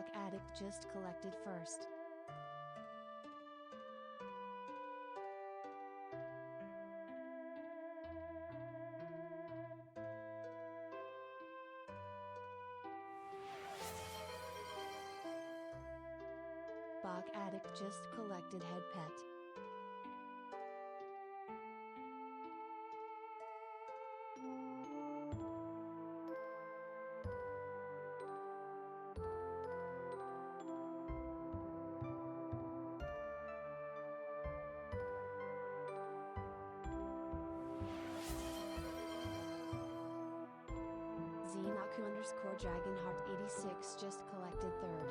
Bog addict just collected first. Bog addict just collected head pet. Znaku_Dragonheart86 just collected third.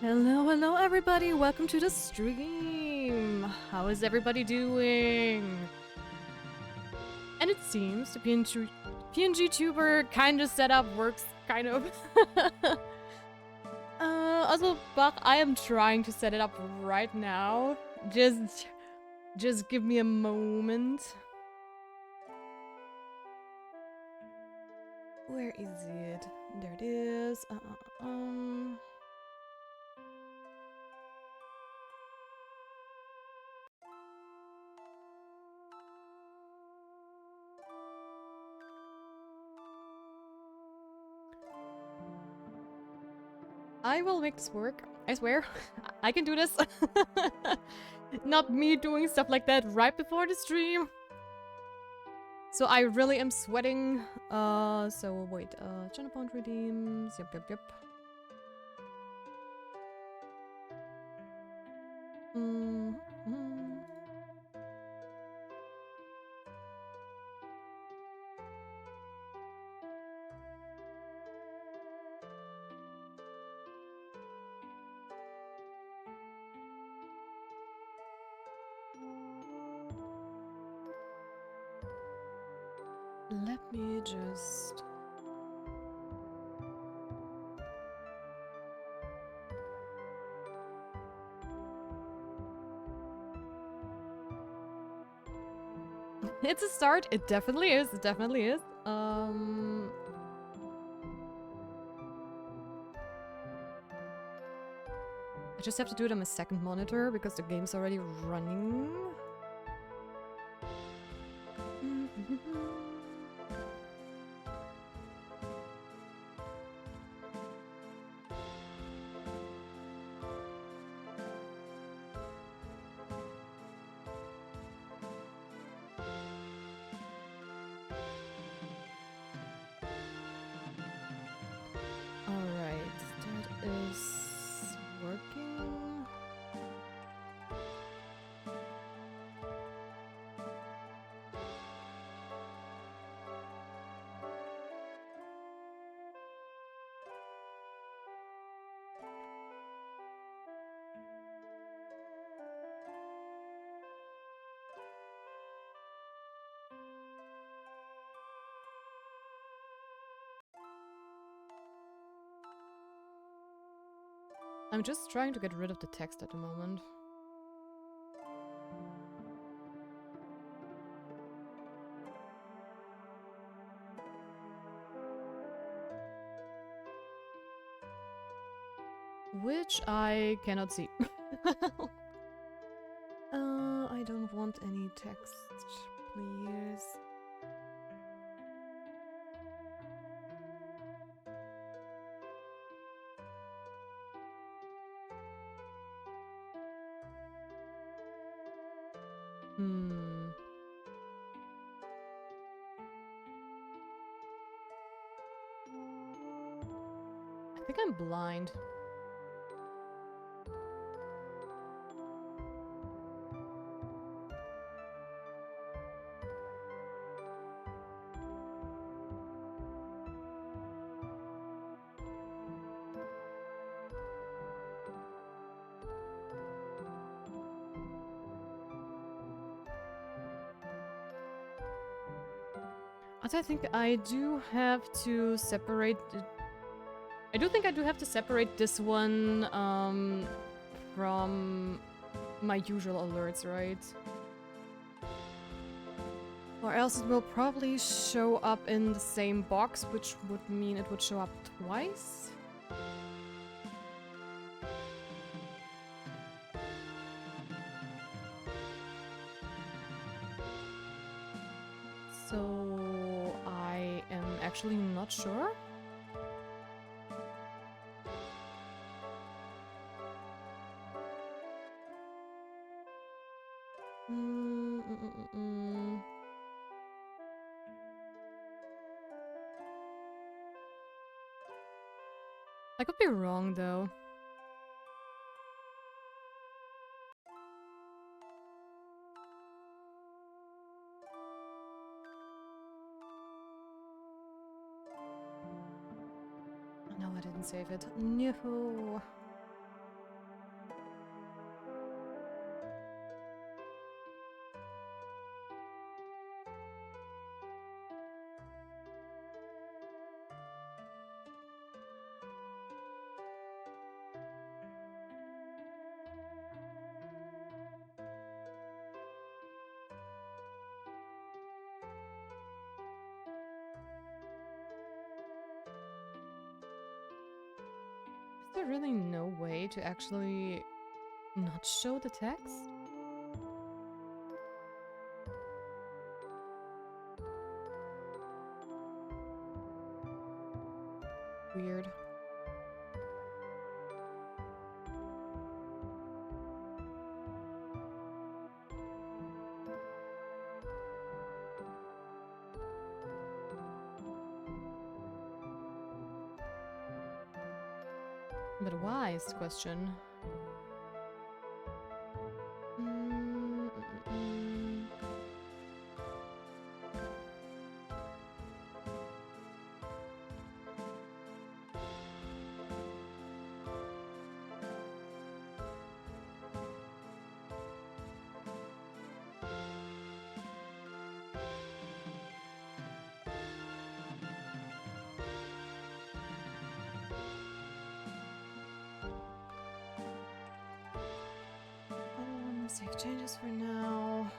Hello everybody, welcome to the stream! How is everybody doing? And it seems the PNG tuber kind of setup works kind of. Also, Bach, I am trying to set it up right now. Just give me a moment. Where is it? There it is. I will make this work. I swear. I can do this. Not me doing stuff like that right before the stream. So I really am sweating. So wait. Channel point redeems. Yep. Let me just... It's a start. It definitely is. It definitely is. just have to do it on my second monitor because the game's already running. Alright, that is working. I'm just trying to get rid of the text at the moment. Which I cannot see. I don't want any text, please. Hmm. I think I'm blind. I think I do have to separate I do think I do have to separate this one from my usual alerts, right? Or else it will probably show up in the same box, which would mean it would show up twice. So I am actually not sure. I could be wrong though. No, I didn't save it. No. Is there really no way to actually not show the text? Weird. But why is the question? Save changes for now.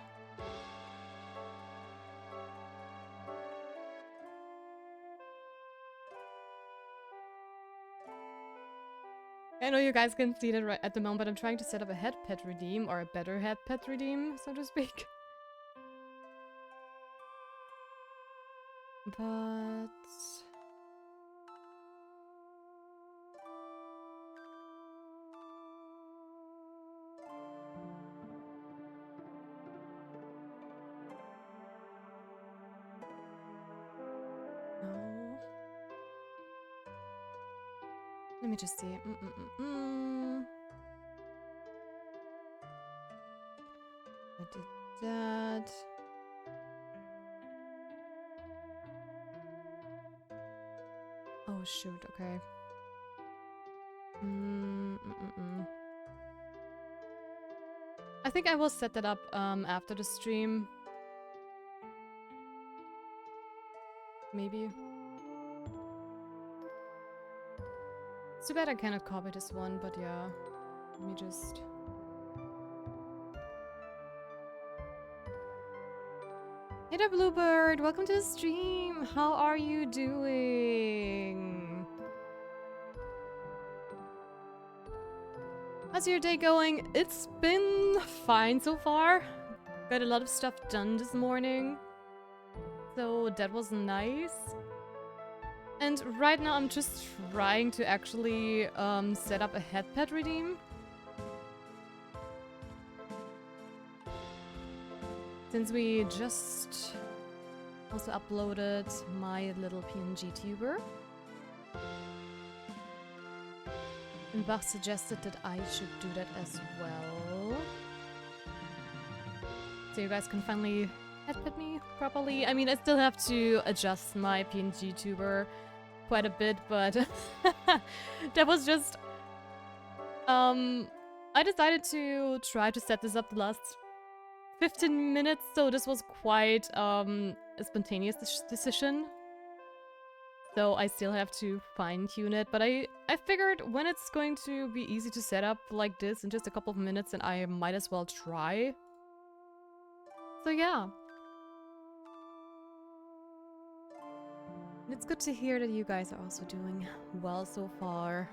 I know you guys can see that right at the moment, but I'm trying to set up a head pet redeem, or a better head pet redeem, so to speak. But... no. Let me just see. I did that. Oh shoot, okay. I think I will set that up after the stream. Maybe. It's too bad I cannot copy this one, but yeah. Let me just... Hey there, Bluebird! Welcome to the stream! How are you doing? How's your day going? It's been fine so far. Got a lot of stuff done this morning. So that was nice. And right now I'm just trying to actually set up a head pet redeem. Since we just also uploaded my little PNG tuber. And Bach suggested that I should do that as well. So you guys can finally head pet me properly. I mean, I still have to adjust my PNG tuber quite a bit, but that was just... I decided to try to set this up the last 15 minutes, so this was quite a spontaneous decision. So I still have to fine-tune it, but I figured when it's going to be easy to set up like this in just a couple of minutes, and I might as well try. So yeah. It's good to hear that you guys are also doing well so far.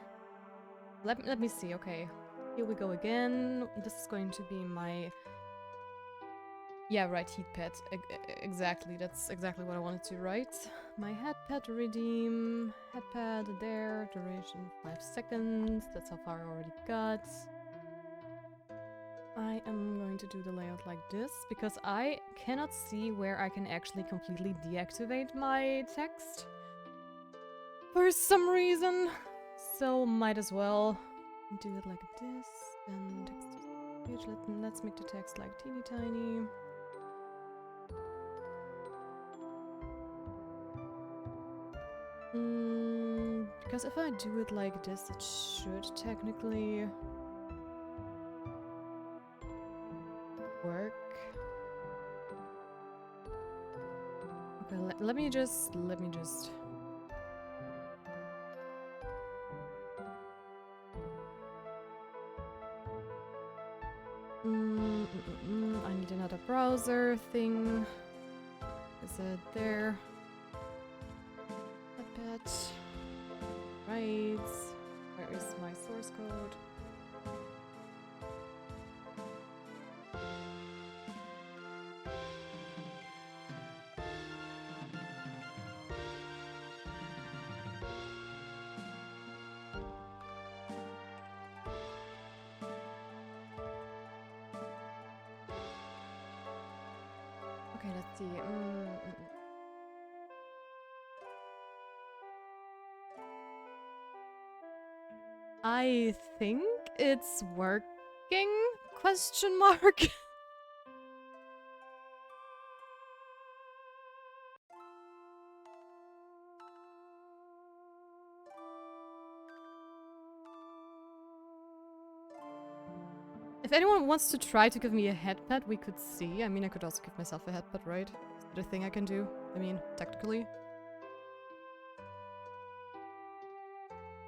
Let me see, okay. Here we go again. This is going to be my... Yeah, right, heat pet. Exactly, that's exactly what I wanted to write. My head pet redeem. Head pet there, duration 5 seconds. That's how far I already got. I am going to do the layout like this, because I cannot see where I can actually completely deactivate my text. For some reason. So might as well do it like this. And text to speech. Let's make the text like teeny tiny. Because if I do it like this, it should technically work. Okay, let me just... I need another browser thing. Is it there? Pet. Right. Where is my source code? Okay, let's see. I think it's working? Question mark. If anyone wants to try to give me a head pet, we could see. I mean, I could also give myself a head pet, right? Is that a thing I can do? I mean, technically.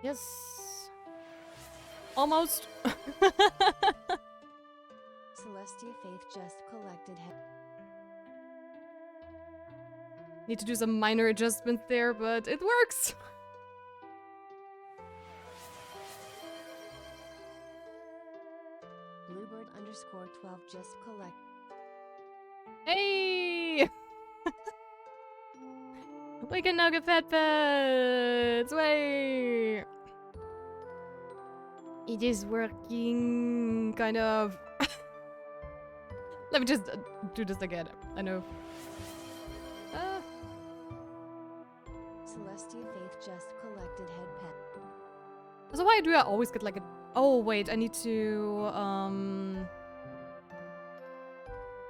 Yes. Almost. Celestia Faith just collected head. Need to do some minor adjustments there, but it works. Bluebird underscore 12 just collect. Hey! We can now get pet pets! Way! It is working, kind of. Let me just do this again. I know. Celestia Faith just collected head pet. So why do I always get like a... Oh, wait, I need to...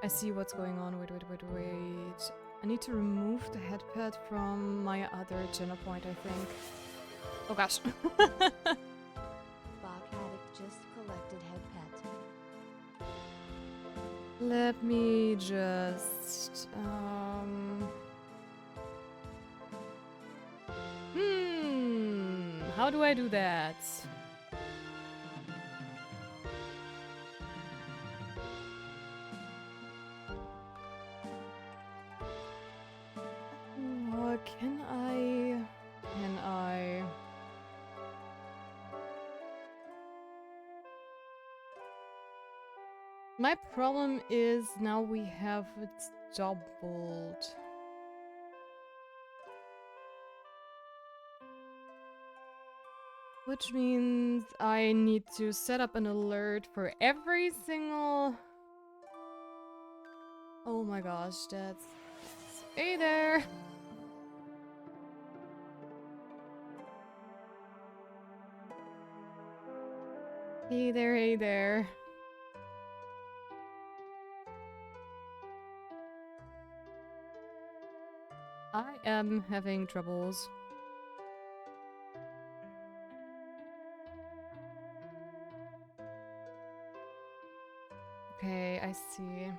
I see what's going on. Wait. I need to remove the head pet from my other agenda point, I think. Oh gosh. Bog Addict just collected head pet. Let me just... How do I do that? Can I... My problem is now we have it doubled. Which means I need to set up an alert for every single... Oh my gosh, that's... Hey there! Hey there, hey there. I am having troubles. Okay, I see.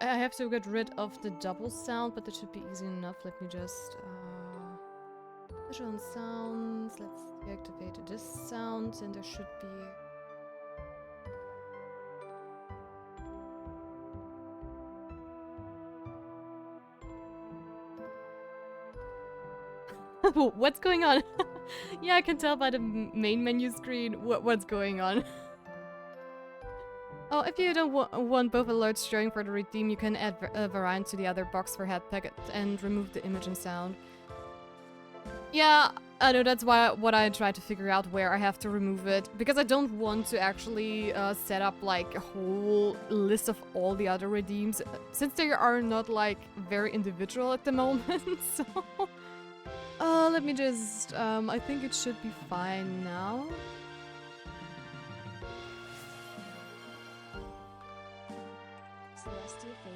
I have to get rid of the double sound, but that should be easy enough. Let me just, measure on sounds. Let's deactivate this sound, and there should be... What's going on? Yeah, I can tell by the main menu screen what's going on. Oh, if you don't want both alerts showing for the redeem, you can add a variant to the other box for head packet and remove the image and sound. Yeah, I know, that's what I tried to figure out, where I have to remove it. Because I don't want to actually set up like a whole list of all the other redeems, since they are not like very individual at the moment, so... let me just, I think it should be fine now.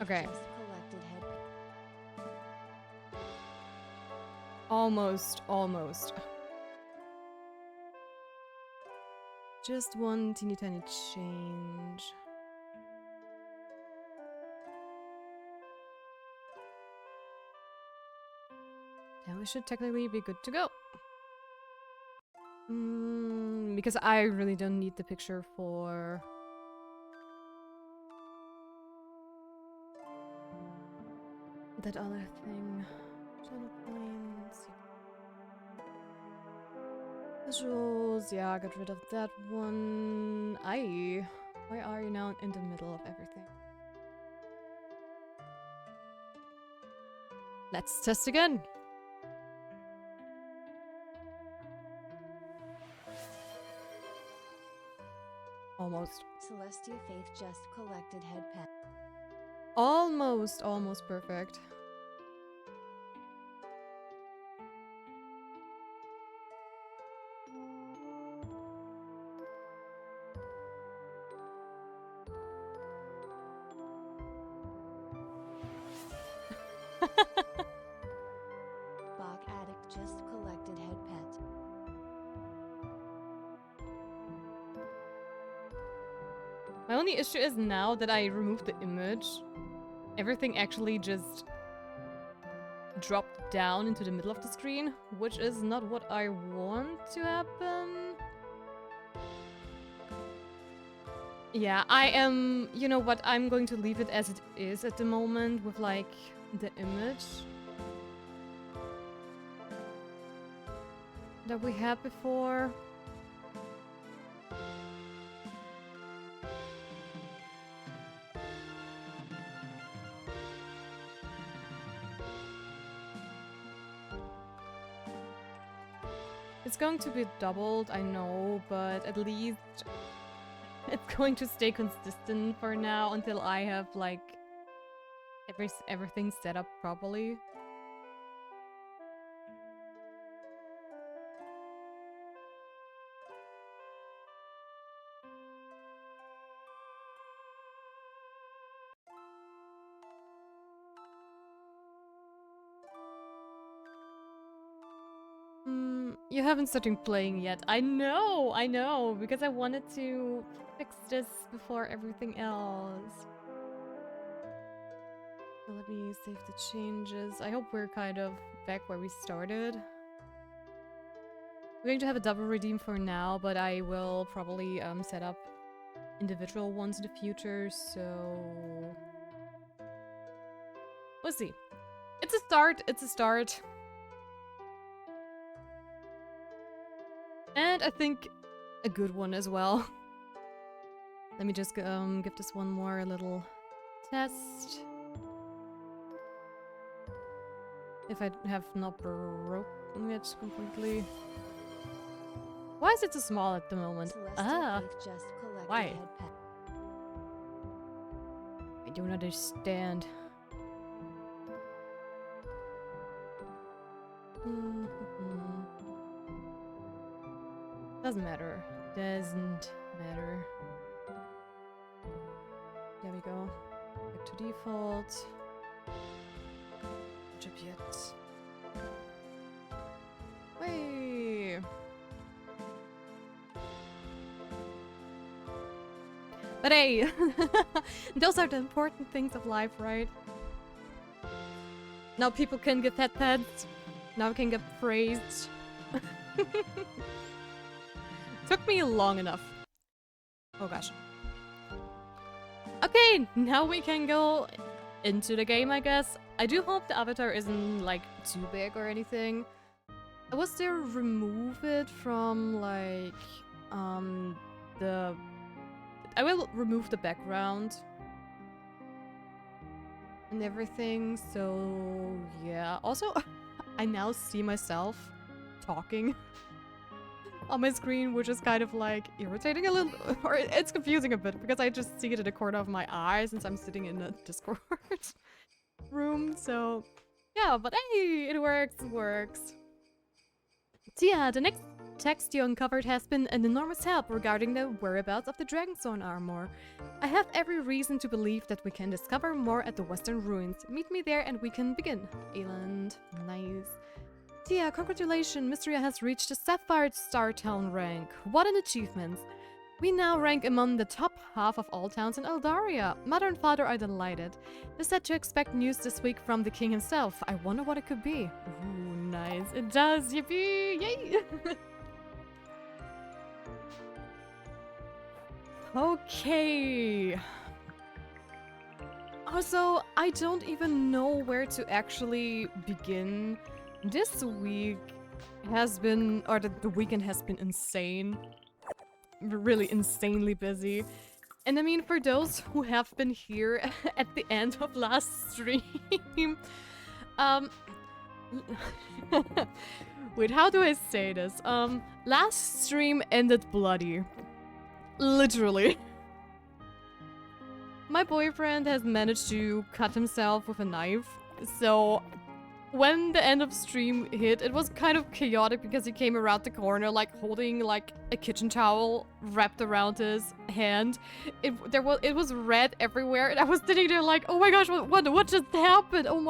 Okay. Almost. Just one teeny tiny change. Then we should technically be good to go. Because I really don't need the picture for... that other thing. Visuals, yeah, get rid of that one. Aye. Why are you now in the middle of everything? Let's test again. Almost. Celestia Faith just collected head pet. Almost perfect. Bog Addict just collected head pet. My only issue is now that I removed the image, everything actually just dropped down into the middle of the screen, which is not what I want to happen. Yeah, I am... You know what? I'm going to leave it as it is at the moment with, like, the image. that we had before. It's going to be doubled, I know, but at least it's going to stay consistent for now until I have like everything set up properly. You haven't started playing yet. I know, because I wanted to fix this before everything else. So let me save the changes. I hope we're kind of back where we started. We're going to have a double redeem for now, but I will probably set up individual ones in the future, so... We'll see. It's a start, it's a start. And I think a good one as well. Let me just give this one more little test. If I have not broken it completely. Why is it so small at the moment? Why? I don't understand. Doesn't matter. Doesn't matter. There we go. Back to default. Yet. Whee! But hey, those are the important things of life, right? Now people can get pet pets. Now can get praised. Took me long enough. Oh gosh. Okay, now we can go into the game, I guess. I do hope the avatar isn't like too big or anything. I will still remove it from like I will remove the background and everything, so yeah. Also, I now see myself talking on my screen, which is kind of like irritating a little, or it's confusing a bit because I just see it in the corner of my eye since I'm sitting in a Discord room, so yeah, but hey, it works, it works. So yeah, the next text you uncovered has been an enormous help regarding the whereabouts of the Dragonstone armor. I have every reason to believe that we can discover more at the Western Ruins. Meet me there and we can begin. Eland. Nice. Tia, congratulations, Mystria has reached the Sapphire Star Town rank. What an achievement. We now rank among the top half of all towns in Eldaria. Mother and father are delighted. They said to expect news this week from the king himself. I wonder what it could be. Ooh, nice. It does, yippee! Yay! Okay. Also, I don't even know where to actually begin. This week has been, or the weekend has been insane. Really insanely busy. And I mean, for those who have been here at the end of last stream, wait, how do I say this? Last stream ended bloody. Literally. My boyfriend has managed to cut himself with a knife, so when the end of stream hit, it was kind of chaotic because he came around the corner like holding like a kitchen towel wrapped around his hand. It was red everywhere, and I was sitting there like, oh my gosh, what just happened? Oh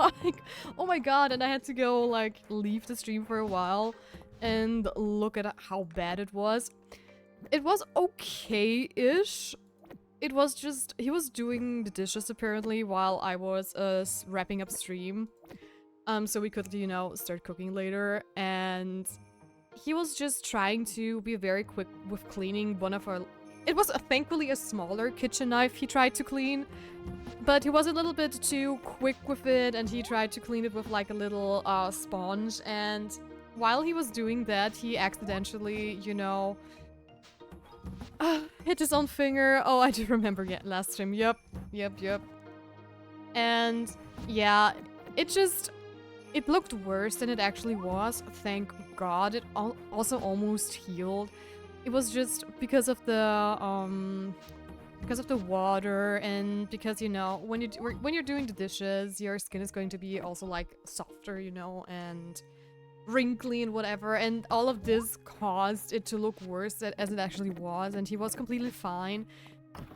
my god! And I had to go like leave the stream for a while and look at how bad it was. It was okay-ish. It was just he was doing the dishes apparently while I was wrapping up stream. So we could, you know, start cooking later, and he was just trying to be very quick with cleaning one of our... It was thankfully a smaller kitchen knife he tried to clean, but he was a little bit too quick with it, and he tried to clean it with like a little sponge, and while he was doing that, he accidentally, you know, hit his own finger. Oh, I do remember last time. Yep. And yeah, it looked worse than it actually was. Thank God. It also almost healed. It was just because of the water, and because, you know, when you're doing the dishes, your skin is going to be also like softer, you know, and wrinkly and whatever, and all of this caused it to look worse as it actually was, and he was completely fine.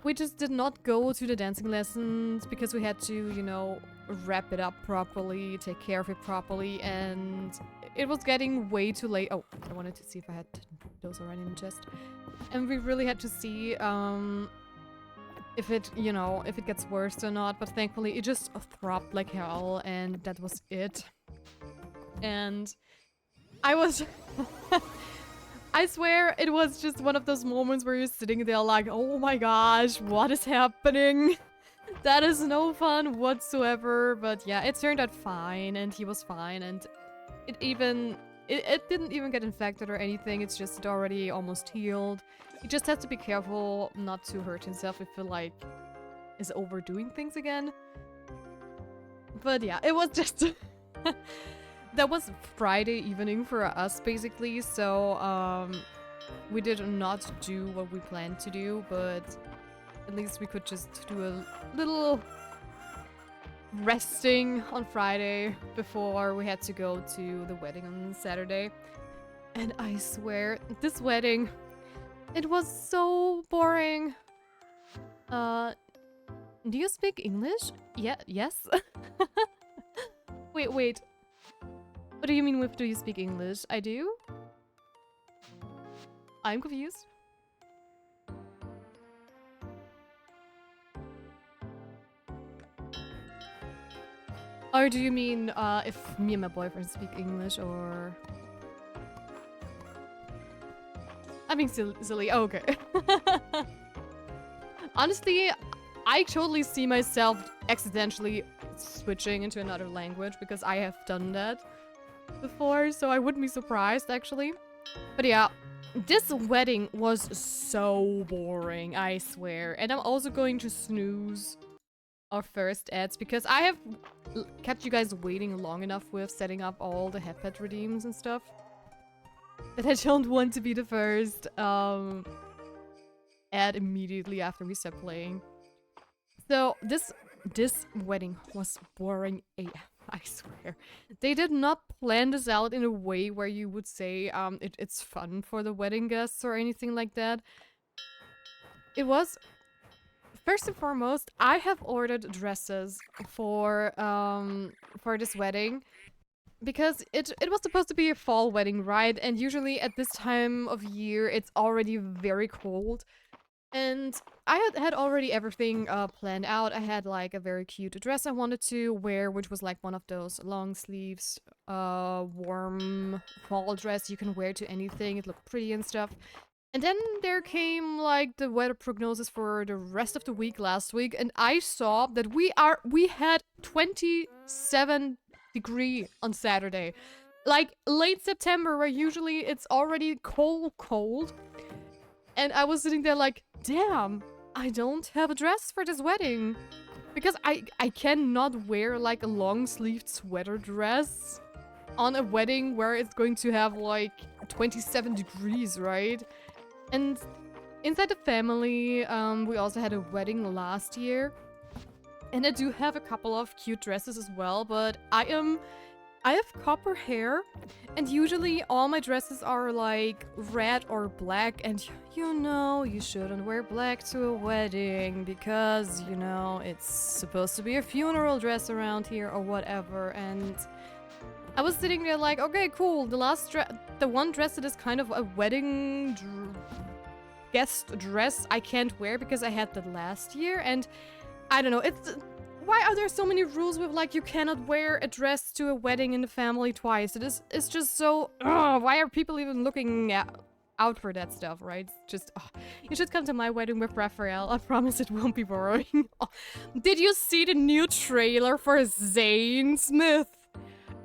We just did not go to the dancing lessons because we had to, you know, wrap it up properly, take care of it properly, and it was getting way too late. Oh, I wanted to see if I had those already in the chest. And we really had to see if it, you know, if it gets worse or not, but thankfully it just throbbed like hell, and that was it. And I was... I swear it was just one of those moments where you're sitting there like, oh my gosh, what is happening? That is no fun whatsoever. But yeah, it turned out fine, and he was fine, and it didn't even get infected or anything. It's just it already almost healed. He just has to be careful not to hurt himself if he like is overdoing things again. But yeah, it was just that was Friday evening for us basically, so we did not do what we planned to do, but at least we could just do a little resting on Friday before we had to go to the wedding on Saturday. And I swear, this wedding, it was so boring. Do you speak English? Yeah, yes? Wait. What do you mean with do you speak English? I do? I'm confused. Or do you mean if me and my boyfriend speak English, or... I'm being silly. Oh, okay. Honestly, I totally see myself accidentally switching into another language because I have done that before, so I wouldn't be surprised actually. But yeah, this wedding was so boring, I swear. And I'm also going to snooze our first ads because I have kept you guys waiting long enough with setting up all the headpad redeems and stuff that I don't want to be the first ad immediately after we start playing. So this wedding was boring AF, I swear. They did not plan this out in a way where you would say it's fun for the wedding guests or anything like that. It was... First and foremost, I have ordered dresses for this wedding because it was supposed to be a fall wedding, right? And usually at this time of year, it's already very cold. And I had already everything planned out. I had like a very cute dress I wanted to wear, which was like one of those long sleeves, warm fall dress you can wear to anything. It looked pretty and stuff. And then there came like the weather prognosis for the rest of the week last week, and I saw that we had 27 degrees on Saturday. Like late September, where usually it's already cold. And I was sitting there like, damn, I don't have a dress for this wedding. Because I cannot wear like a long-sleeved sweater dress on a wedding where it's going to have like 27 degrees, right? And inside the family, we also had a wedding last year. And I do have a couple of cute dresses as well, but I have copper hair, and usually all my dresses are like red or black, and you know, you shouldn't wear black to a wedding because, you know, it's supposed to be a funeral dress around here or whatever. And I was sitting there like, okay, cool, the one dress that is kind of a wedding guest dress I can't wear because I had that last year, and I don't know, why are there so many rules with like you cannot wear a dress to a wedding in the family twice? It's just so, why are people even looking out for that stuff, right? It's just, you should come to my wedding with Raphael. I promise it won't be boring. Did you see the new trailer for Zane Smith?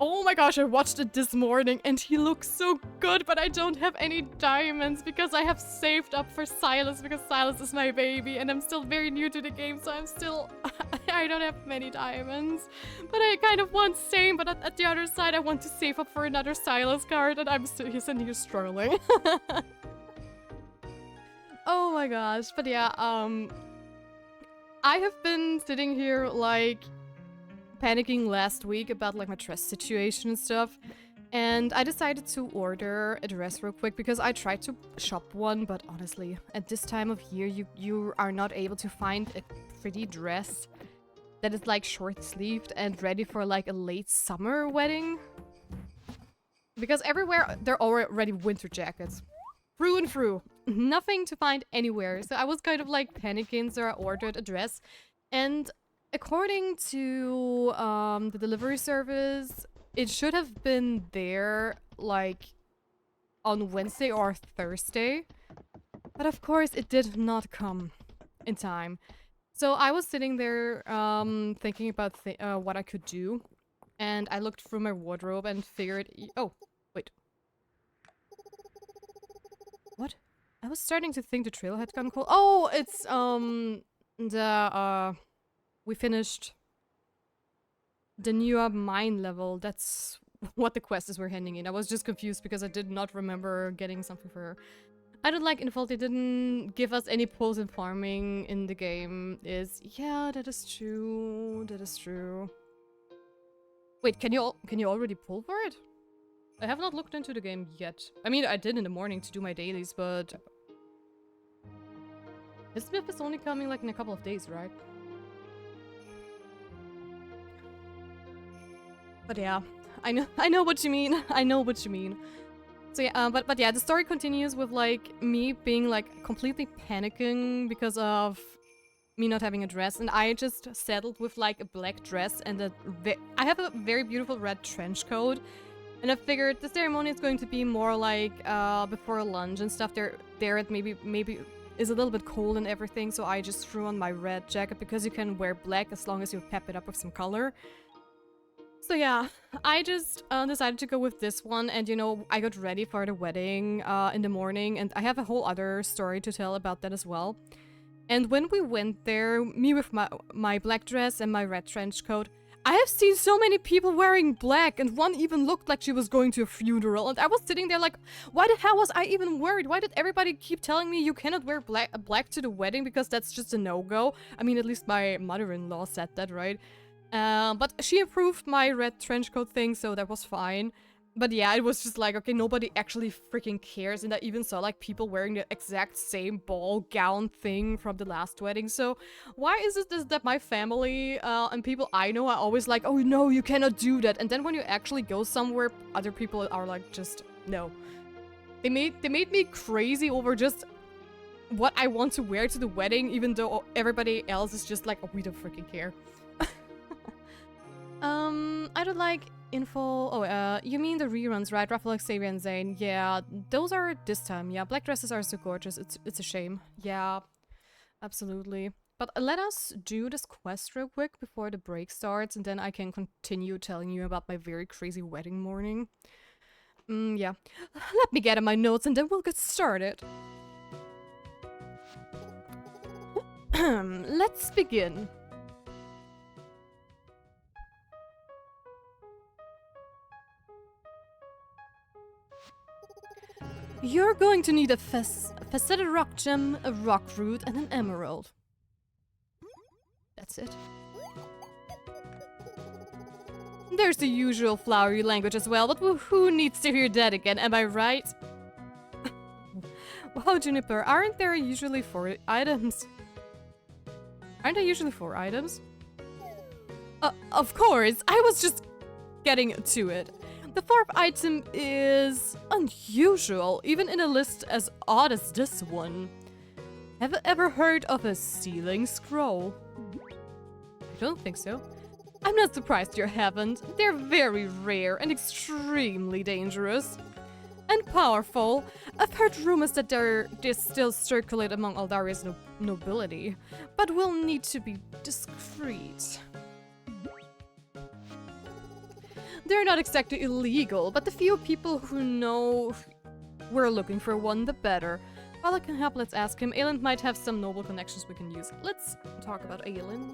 Oh my gosh, I watched it this morning and he looks so good, but I don't have any diamonds because I have saved up for Silas because Silas is my baby and I'm still very new to the game, so I'm still... I don't have many diamonds. But I kind of want same, but at the other side I want to save up for another Silas card and I'm still here struggling. Oh my gosh, but yeah, I have been sitting here like panicking last week about like my dress situation and stuff, and I decided to order a dress real quick because I tried to shop one, but honestly, at this time of year, you are not able to find a pretty dress that is like short-sleeved and ready for like a late summer wedding. Because everywhere, they're already winter jackets. Through and through. Nothing to find anywhere. So I was kind of like panicking, so I ordered a dress. And according to the delivery service, it should have been there like on Wednesday or Thursday. But of course, it did not come in time. So I was sitting there thinking about what I could do. And I looked through my wardrobe and figured... Oh, wait. What? I was starting to think the trail had gone cold. Oh, it's we finished the new mine level. That's what the quest is we're handing in. I was just confused because I did not remember getting something for her. I don't like info. They didn't give us any pulls in farming in the game. Yeah, that is true. That is true. Wait, can you already pull for it? I have not looked into the game yet. I mean, I did in the morning to do my dailies, but this myth is only coming like in a couple of days, right? But yeah, I know what you mean. I know what you mean. So yeah, but yeah, the story continues with like me being like completely panicking because of me not having a dress, and I just settled with like a black dress and I have a very beautiful red trench coat, and I figured the ceremony is going to be more like before lunch and stuff. There it maybe is a little bit cold and everything, so I just threw on my red jacket because you can wear black as long as you pep it up with some color. So yeah, I just decided to go with this one, and you know, I got ready for the wedding in the morning, and I have a whole other story to tell about that as well. And when we went there, me with my black dress and my red trench coat, I have seen so many people wearing black, and one even looked like she was going to a funeral, and I was sitting there like, why the hell was I even worried? Why did everybody keep telling me you cannot wear black to the wedding because that's just a no-go? I mean, at least my mother-in-law said that, right? But she approved my red trench coat thing, so that was fine. But yeah, it was just like, okay, nobody actually freaking cares, and I even saw like people wearing the exact same ball gown thing from the last wedding. So why is it that my family and people I know are always like, oh no, you cannot do that, and then when you actually go somewhere, other people are like, just no. They made me crazy over just what I want to wear to the wedding, even though everybody else is just like, oh, we don't freaking care. I don't like info. Oh, you mean the reruns, right? Ruffalo, Xavier, and Zane. Yeah, those are this time. Yeah, black dresses are so gorgeous. It's a shame. Yeah, absolutely. But let us do this quest real quick before the break starts, and then I can continue telling you about my very crazy wedding morning. Yeah. Let me get in my notes, and then we'll get started. Let's begin. You're going to need a faceted rock gem, a rock root, and an emerald. That's it. There's the usual flowery language as well, but who needs to hear that again, am I right? Wow, Juniper, aren't there usually 4 items? Aren't there usually 4 items? Of course, I was just getting to it. The 4th item is unusual, even in a list as odd as this one. Have you ever heard of a sealing scroll? I don't think so. I'm not surprised you haven't. They're very rare and extremely dangerous. And powerful. I've heard rumors that they still circulate among Aldaria's nobility, but will need to be discreet. They're not exactly illegal, but the fewer people who know we're looking for one, the better. While I can help, let's ask him. Aelin might have some noble connections we can use. Let's talk about Aelin.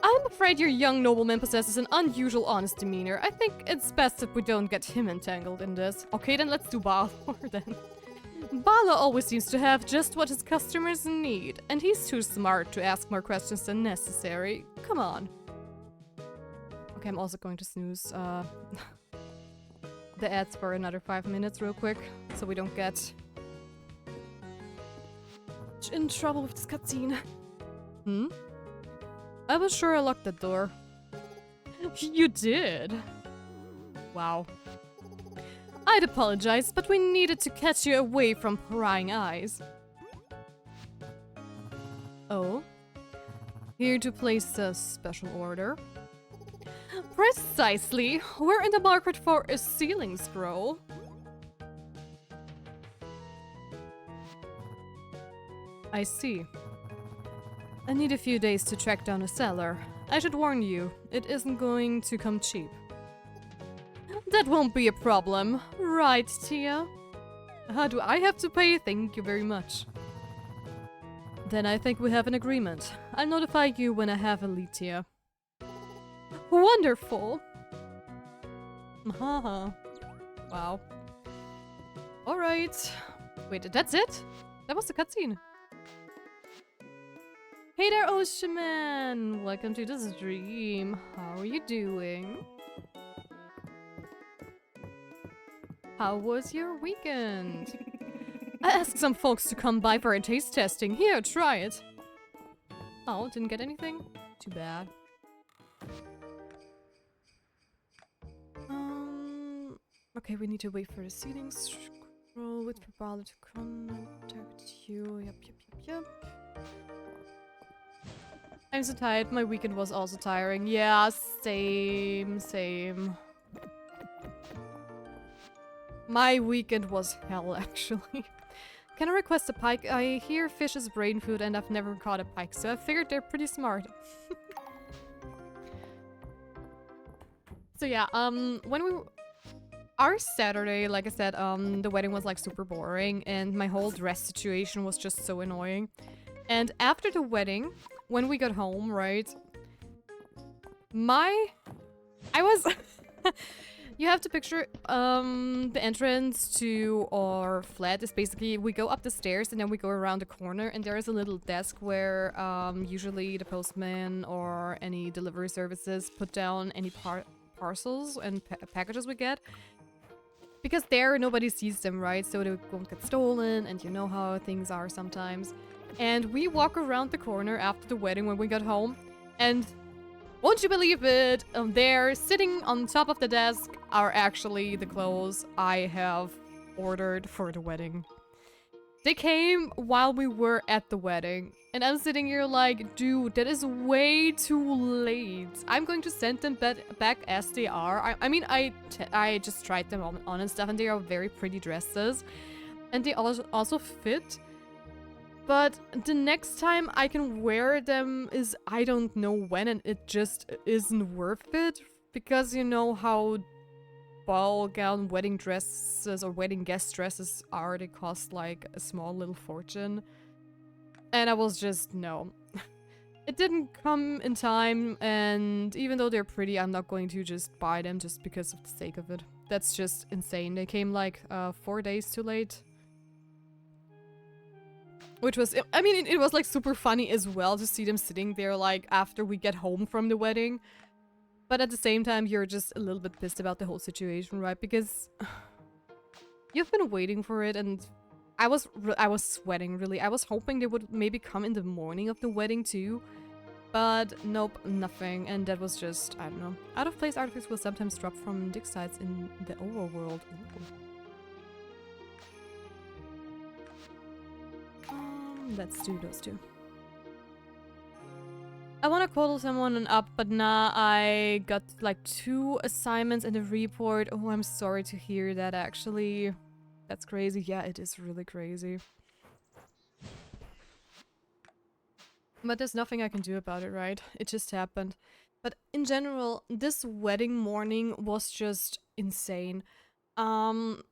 I'm afraid your young nobleman possesses an unusual honest demeanor. I think it's best if we don't get him entangled in this. Okay, then let's do Balor then. Bala always seems to have just what his customers need, and he's too smart to ask more questions than necessary. Come on. Okay, I'm also going to snooze the ads for another 5 minutes real quick, so we don't get in trouble with this cutscene. I was sure I locked the door. You did? Wow. I'd apologize, but we needed to catch you away from prying eyes. Oh? Here to place a special order? Precisely! We're in the market for a ceiling scroll. I see. I need a few days to track down a seller. I should warn you, it isn't going to come cheap. That won't be a problem, right, Tia? How do I have to pay? Thank you very much. Then I think we have an agreement. I'll notify you when I have a lead, Tia. Wonderful! Haha. Wow. Alright. Wait, that's it? That was the cutscene. Hey there, Ocean Man! Welcome to the stream. How are you doing? How was your weekend? I asked some folks to come by for a taste testing. Here, try it. Oh, didn't get anything? Too bad. Okay, we need to wait for the seating scroll with Bala to contact you. Yep. I'm so tired. My weekend was also tiring. Yeah, same. My weekend was hell, actually. Can I request a pike? I hear fish is brain food and I've never caught a pike, so I figured they're pretty smart. So yeah, our Saturday, like I said, the wedding was like super boring and my whole dress situation was just so annoying. And after the wedding, when we got home, right, I was you have to picture the entrance to our flat is basically we go up the stairs and then we go around the corner and there is a little desk where usually the postman or any delivery services put down any parcels and packages we get. Because there nobody sees them, right? So they won't get stolen and you know how things are sometimes. And we walk around the corner after the wedding when we got home and won't you believe it? There, sitting on top of the desk, are actually the clothes I have ordered for the wedding. They came while we were at the wedding. And I'm sitting here like, dude, that is way too late. I'm going to send them back as they are. I mean, I just tried them on and stuff, and they are very pretty dresses. And they also fit. But the next time I can wear them is I don't know when, and it just isn't worth it. Because you know how ball gown wedding dresses or wedding guest dresses are, they cost like a small little fortune. And I was just, no. It didn't come in time, and even though they're pretty, I'm not going to just buy them just because of the sake of it. That's just insane. They came like 4 days too late. Which was, I mean, it was like super funny as well to see them sitting there like after we get home from the wedding. But at the same time, you're just a little bit pissed about the whole situation, right? Because you've been waiting for it, and I was sweating, really. I was hoping they would maybe come in the morning of the wedding too. But nope, nothing. And that was just, I don't know. Out of place artifacts will sometimes drop from dig sites in the overworld. Ooh. Let's do those two. I want to call someone up, but nah, I got like 2 assignments in the report. Oh, I'm sorry to hear that, actually. That's crazy. Yeah, it is really crazy. But there's nothing I can do about it, right? It just happened. But in general, this wedding morning was just insane. Um,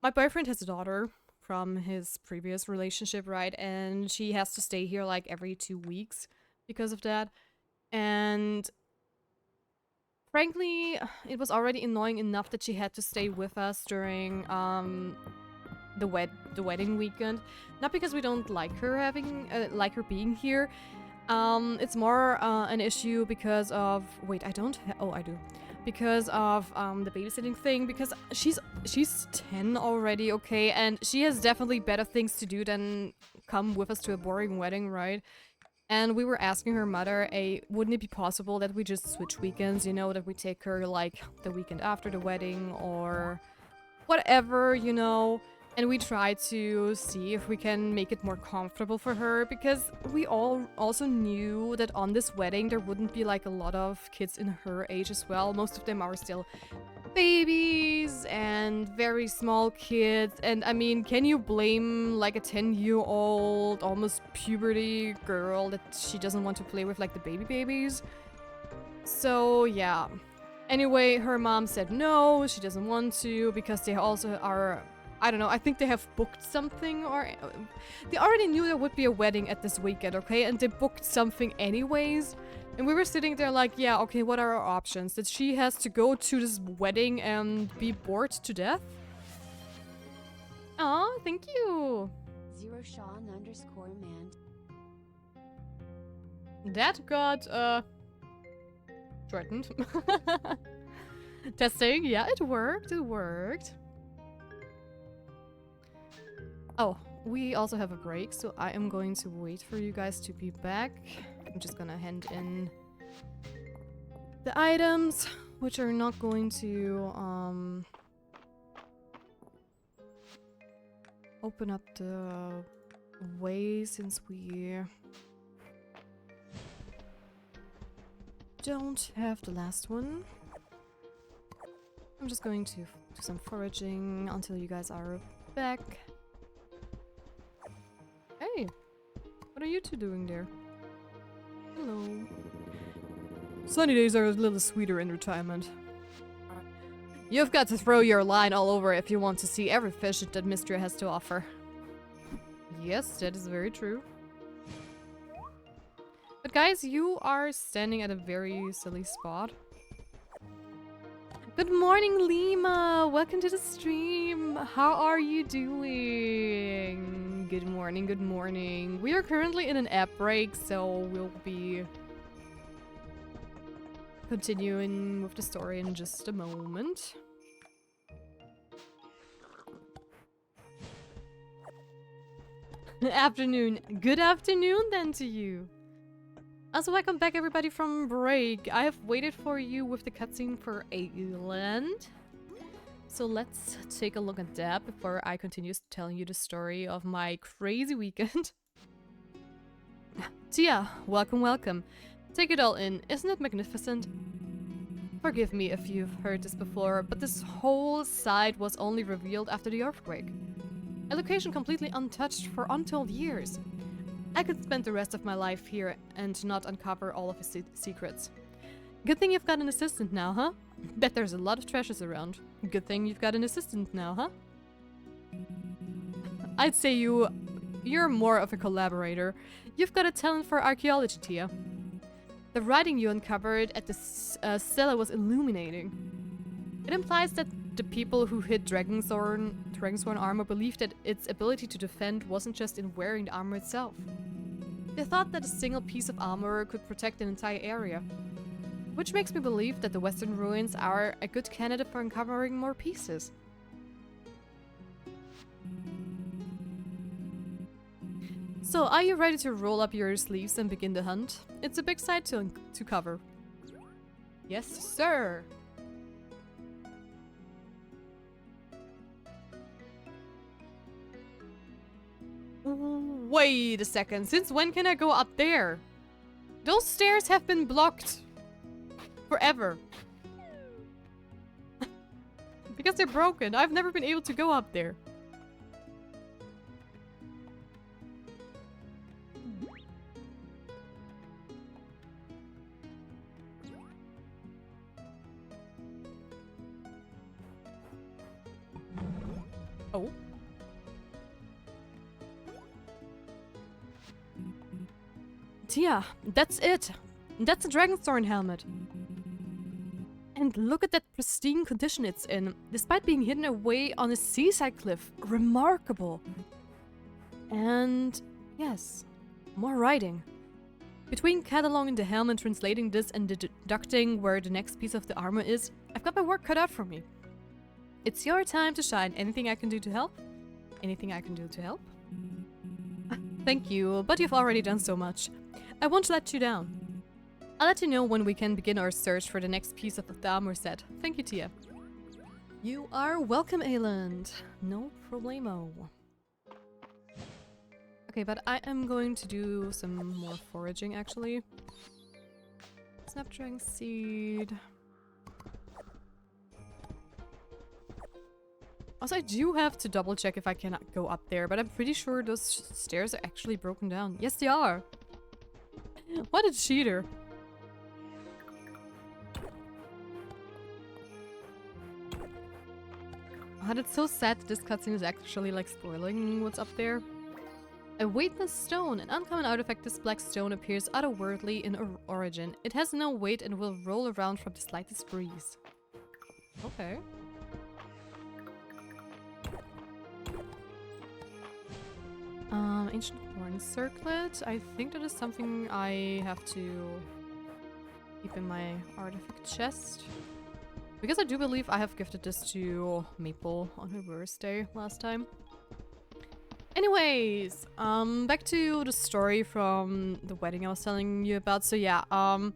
my boyfriend has a daughter from his previous relationship, right? And she has to stay here like every 2 weeks because of that. And frankly, it was already annoying enough that she had to stay with us during the wedding weekend. Not because we don't like her being here. It's more an issue because of I do. Because of the babysitting thing, because she's 10 already, okay, and she has definitely better things to do than come with us to a boring wedding, right? And we were asking her mother, wouldn't it be possible that we just switch weekends, you know, that we take her like the weekend after the wedding or whatever, you know? And we try to see if we can make it more comfortable for her, because we all also knew that on this wedding there wouldn't be like a lot of kids in her age as well. Most of them are still babies and very small kids. And I mean, can you blame like a 10-year-old, almost puberty girl that she doesn't want to play with like the babies? So yeah. Anyway, her mom said no, she doesn't want to, because they also are, I don't know, I think they have booked something, or they already knew there would be a wedding at this weekend, okay? And they booked something anyways. And we were sitting there like, yeah, okay, what are our options? That she has to go to this wedding and be bored to death? Aw, thank you. Zero Sean _ man. That got, threatened. Testing, yeah, it worked. Oh, we also have a break, so I am going to wait for you guys to be back. I'm just gonna hand in the items, which are not going to open up the way, since we don't have the last one. I'm just going to do some foraging until you guys are back. Hey, what are you two doing there? Hello. Sunny days are a little sweeter in retirement. You've got to throw your line all over if you want to see every fish that Mystria has to offer. Yes, that is very true. But guys, you are standing at a very silly spot. Good morning, Lima! Welcome to the stream! How are you doing? Good morning, good morning. We are currently in an app break, so we'll be continuing with the story in just a moment. Afternoon. Good afternoon then to you. Also, welcome back everybody from break. I have waited for you with the cutscene for Island. So let's take a look at that before I continue telling you the story of my crazy weekend. Tia, welcome, welcome. Take it all in. Isn't it magnificent? Forgive me if you've heard this before, but this whole site was only revealed after the earthquake. A location completely untouched for untold years. I could spend the rest of my life here and not uncover all of his secrets. Good thing you've got an assistant now, huh? Bet there's a lot of treasures around. Good thing you've got an assistant now, huh? I'd say you're more of a collaborator. You've got a talent for archaeology, Tia. The writing you uncovered at the cellar was illuminating. It implies that the people who hid Dragonsworn armor believed that its ability to defend wasn't just in wearing the armor itself. They thought that a single piece of armor could protect an entire area. Which makes me believe that the Western ruins are a good candidate for uncovering more pieces. So, are you ready to roll up your sleeves and begin the hunt? It's a big site to cover. Yes, sir! Wait a second, since when can I go up there? Those stairs have been blocked forever. Because they're broken. I've never been able to go up there. Oh. Tia, that's it. That's a Dragonthorn helmet. And look at that pristine condition it's in, despite being hidden away on a seaside cliff. Remarkable. And yes, more writing. Between cataloging the helmet, translating this, and deducting where the next piece of the armor is, I've got my work cut out for me. It's your time to shine. Anything I can do to help? Anything I can do to help? Thank you, but you've already done so much. I won't let you down. I'll let you know when we can begin our search for the next piece of the armor set. Thank you, Tia. You are welcome, Ayland. No problemo. Okay, but I am going to do some more foraging, actually. Snapdragon seed. Also, I do have to double check if I cannot go up there, but I'm pretty sure those stairs are actually broken down. Yes, they are. What a cheater. Oh, that's so sad that this cutscene is actually like spoiling what's up there. A weightless stone. An uncommon artifact, this black stone appears otherworldly in origin. It has no weight and will roll around from the slightest breeze. Okay. Ancient horn circlet. I think that is something I have to keep in my artifact chest. Because I do believe I have gifted this to Maple on her birthday last time. Anyways, back to the story from the wedding I was telling you about. So yeah, my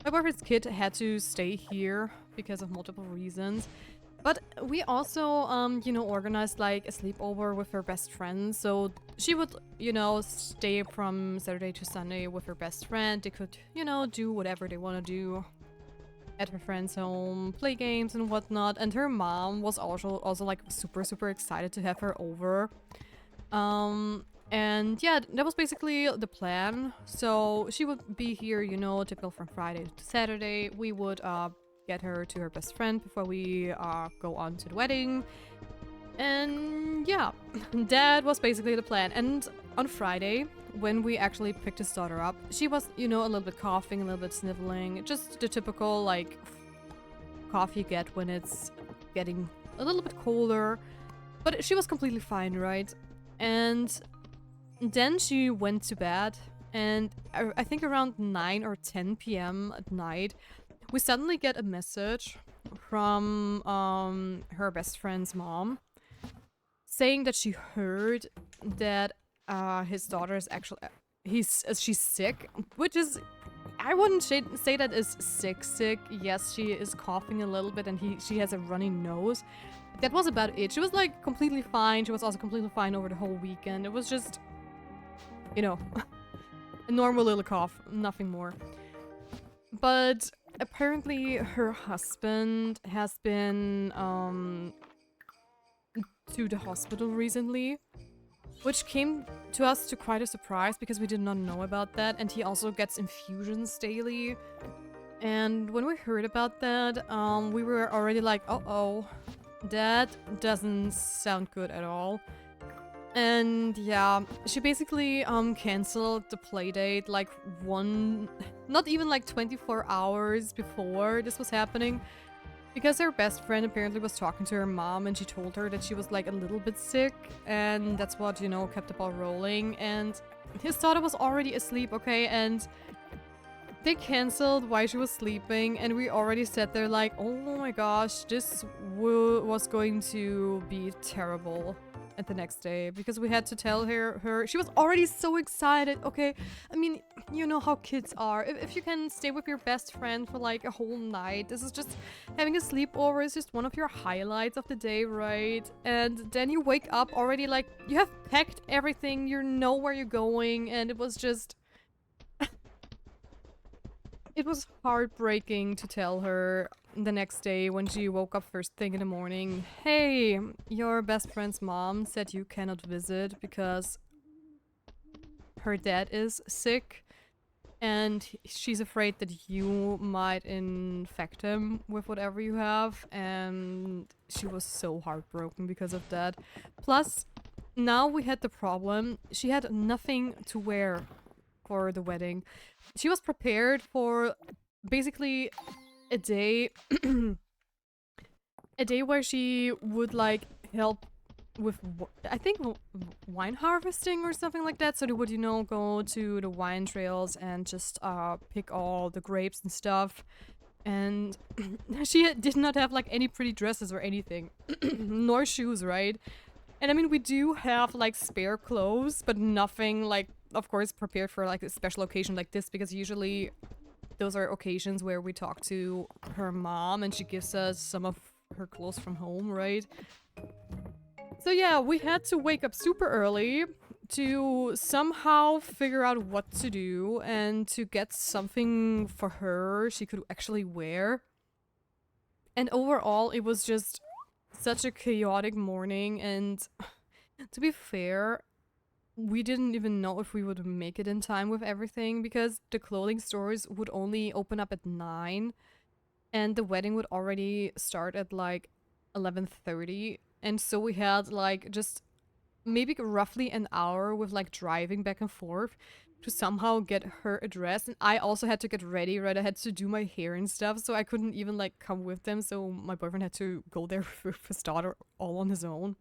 boyfriend's kid had to stay here because of multiple reasons. But we also, you know, organized like a sleepover with her best friend. So she would, you know, stay from Saturday to Sunday with her best friend. They could, you know, do whatever they want to do at her friend's home, play games and whatnot. And her mom was also like super excited to have her over. And yeah, that was basically the plan. So she would be here, you know, typical from Friday to Saturday. We would, get her to her best friend before we go on to the wedding. And yeah, that was basically the plan. And on Friday, when we actually picked his daughter up, she was, you know, a little bit coughing, a little bit sniveling, just the typical like cough you get when it's getting a little bit colder. But she was completely fine, right? And then she went to bed, and I think around 9 or 10 p.m. at night, we suddenly get a message from her best friend's mom saying that she heard that his daughter is actually she's sick, which is, I wouldn't say that is sick. Yes, she is coughing a little bit and she has a runny nose. That was about it. She was like completely fine. She was also completely fine over the whole weekend. It was just, you know, a normal little cough, nothing more. But apparently her husband has been to the hospital recently, which came to us to quite a surprise because we did not know about that. And he also gets infusions daily. And when we heard about that, we were already like, uh-oh, that doesn't sound good at all. And yeah, she basically canceled the playdate like not even like 24 hours before this was happening, because her best friend apparently was talking to her mom and she told her that she was like a little bit sick, and that's what, you know, kept the ball rolling. And his daughter was already asleep, okay, and they canceled while she was sleeping, and we already sat there like, oh my gosh, this was going to be terrible at the next day, because we had to tell her she was already so excited, okay? I mean, you know how kids are. If you can stay with your best friend for like a whole night, this is just, having a sleepover is just one of your highlights of the day, right? And then you wake up already like, you have packed everything, you know where you're going, and it was just... It was heartbreaking to tell her the next day when she woke up first thing in the morning, hey, your best friend's mom said you cannot visit because her dad is sick. and she's afraid that you might infect him with whatever you have, and she was so heartbroken because of that. Plus, now we had the problem, she had nothing to wear for the wedding. She was prepared for basically a day a day where she would like help with I think wine harvesting or something like that. So they would, you know, go to the wine trails and just pick all the grapes and stuff. And she did not have like any pretty dresses or anything, nor shoes, right? And I mean, we do have like spare clothes, but nothing like, of course, prepared for like a special occasion like this, because usually those are occasions where we talk to her mom and she gives us some of her clothes from home, right? So yeah, we had to wake up super early to somehow figure out what to do and to get something for her she could actually wear. And overall, it was just such a chaotic morning, and to be fair, we didn't even know if we would make it in time with everything, because the clothing stores would only open up at 9 and the wedding would already start at like 11:30. And so we had like just maybe roughly an hour with like driving back and forth to somehow get her a dress. And I also had to get ready, right? I had to do my hair and stuff, so I couldn't even like come with them. So my boyfriend had to go there with his daughter all on his own.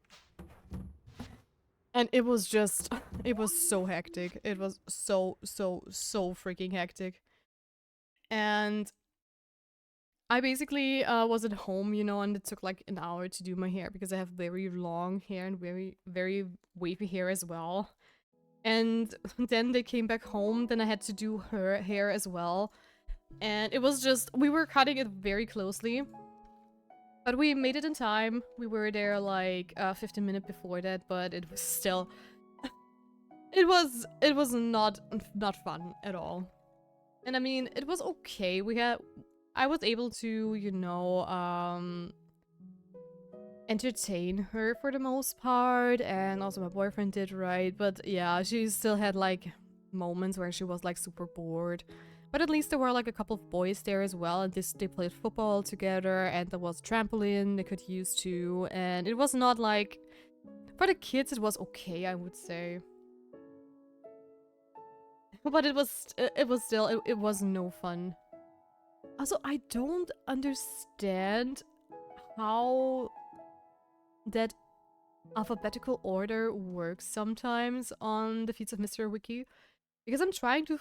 And it was just, it was so hectic. It was so freaking hectic. And I basically was at home, you know, and it took like an hour to do my hair because I have very long hair and very wavy hair as well. And then they came back home, then I had to do her hair as well. And it was just, we were cutting it very closely. But we made it in time. We were there like 15 minutes before that, but it was still... it was not fun at all. And I mean, it was okay. I was able to, you know, entertain her for the most part, and also my boyfriend did, right? But yeah, she still had like moments where she was like super bored. But at least there were like a couple of boys there as well, and they played football together, and there was trampoline they could use too, and it was not like... for the kids it was okay, I would say. But it was still, it was no fun. Also, I don't understand how that alphabetical order works sometimes on the Feats of Mr. Wiki. Because I'm trying to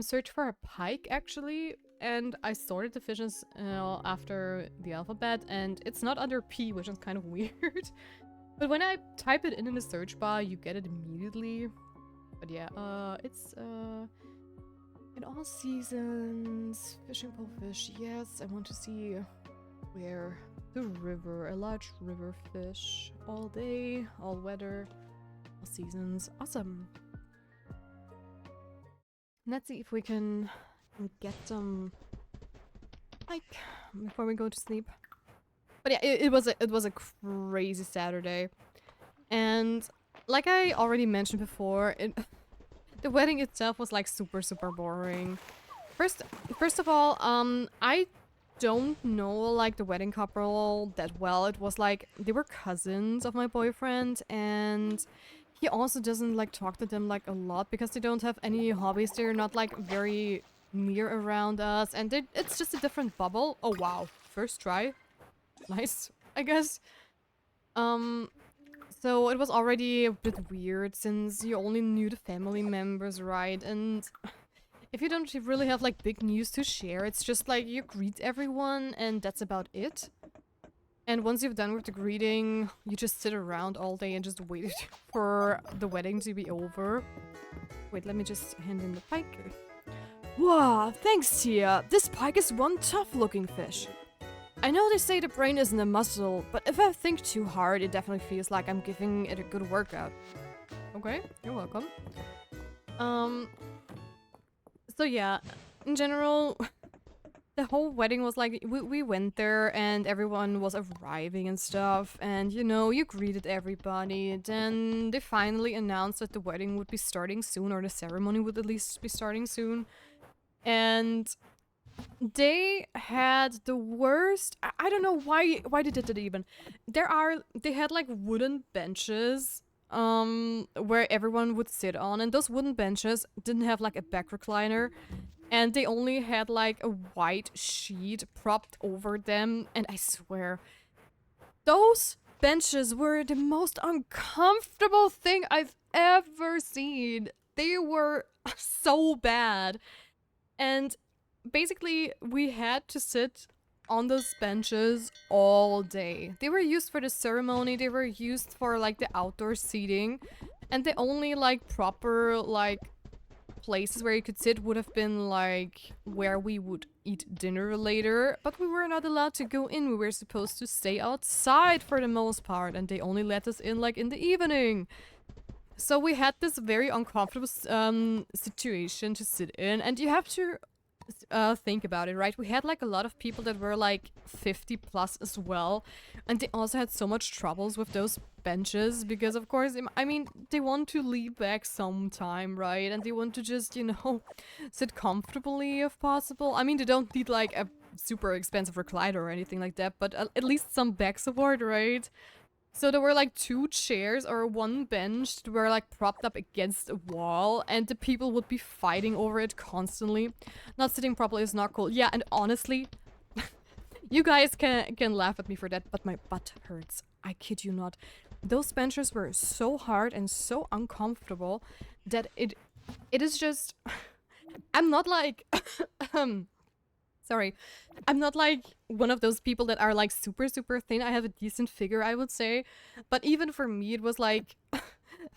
search for a pike, actually, and I sorted the fishes after the alphabet, and it's not under P, which is kind of weird. But when I type it in the search bar, you get it immediately. But yeah, it's in all seasons, fishing pole fish. Yes, I want to see where the river, a large river fish, all day, all weather, all seasons. Awesome. Let's see if we can get some like before we go to sleep. But yeah, it was a crazy Saturday, and like I already mentioned before, the wedding itself was like super boring. First of all, I don't know like the wedding couple that well. It was like they were cousins of my boyfriend, and he also doesn't like talk to them like a lot because they don't have any hobbies. They're not like very near around us, and it's just a different bubble. Oh wow, first try. Nice, I guess. So it was already a bit weird since you only knew the family members, right? And if you don't really have like big news to share, it's just like you greet everyone and that's about it. And once you've done with the greeting, you just sit around all day and just wait for the wedding to be over. Wait, let me just hand in the pike. Wow, thanks, Tia. This pike is one tough-looking fish. I know they say the brain isn't a muscle, but if I think too hard, it definitely feels like I'm giving it a good workout. Okay, you're welcome. So yeah, in general, the whole wedding was like, we went there and everyone was arriving and stuff. And, you know, you greeted everybody. Then they finally announced that the wedding would be starting soon, or the ceremony would at least be starting soon. And they had the worst... I don't know why they did it even. They had like wooden benches where everyone would sit on. And those wooden benches didn't have like a back recliner. And they only had like a white sheet propped over them. And I swear, those benches were the most uncomfortable thing I've ever seen. They were so bad. And basically, we had to sit on those benches all day. They were used for the ceremony. They were used for like the outdoor seating. And the only like proper like places where you could sit would have been like where we would eat dinner later, but we were not allowed to go in. We were supposed to stay outside for the most part, and they only let us in like in the evening. So we had this very uncomfortable situation to sit in, and you have to think about it, right? We had like a lot of people that were like 50 plus as well, and they also had so much troubles with those benches because, of course, I mean, they want to leave back some time, right? And they want to just, you know, sit comfortably if possible. I mean, they don't need like a super expensive recliner or anything like that, but at least some back support, right? So there were like 2 chairs or 1 bench that were like propped up against a wall, and the people would be fighting over it constantly. Not sitting properly is not cool. Yeah, and honestly, you guys can laugh at me for that, but my butt hurts. I kid you not. Those benches were so hard and so uncomfortable that it is just... I'm not like... Sorry. I'm not like one of those people that are like super, super thin. I have a decent figure, I would say. But even for me, it was like...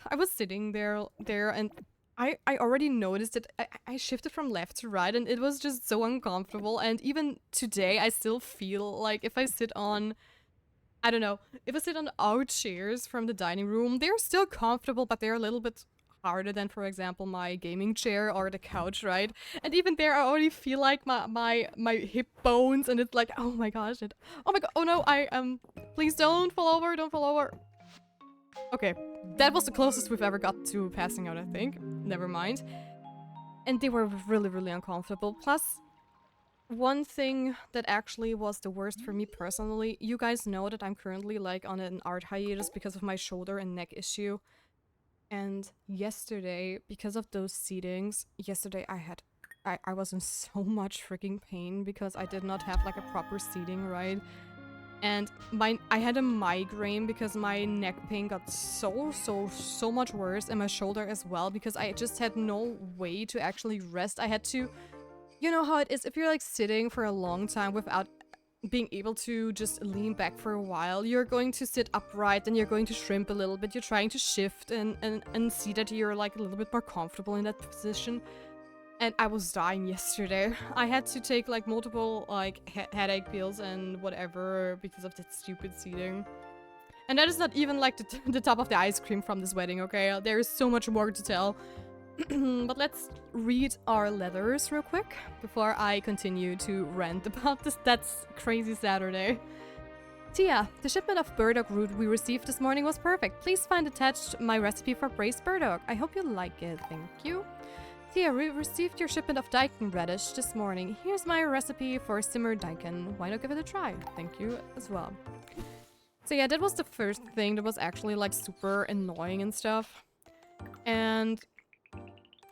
I was sitting there and I already noticed that I shifted from left to right, and it was just so uncomfortable. And even today, I still feel like if I sit on... I don't know. If I sit on our chairs from the dining room, they're still comfortable, but they're a little bit harder than, for example, my gaming chair or the couch, right? And even there, I already feel like my hip bones, and it's like, oh my gosh, oh my god, oh no, please don't fall over, don't fall over. Okay, that was the closest we've ever got to passing out, I think. Never mind. And they were really, really uncomfortable. Plus, one thing that actually was the worst for me personally, you guys know that I'm currently like on an art hiatus because of my shoulder and neck issue. And yesterday, because of those seatings, I was in so much freaking pain because I did not have like a proper seating, right? And I had a migraine because my neck pain got so much worse, and my shoulder as well, because I just had no way to actually rest. I had to... You know how it is, if you're like sitting for a long time without being able to just lean back for a while, you're going to sit upright and you're going to shrimp a little bit. You're trying to shift and see that you're like a little bit more comfortable in that position. And I was dying yesterday. I had to take like multiple like headache pills and whatever because of that stupid seating. And that is not even like the top of the ice cream from this wedding, okay? There is so much more to tell. But let's read our letters real quick before I continue to rant about this. That's crazy Saturday. Tia, the shipment of burdock root we received this morning was perfect. Please find attached my recipe for braised burdock. I hope you like it. Thank you. Tia, we received your shipment of daikon radish this morning. Here's my recipe for simmered daikon. Why not give it a try? Thank you as well. So yeah, that was the first thing that was actually like super annoying and stuff. And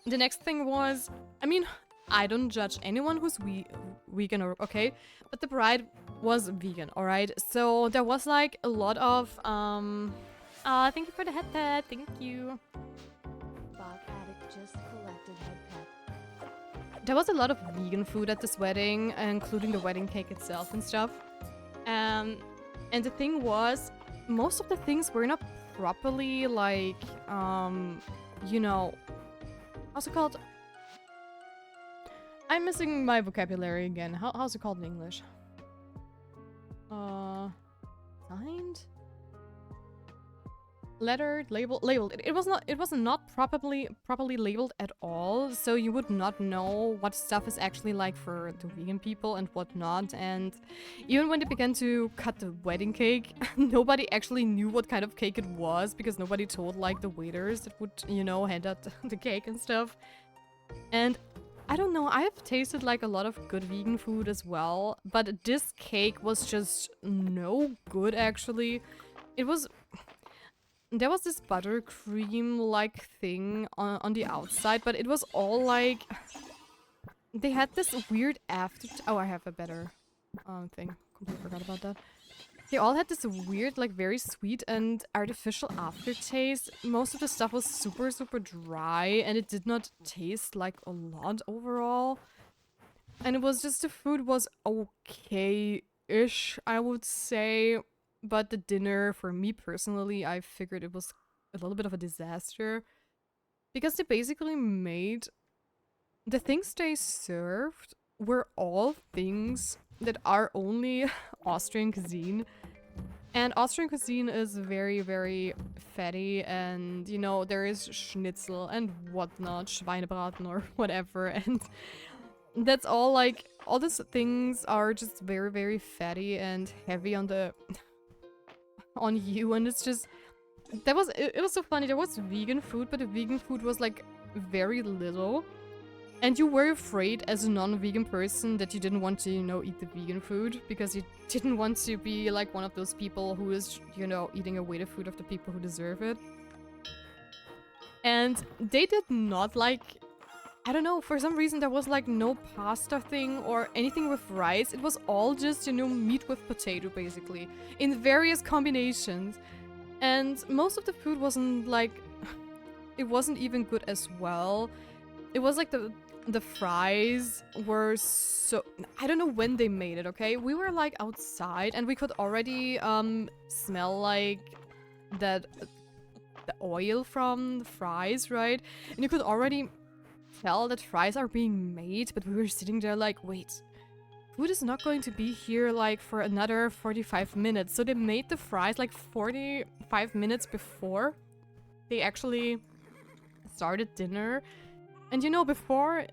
the next thing was, I mean, I don't judge anyone who's vegan, or okay, but the bride was vegan, alright? So there was like a lot of, thank you for the head pet, thank you. Bog Addict just collected head pet. There was a lot of vegan food at this wedding, including the wedding cake itself and stuff. And the thing was, most of the things were not properly like, you know, how's it called? I'm missing my vocabulary again. How's it called in English? Signed? labeled. It was not. It was not properly labeled at all. So you would not know what stuff is actually like for the vegan people and what not. And even when they began to cut the wedding cake, nobody actually knew what kind of cake it was because nobody told like the waiters that would, you know, hand out the cake and stuff. And I don't know. I have tasted like a lot of good vegan food as well, but this cake was just no good actually. It was. There was this buttercream-like thing on the outside, but it was all like... They had this weird after... Oh, I have a better thing. Completely forgot about that. They all had this weird, like, very sweet and artificial aftertaste. Most of the stuff was super, super dry, and it did not taste like a lot overall. And it was just... The food was okay-ish, I would say. But the dinner, for me personally, I figured it was a little bit of a disaster. Because they basically made... The things they served were all things that are only Austrian cuisine. And Austrian cuisine is very, very fatty and, you know, there is schnitzel and whatnot, Schweinebraten or whatever. And that's all like... All these things are just very, very fatty and heavy on the... on you, and it's just it was so funny. There was vegan food, but the vegan food was like very little, and you were afraid as a non-vegan person that you didn't want to, you know, eat the vegan food because you didn't want to be like one of those people who is, you know, eating away the food of the people who deserve it. And they did not like... I don't know, for some reason there was like no pasta thing or anything with rice. It was all just, you know, meat with potato basically, in various combinations. And most of the food wasn't like... It wasn't even good as well. It was like the fries were so... I don't know when they made it, okay? We were like outside and we could already smell like that... the oil from the fries, right? And you could already... tell that fries are being made, but we were sitting there like, wait, food is not going to be here like for another 45 minutes. So they made the fries like 45 minutes before they actually started dinner. And you know, before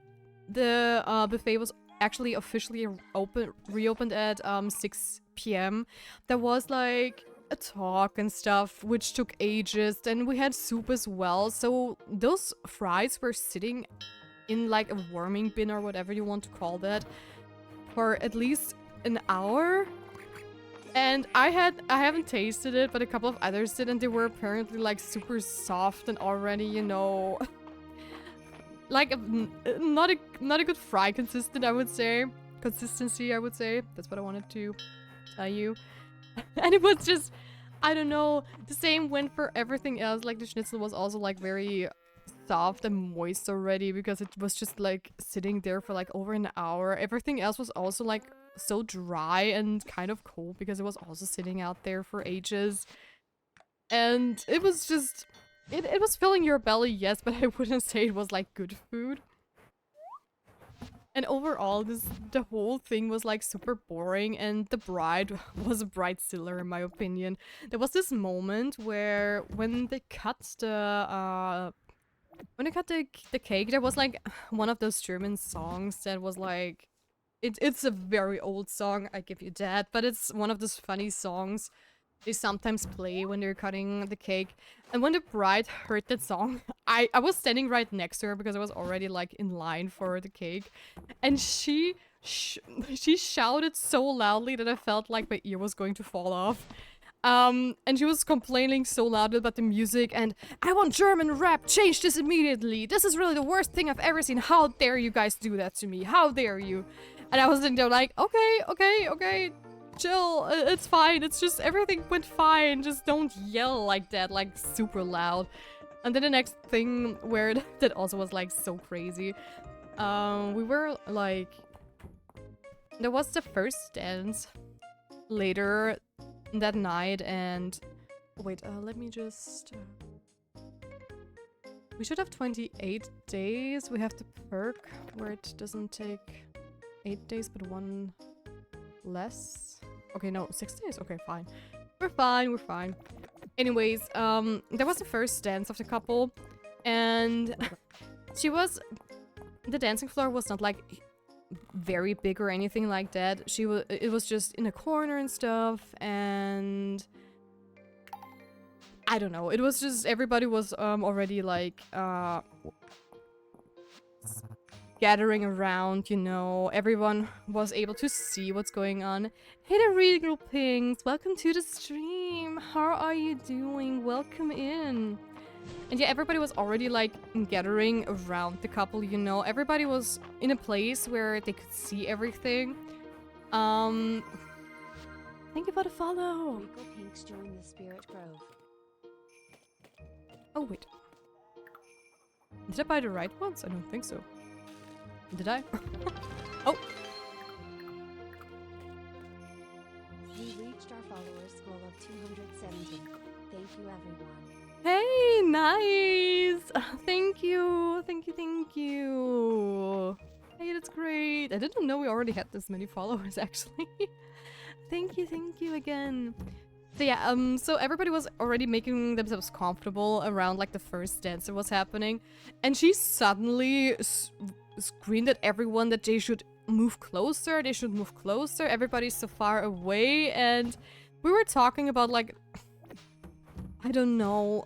the buffet was actually officially reopened at 6 p.m. there was like a talk and stuff which took ages, and we had soup as well. So those fries were sitting in like a warming bin or whatever you want to call that for at least an hour. And I haven't tasted it, but a couple of others did, and they were apparently like super soft and already, you know, like not a good fry consistency, I would say. That's what I wanted to tell you. And it was just, I don't know, the same went for everything else. Like the schnitzel was also like very soft and moist already because it was just like sitting there for like over an hour. Everything else was also like so dry and kind of cold because it was also sitting out there for ages. And it was just, it was filling your belly, yes, but I wouldn't say it was like good food. And overall, the whole thing was like super boring, and the bride was a bride stiller in my opinion. There was this moment where when they cut the cake, there was like one of those German songs that was like, it's a very old song, I give you that, but it's one of those funny songs they sometimes play when they're cutting the cake. And when the bride heard that song, I was standing right next to her because I was already like in line for the cake, and she shouted so loudly that I felt like my ear was going to fall off. And she was complaining so loudly about the music, and I want German rap, change this immediately. This is really the worst thing I've ever seen. How dare you guys do that to me? How dare you? And I was sitting there like, okay, chill, it's fine. It's just, everything went fine. Just don't yell like that, like super loud. And then the next thing where that also was like so crazy. We were like, there was the first dance later that night, and wait, let me just we should have 28 days. We have the perk where it doesn't take 8 days but 1 less. Okay, no, 6 days. Okay, fine. We're fine. Anyways, there was the first dance of the couple, and the dancing floor was not like very big or anything like that. It was just in a corner and stuff, and I don't know. It was just everybody was already like gathering around, you know. Everyone was able to see what's going on. Hey there, Regal Pinks! Welcome to the stream! How are you doing? Welcome in! And yeah, everybody was already like gathering around the couple, you know. Everybody was in a place where they could see everything. Thank you for the follow! Regal Pinks joined the Spirit Grove. Oh, wait. Did I buy the right ones? I don't think so. Did I? Oh! We reached our followers goal of 270. Thank you, everyone. Hey, nice! Thank you! Thank you, thank you! Hey, that's great! I didn't know we already had this many followers, actually. Thank you again. So yeah, so everybody was already making themselves comfortable around like the first dance that was happening, and she suddenly screamed at everyone that they should move closer, everybody's so far away, and we were talking about like, I don't know,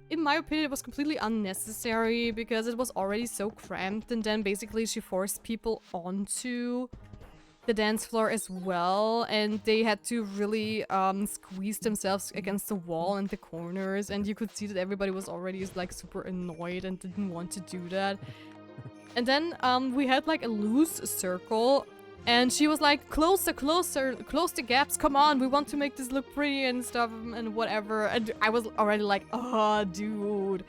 in my opinion it was completely unnecessary because it was already so cramped, and then basically she forced people onto the dance floor as well, and they had to really squeeze themselves against the wall and the corners, and you could see that everybody was already like super annoyed and didn't want to do that. And then we had like a loose circle, and she was like, close the gaps, come on, we want to make this look pretty and stuff and whatever. And I was already like, oh dude,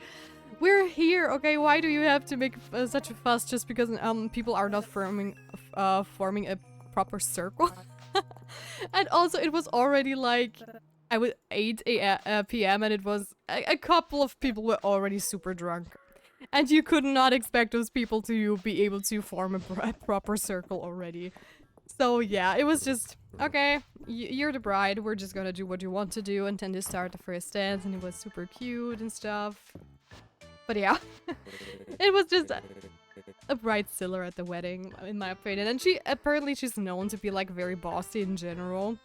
we're here, okay, why do you have to make such a fuss just because people are not forming a proper circle? And also it was already like 8 p.m. and it was a couple of people were already super drunk, and you could not expect those people to be able to form a proper circle already. So yeah, it was just okay, you're the bride, we're just gonna do what you want to do, and then they start the first dance, and it was super cute and stuff. But yeah, it was just a bright silver at the wedding, in my opinion. And she's known to be like very bossy in general.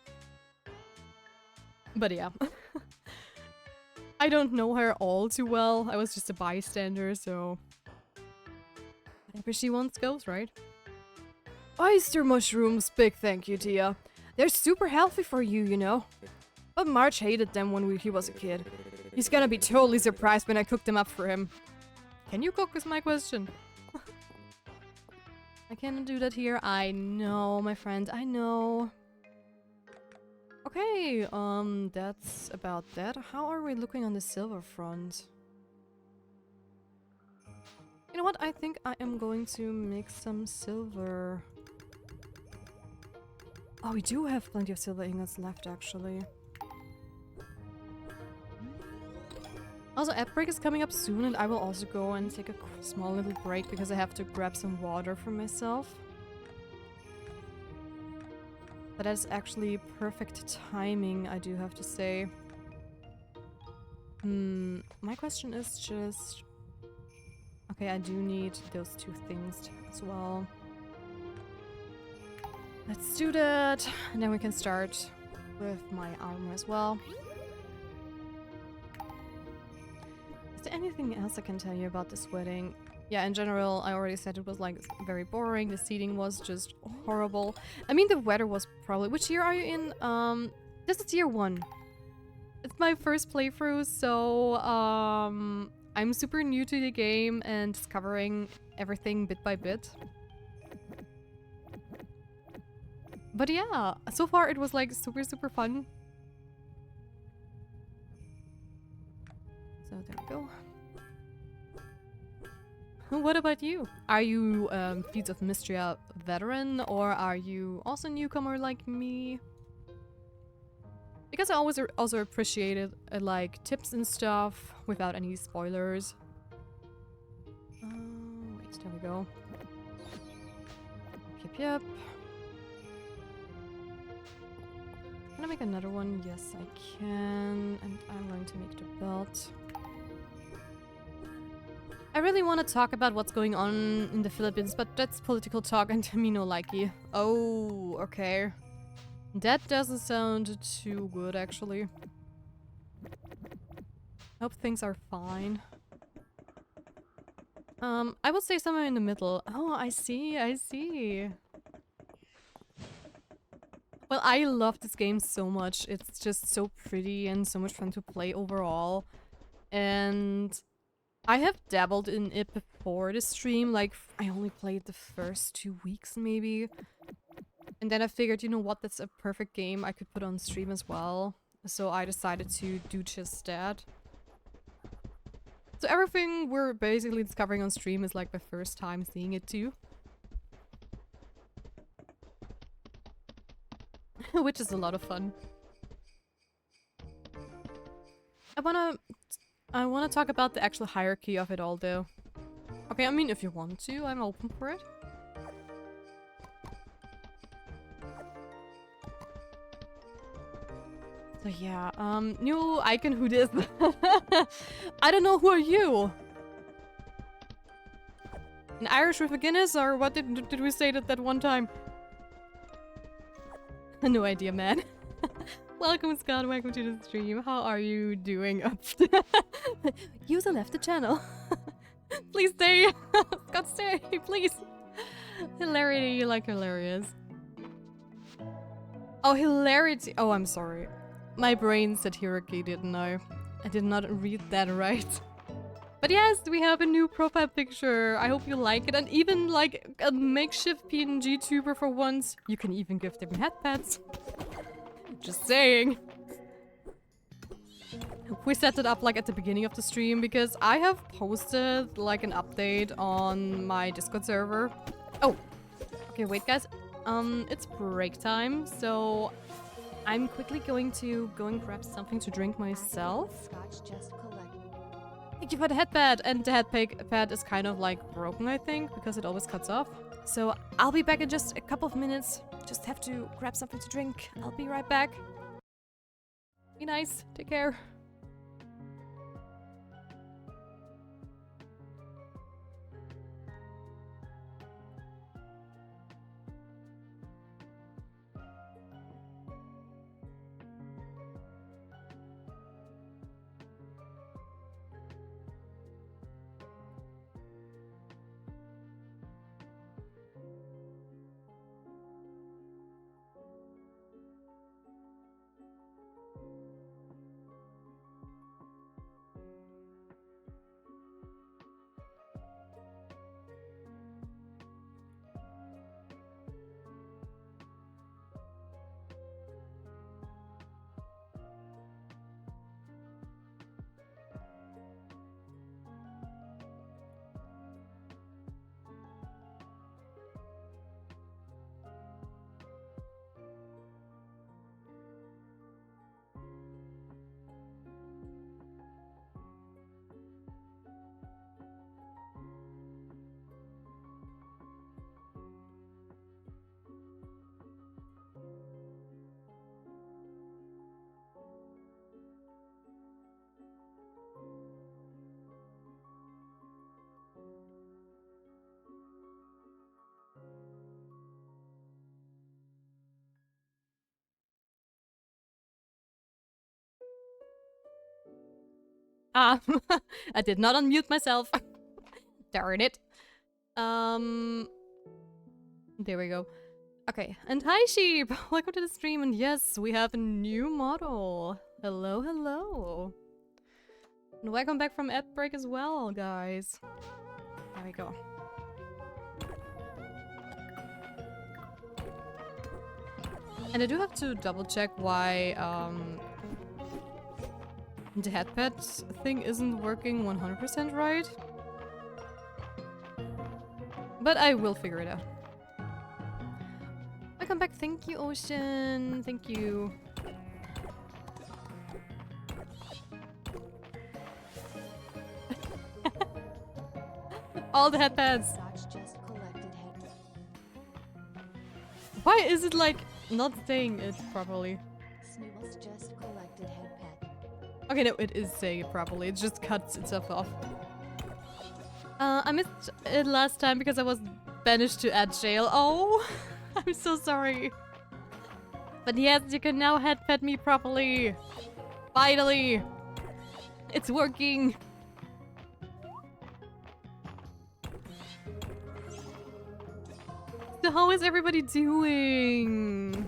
But yeah. I don't know her all too well. I was just a bystander, so whatever she wants goes, right? Oyster mushrooms, big thank you, Tia. They're super healthy for you, you know. But March hated them when he was a kid. He's gonna be totally surprised when I cook them up for him. Can you cook is my question. I cannot do that here. I know, my friend, I know. Okay, that's about that. How are we looking on the silver front? You know what? I think I am going to make some silver. Oh, we do have plenty of silver ingots left, actually. Also, ad break is coming up soon, and I will also go and take a small little break because I have to grab some water for myself. But that's actually perfect timing, I do have to say. My question is just... Okay, I do need those two things as well. Let's do that, and then we can start with my armor as well. Is there anything else I can tell you about this wedding? Yeah, in general, I already said it was like very boring. The seating was just horrible. I mean, the weather was probably... Which year are you in? This is year 1. It's my first playthrough, so I'm super new to the game and discovering everything bit by bit. But yeah, so far it was like super fun. So there we go. What about you? Are you Feats of Mystria veteran, or are you also newcomer like me? Because I always also appreciated like tips and stuff without any spoilers. Wait, there we go. Yep. Can I make another one? Yes, I can. And I'm going to make the belt. I really want to talk about what's going on in the Philippines, but that's political talk and me no likey. Oh, okay. That doesn't sound too good, actually. Hope things are fine. I would say somewhere in the middle. Oh, I see, I see. Well, I love this game so much. It's just so pretty and so much fun to play overall. And I have dabbled in it before the stream. Like, I only played the first 2 weeks, maybe. And then I figured, you know what, that's a perfect game I could put on stream as well. So I decided to do just that. So everything we're basically discovering on stream is like the first time seeing it too. Which is a lot of fun. I wanna talk about the actual hierarchy of it all though. Okay, I mean if you want to, I'm open for it. So yeah, new icon who this? I don't know, who are you? An Irish with a Guinness, or what did we say that one time? No idea, man. Welcome, Scott. Welcome to the stream. How are you doing? User left the channel. Please stay. Scott, stay, please. Hilarity, you like hilarious. Oh, hilarity. Oh, I'm sorry. My brain said hierarchy, didn't I? I did not read that right. But yes, we have a new profile picture. I hope you like it. And even like a makeshift PNG tuber for once. You can even give them headpads. Just saying. We set it up like at the beginning of the stream because I have posted like an update on my Discord server. Oh, okay, wait guys. It's break time, so I'm quickly going to go and grab something to drink myself. Thank you for the headpad, and the headpad is kind of like broken, I think, because it always cuts off. So I'll be back in just a couple of minutes. Just have to grab something to drink. I'll be right back. Be nice. Take care. Ah, I did not unmute myself. Darn it. There we go. Okay, and hi sheep! Welcome to the stream, and yes, we have a new model. Hello, hello. And welcome back from ad break as well, guys. There we go. And I do have to double check why, the headpad thing isn't working 100% right. But I will figure it out. Welcome back. Thank you, Ocean. Thank you. All the headpads. Why is it like not saying it properly? Snooble's just collected head pet. Okay, no, it is saying it properly. It just cuts itself off. I missed it last time because I was banished to ad jail. Oh, I'm so sorry. But yes, you can now head pet me properly. Finally. It's working. So how is everybody doing?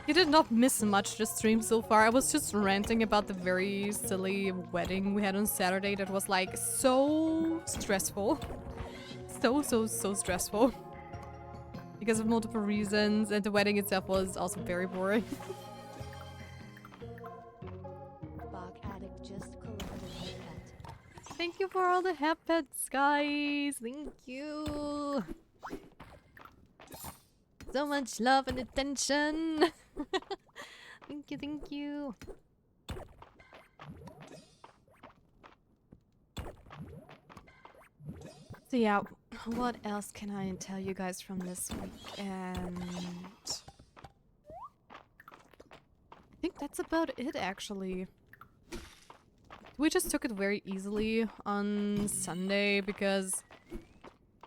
You did not miss much this stream so far. I was just ranting about the very silly wedding we had on Saturday that was like so stressful. So stressful. Because of multiple reasons, and the wedding itself was also very boring. Bog addict just collected head pet. Thank you for all the head pets, guys. Thank you. So much love and attention. Thank you, thank you. So yeah, what else can I tell you guys from this weekend? I think that's about it, actually. We just took it very easily on Sunday because...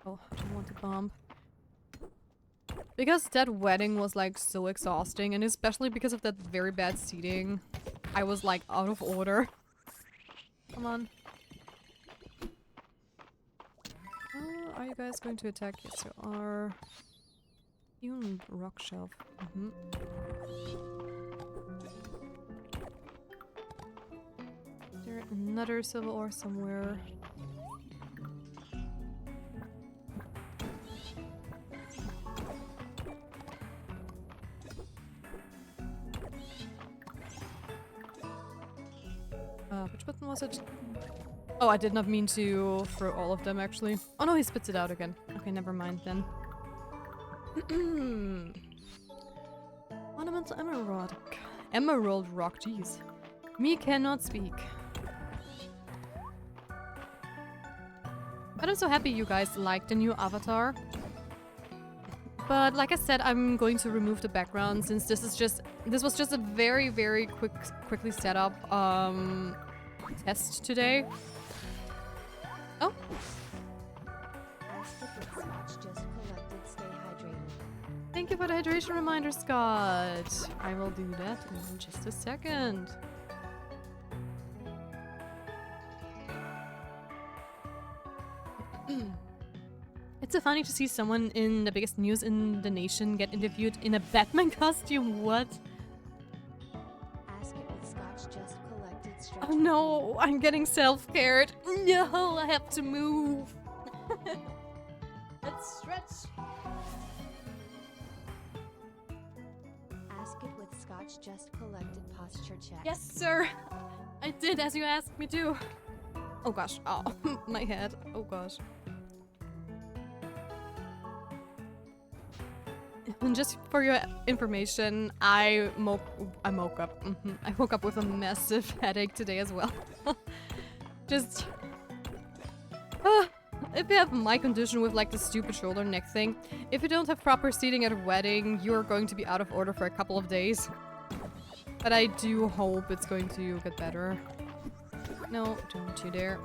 Oh, I don't want to bomb. Because that wedding was like so exhausting, and especially because of that very bad seating, I was like out of order. Come on. Are you guys going to attack? Yes, you are. Even rock shelf. Is there another silver ore somewhere? Which button was it? Oh, I did not mean to throw all of them, actually. Oh no, he spits it out again. Okay, never mind then. Ornamental emerald. Emerald rock, jeez. Me cannot speak. But I'm so happy you guys liked the new avatar. But like I said, I'm going to remove the background since this was just a very quickly set up test today. Oh. Thank you for the hydration reminder, Scott. I will do that in just a second. It's so funny to see someone in the biggest news in the nation get interviewed in a Batman costume. What? Ask it with Scotch just collected stretch. Oh no, I'm getting self-cared. No, I have to move. Let's stretch. Ask it with Scotch just collected posture check. Yes, sir. I did as you asked me to. Oh gosh. Oh, my head. Oh gosh. And just for your information, I woke up. I woke up with a massive headache today as well. Just... if you have my condition with like the stupid shoulder neck thing, if you don't have proper seating at a wedding, you're going to be out of order for a couple of days. But I do hope it's going to get better. No, don't you dare.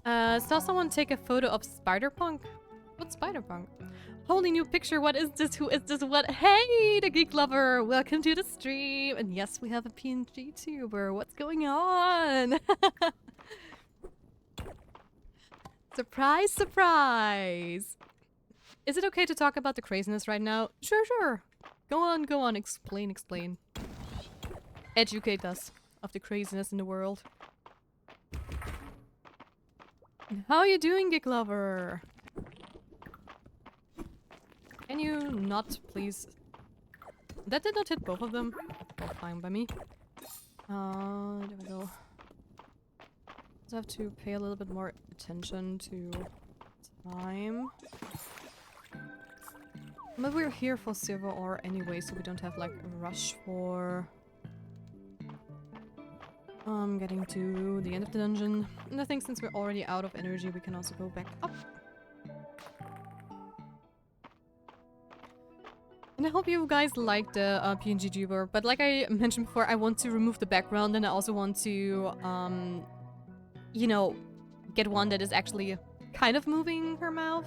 Saw someone take a photo of Spider-Punk? What's Spider-Punk? Holy new picture, what is this? Who is this? What? Hey, the Geek Lover! Welcome to the stream! And yes, we have a PNG tuber. What's going on? Surprise, surprise! Is it okay to talk about the craziness right now? Sure, sure. Go on, explain. Educate us of the craziness in the world. How are you doing, Geek Lover? Can you not, please? That did not hit both of them. Oh, fine by me. There we go. Just have to pay a little bit more attention to time. But we're here for silver ore anyway, so we don't have like a rush for getting to the end of the dungeon. And I think since we're already out of energy, we can also go back up. And I hope you guys like the PNG tuber, but like I mentioned before, I want to remove the background and I also want to, you know, get one that is actually kind of moving her mouth.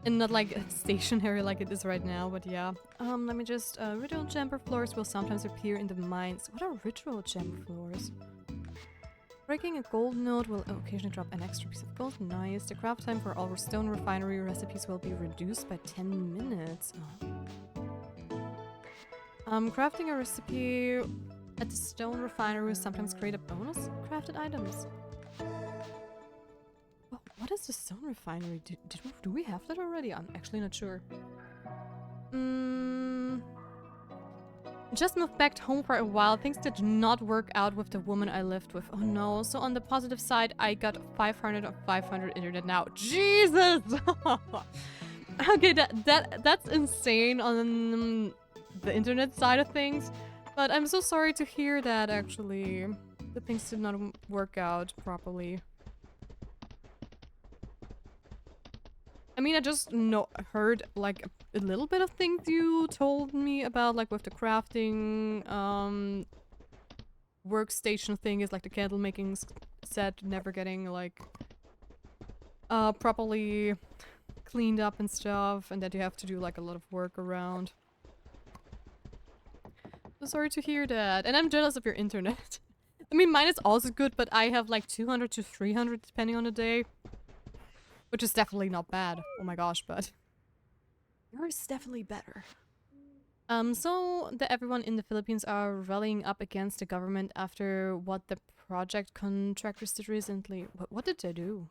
And not like stationary like it is right now, but yeah. Let me just, ritual chamber floors will sometimes appear in the mines. What are ritual chamber floors? Breaking a gold node will occasionally drop an extra piece of gold. Nice. The craft time for all stone refinery recipes will be reduced by 10 minutes. Oh. Crafting a recipe at the stone refinery will sometimes create a bonus crafted items. Oh, what is the stone refinery? Do we have that already? I'm actually not sure. Just moved back home for a while. Things did not work out with the woman I lived with. Oh no. So on the positive side, I got 500 of 500 internet now. Jesus! Okay, that's insane on the internet side of things. But I'm so sorry to hear that, actually. The things did not work out properly. I mean, I just heard, like, a little bit of things you told me about, like, with the crafting, workstation thing is, like, the candle making set never getting, like, properly cleaned up and stuff, and that you have to do, like, a lot of work around. So sorry to hear that, and I'm jealous of your internet. I mean, mine is also good, but I have, like, 200 to 300 depending on the day. Which is definitely not bad. Oh my gosh, but yours is definitely better. So everyone in the Philippines are rallying up against the government after what the project contractors did recently. What did they do?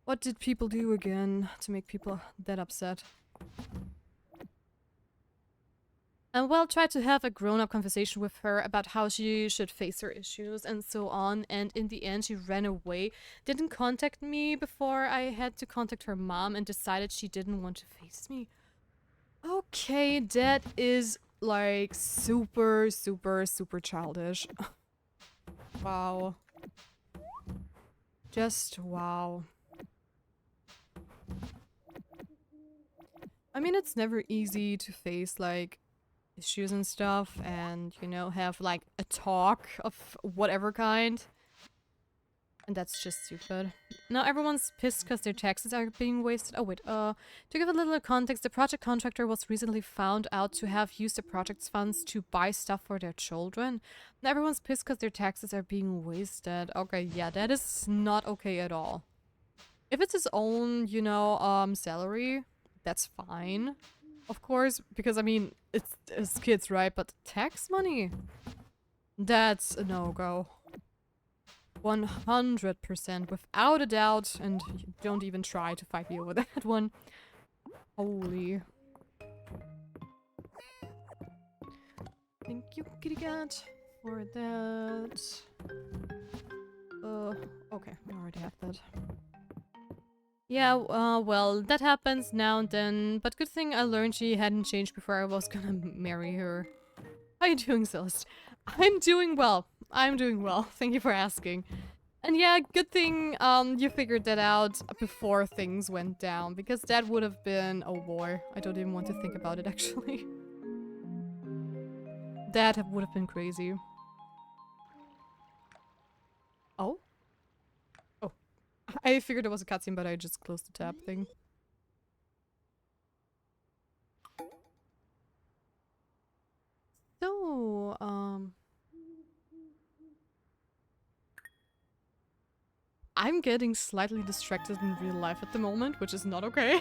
What did people do again to make people that upset? And well, try to have a grown-up conversation with her about how she should face her issues and so on, and in the end she ran away, didn't contact me before I had to contact her mom, and decided she didn't want to face me. Okay, that is like super, super, super childish. Wow. Just wow. I mean, it's never easy to face like issues and stuff, and you know, have like a talk of whatever kind, and that's just stupid. Now everyone's pissed because their taxes are being wasted. Oh wait, to give a little context, the project contractor was recently found out to have used the project's funds to buy stuff for their children. Now everyone's pissed because their taxes are being wasted. Okay, yeah, that is not okay at all. If it's his own, you know, salary, that's fine. Of course, because I mean, it's kids, right? But tax money? That's a no-go. 100%, without a doubt, and don't even try to fight me over that one. Holy. Thank you, kitty cat, for that. Okay, I already have that. Yeah, well, that happens now and then, but good thing I learned she hadn't changed before I was gonna marry her. How you doing, Celeste? I'm doing well. I'm doing well. Thank you for asking. And yeah, good thing, you figured that out before things went down, because that would have been... oh boy, I don't even want to think about it, actually. That would have been crazy. Oh? I figured it was a cutscene, but I just closed the tab thing. So, I'm getting slightly distracted in real life at the moment, which is not okay.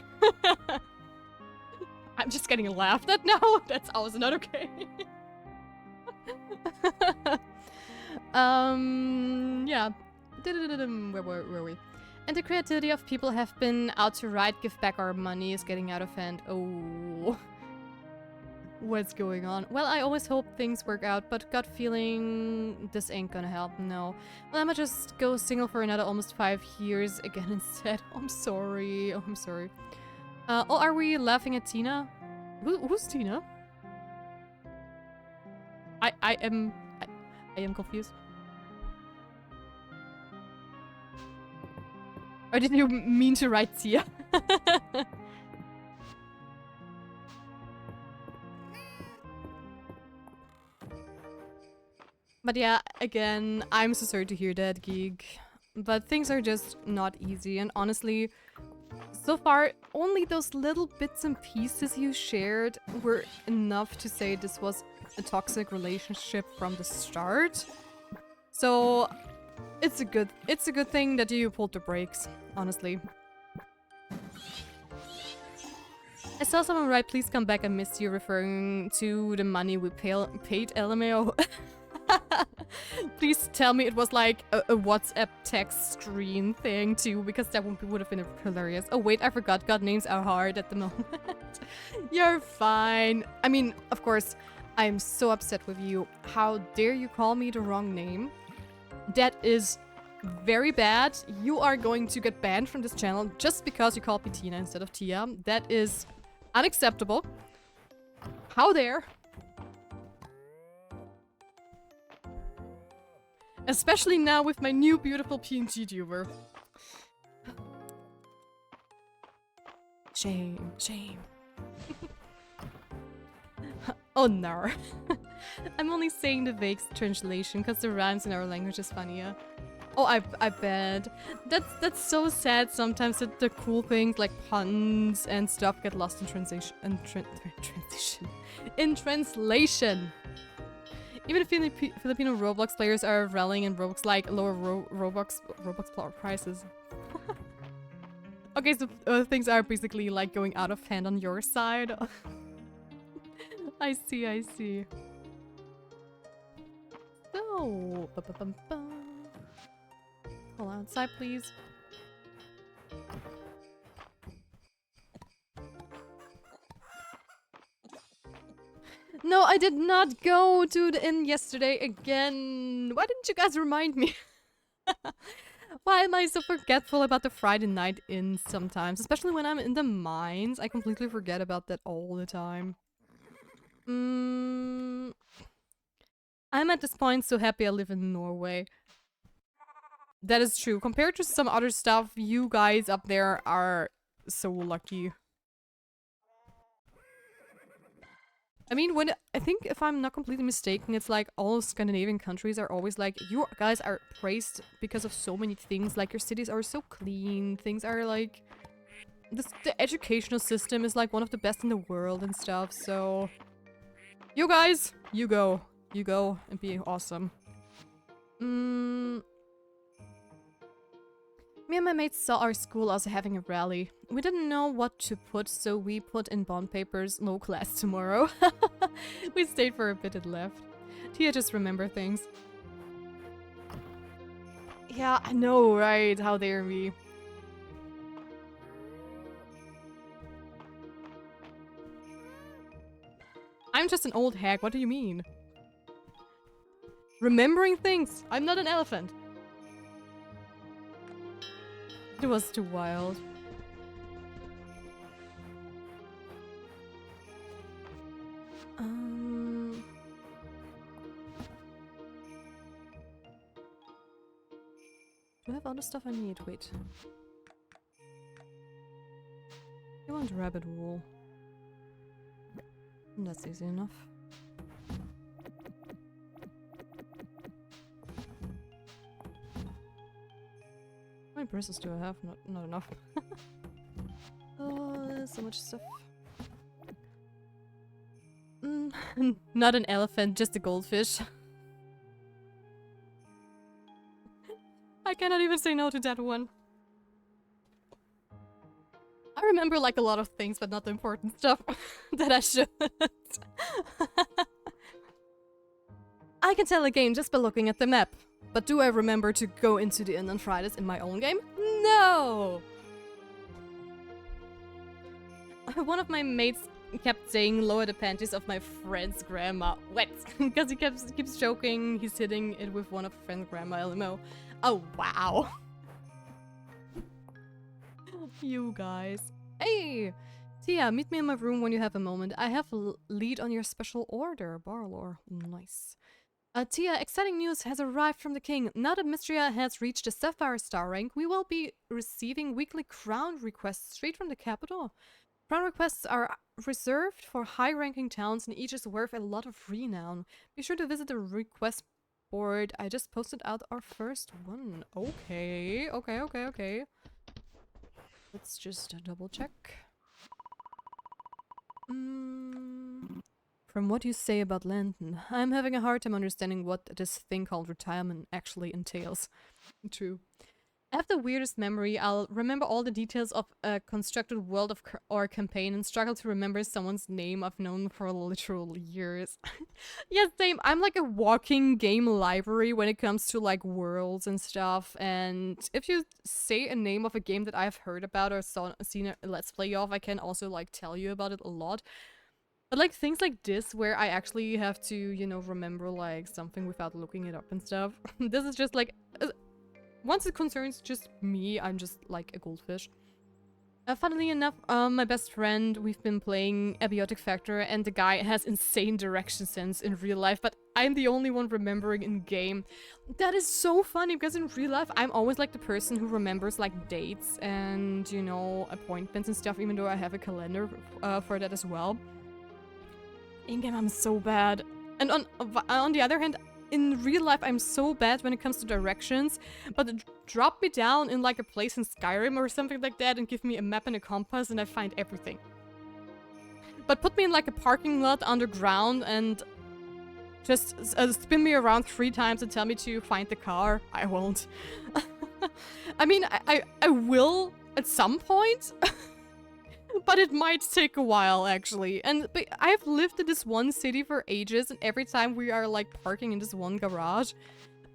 I'm just getting laughed at now. That's also not okay. Yeah. Where were we? And the creativity of people have been out to right, give back our money is getting out of hand. Oh. What's going on? Well, I always hope things work out, but gut feeling this ain't gonna help, no. Well, I'ma just go single for another almost 5 years again instead. Oh, I'm sorry. Oh, I'm sorry. Oh, are we laughing at Tina? Who's Tina? I am confused. Or did you mean to write Tia? But yeah, again, I'm so sorry to hear that, Geek. But things are just not easy, and honestly, so far, only those little bits and pieces you shared were enough to say this was a toxic relationship from the start. So it's a good thing that you pulled the brakes, honestly. I saw someone write, please come back, I missed you, referring to the money we paid LMAO. Please tell me it was like a WhatsApp text screen thing too, because that would have been hilarious. Oh wait, I forgot, God names are hard at the moment. You're fine. I mean, of course, I'm so upset with you. How dare you call me the wrong name? That is very bad. You are going to get banned from this channel just because you called me Tina instead of Tia. That is unacceptable. How dare? Especially now with my new beautiful PNG tuber. Shame, shame. Oh no. I'm only saying the vague translation because the rhymes in our language is funnier. Oh, I bet. That's so sad sometimes that the cool things like puns and stuff get lost in translation. In translation. Even if Filipino Roblox players are rallying in Roblox like lower Roblox prices. Okay, so things are basically like going out of hand on your side. I see, I see. So, hold on outside, please. No, I did not go to the inn yesterday again. Why didn't you guys remind me? Why am I so forgetful about the Friday night inn sometimes? Especially when I'm in the mines. I completely forget about that all the time. I'm at this point so happy I live in Norway. That is true. Compared to some other stuff, you guys up there are so lucky. I mean, I think if I'm not completely mistaken, it's like all Scandinavian countries are always like, you guys are praised because of so many things. Like your cities are so clean. Things are like, the educational system is like one of the best in the world and stuff. So, you guys, you go and be awesome. Me and my mates saw our school also having a rally. We didn't know what to put, so we put in bond papers, no class tomorrow. We stayed for a bit and left. Tia just remember things. Yeah, I know, right? How dare me. I'm just an old hag, what do you mean? Remembering things! I'm not an elephant! It was too wild. Do I have other stuff I need? Wait. I want rabbit wool. That's easy enough. How many bristles do I have? Not enough. Oh, there's so much stuff. Not an elephant, just a goldfish. I cannot even say no to that one. I remember like a lot of things, but not the important stuff that I should. I can tell a game just by looking at the map. But do I remember to go into the inn on Fridays in my own game? No! One of my mates kept saying lower the panties of my friend's grandma. What? Because he keeps joking he's hitting it with one of a friend's grandma LMO. Oh, wow. You guys. Hey! Tia, meet me in my room when you have a moment. I have a lead on your special order. Barlor. Nice. Tia, exciting news has arrived from the king. Now that Mystria has reached the Sapphire Star rank, we will be receiving weekly crown requests straight from the capital. Crown requests are reserved for high-ranking towns and each is worth a lot of renown. Be sure to visit the request board. I just posted out our first one. Okay, okay, okay, okay. Let's just double check. From what you say about Landon, I'm having a hard time understanding what this thing called retirement actually entails. True. I have the weirdest memory. I'll remember all the details of a constructed world of or campaign and struggle to remember someone's name I've known for literal years. Yeah, same. I'm like a walking game library when it comes to like worlds and stuff. And if you say a name of a game that I've heard about or seen a let's play of, I can also like tell you about it a lot. But like things like this where I actually have to, you know, remember like something without looking it up and stuff. This is just like... once it concerns just me, I'm just like a goldfish. Funnily enough, my best friend, we've been playing Abiotic Factor, and the guy has insane direction sense in real life, but I'm the only one remembering in game. That is so funny, because in real life, I'm always like the person who remembers like dates and, you know, appointments and stuff, even though I have a calendar for that as well. In game, I'm so bad. And on the other hand, in real life, I'm so bad when it comes to directions, but drop me down in like a place in Skyrim or something like that and give me a map and a compass and I find everything. But put me in like a parking lot underground and just spin me around 3 times and tell me to find the car. I won't. I mean, I will at some point. But it might take a while, actually. But I've lived in this one city for ages, and every time we are, like, parking in this one garage,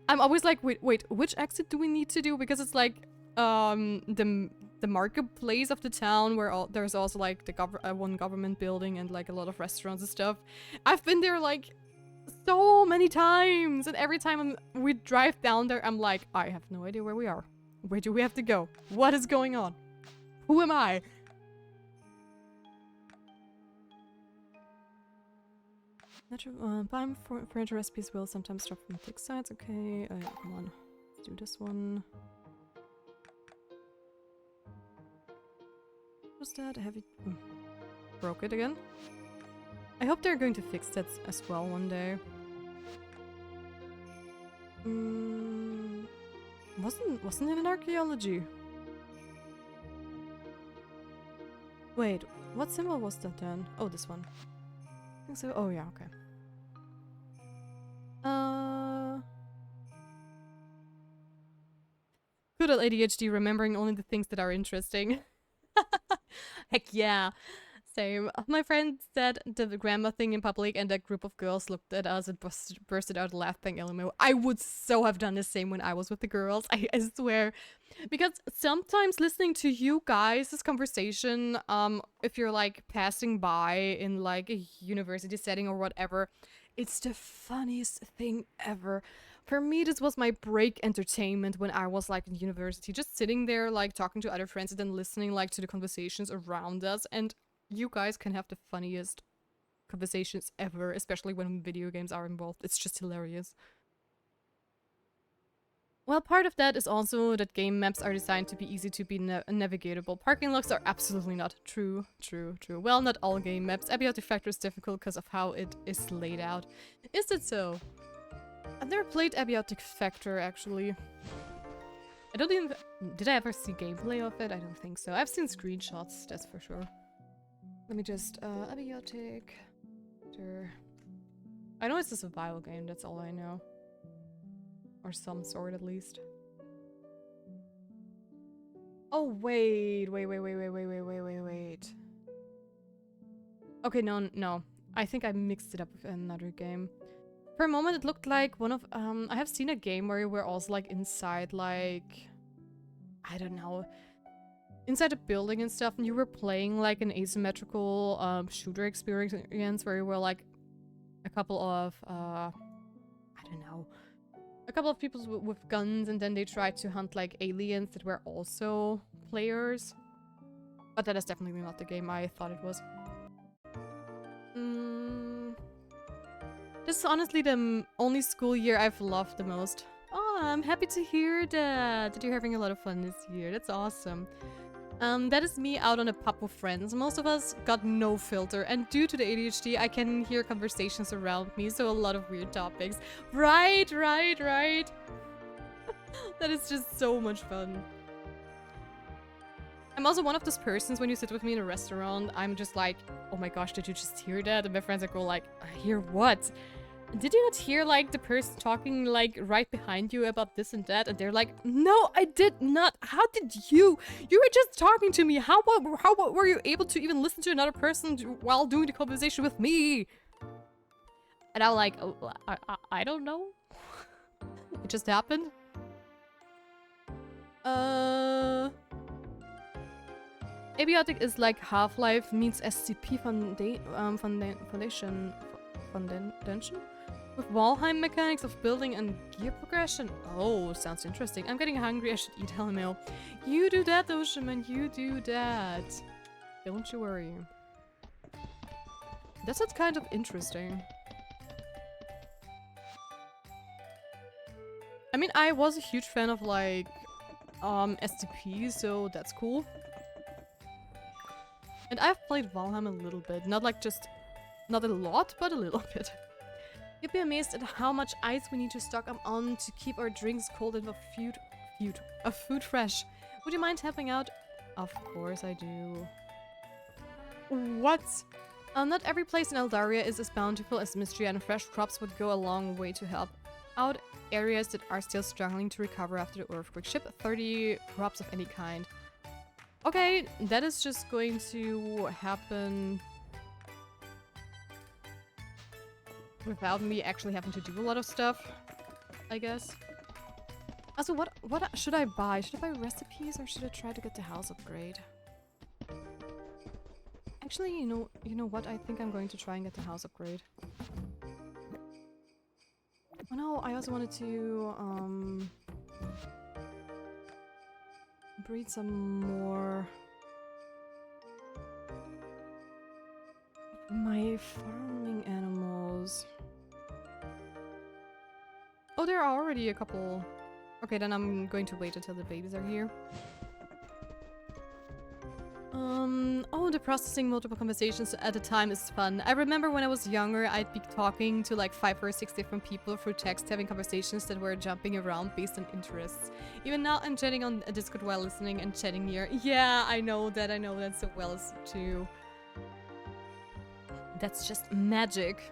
I'm always like, wait, which exit do we need to do? Because it's, like, the marketplace of the town, where there's also, like, the one government building and, like, a lot of restaurants and stuff. I've been there, like, so many times, and every time we drive down there, I'm like, I have no idea where we are. Where do we have to go? What is going on? Who am I? Buying furniture recipes will sometimes drop from thick sides. Okay, yeah, come on. Let's do this one. What's that? Heavy... broke it again? I hope they're going to fix that as well one day. Wasn't it in archaeology? Wait, what symbol was that then? Oh, this one. I think so. Oh yeah, okay. Good old ADHD, remembering only the things that are interesting. Heck yeah. Same. My friend said the grandma thing in public and a group of girls looked at us and bursted out laughing. LMO. I would so have done the same when I was with the girls. I swear. Because sometimes listening to you guys, this conversation, if you're like passing by in like a university setting or whatever, it's the funniest thing ever. For me, this was my break entertainment when I was like in university, just sitting there like talking to other friends and then listening like to the conversations around us. And you guys can have the funniest conversations ever, especially when video games are involved. It's just hilarious. Well, part of that is also that game maps are designed to be easy to be navigatable. Parking lots are absolutely not. True. Well, not all game maps. Abiotic Factor is difficult because of how it is laid out. Is it so? I've never played Abiotic Factor, actually. I don't even... Did I ever see gameplay of it? I don't think so. I've seen screenshots, that's for sure. Let me just... Abiotic... Factor... I know it's a survival game, that's all I know. Or some sort, at least. Oh, wait. Okay, no. I think I mixed it up with another game. For a moment, it looked like one of... I have seen a game where you were also, like, inside, like... I don't know. Inside a building and stuff, and you were playing, like, an asymmetrical shooter experience where you were, like, a couple of... I don't know. A couple of people with guns, and then they tried to hunt, like, aliens that were also players. But that is definitely not the game I thought it was. This is honestly the only school year I've loved the most. Oh, I'm happy to hear that. That you're having a lot of fun this year. That's awesome. That is me out on a pub with friends. Most of us got no filter, and due to the ADHD, I can hear conversations around me, so a lot of weird topics. Right. That is just so much fun. I'm also one of those persons, when you sit with me in a restaurant, I'm just like, oh my gosh, did you just hear that? And my friends go like, hear what? Did you not hear, like, the person talking, like, right behind you about this and that? And they're like, no, I did not. How did you? You were just talking to me. How were you able to even listen to another person while doing the conversation with me? And I'm like, oh, I don't know. It just happened. Abiotic is like Half-Life meets SCP Foundation. With Valheim mechanics of building and gear progression. Oh, sounds interesting. I'm getting hungry. I should eat LML. You do that, Oceanman. You do that. Don't you worry. That sounds kind of interesting. I mean, I was a huge fan of, like, SCP, so that's cool. And I've played Valheim a little bit. Not like just... Not a lot, but a little bit. You'd be amazed at how much ice we need to stock up on to keep our drinks cold and our food fresh. Would you mind helping out? Of course I do. What? Not every place in Eldaria is as bountiful as Mystery, and fresh crops would go a long way to help out areas that are still struggling to recover after the earthquake. Ship 30 crops of any kind. Okay, that is just going to happen without me actually having to do a lot of stuff, I guess. Also, what should I buy? Should I buy recipes or should I try to get the house upgrade? Actually, you know what? I think I'm going to try and get the house upgrade. Oh no, I also wanted to breed some more of my farming animals. Oh, there are already a couple. Okay, then I'm going to wait until the babies are here. Oh, the processing multiple conversations at a time is fun. I remember when I was younger, I'd be talking to like 5 or 6 different people through text, having conversations that were jumping around based on interests. Even now, I'm chatting on a Discord while listening and chatting here. Yeah, I know that so well too. That's just magic.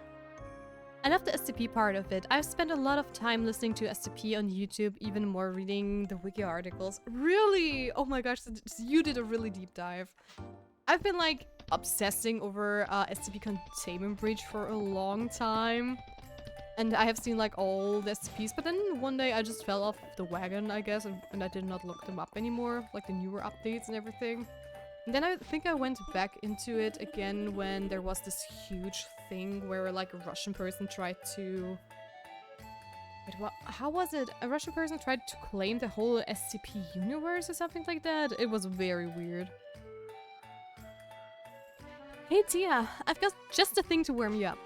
I love the SCP part of it. I've spent a lot of time listening to SCP on YouTube, even more reading the wiki articles. Really? Oh my gosh, you did a really deep dive. I've been like obsessing over SCP Containment Breach for a long time. And I have seen like all the SCPs, but then one day I just fell off the wagon, I guess, and I did not look them up anymore, like the newer updates and everything. And then I think I went back into it again when there was this huge thing where like a Russian person tried to... Wait, what? How was it? A Russian person tried to claim the whole SCP universe or something like that? It was very weird. Hey Tia, I've got just a thing to warm you up.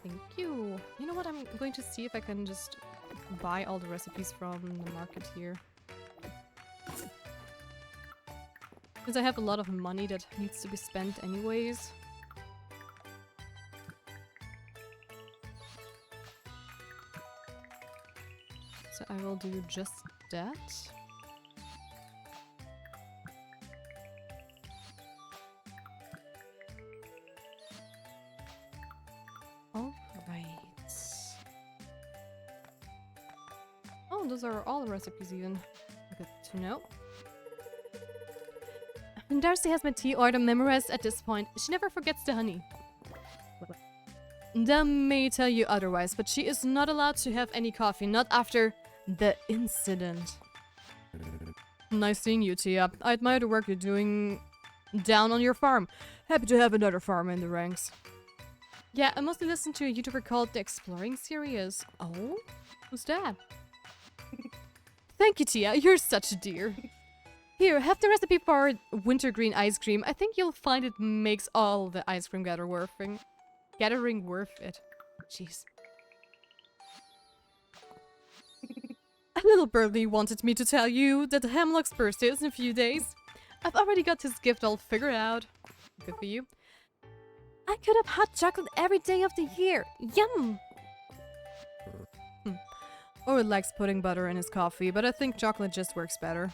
Thank you. You know what? I'm going to see if I can just buy all the recipes from the market here. Because I have a lot of money that needs to be spent anyways. So I will do just that. Alright. Oh, those are all the recipes even. Good to know. Darcy has my tea order memorized at this point. She never forgets the honey. Them may tell you otherwise, but she is not allowed to have any coffee, not after the incident. Nice seeing you, Tia. I admire the work you're doing down on your farm. Happy to have another farmer in the ranks. Yeah, I mostly listen to a YouTuber called The Exploring Series. Oh? Who's that? Thank you, Tia. You're such a dear. Here, have the recipe for wintergreen ice cream. I think you'll find it makes all the ice cream gathering worth it. Jeez. A little birdie wanted me to tell you that the Hemlock's birthday is in a few days. I've already got his gift all figured out. Good for you. I could have hot chocolate every day of the year. Yum! Or likes putting butter in his coffee, but I think chocolate just works better.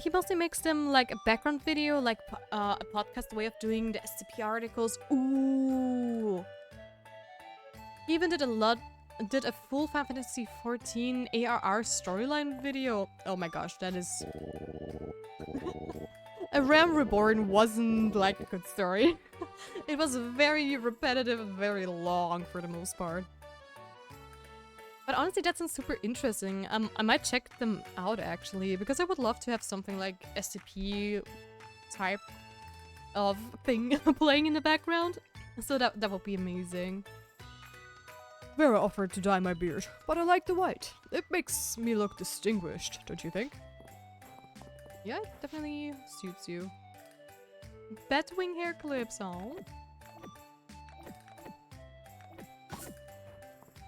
He mostly makes them like a background video, like a podcast way of doing the SCP articles. Ooh! He even did a full Final Fantasy 14 ARR storyline video. Oh my gosh, that is... A Ram Reborn wasn't like a good story. It was very repetitive and very long for the most part. But honestly, that sounds super interesting. I might check them out actually, because I would love to have something like SCP type of thing playing in the background. So that would be amazing. Vera offered to dye my beard, but I like the white. It makes me look distinguished, don't you think? Yeah, it definitely suits you. Batwing hair clips on.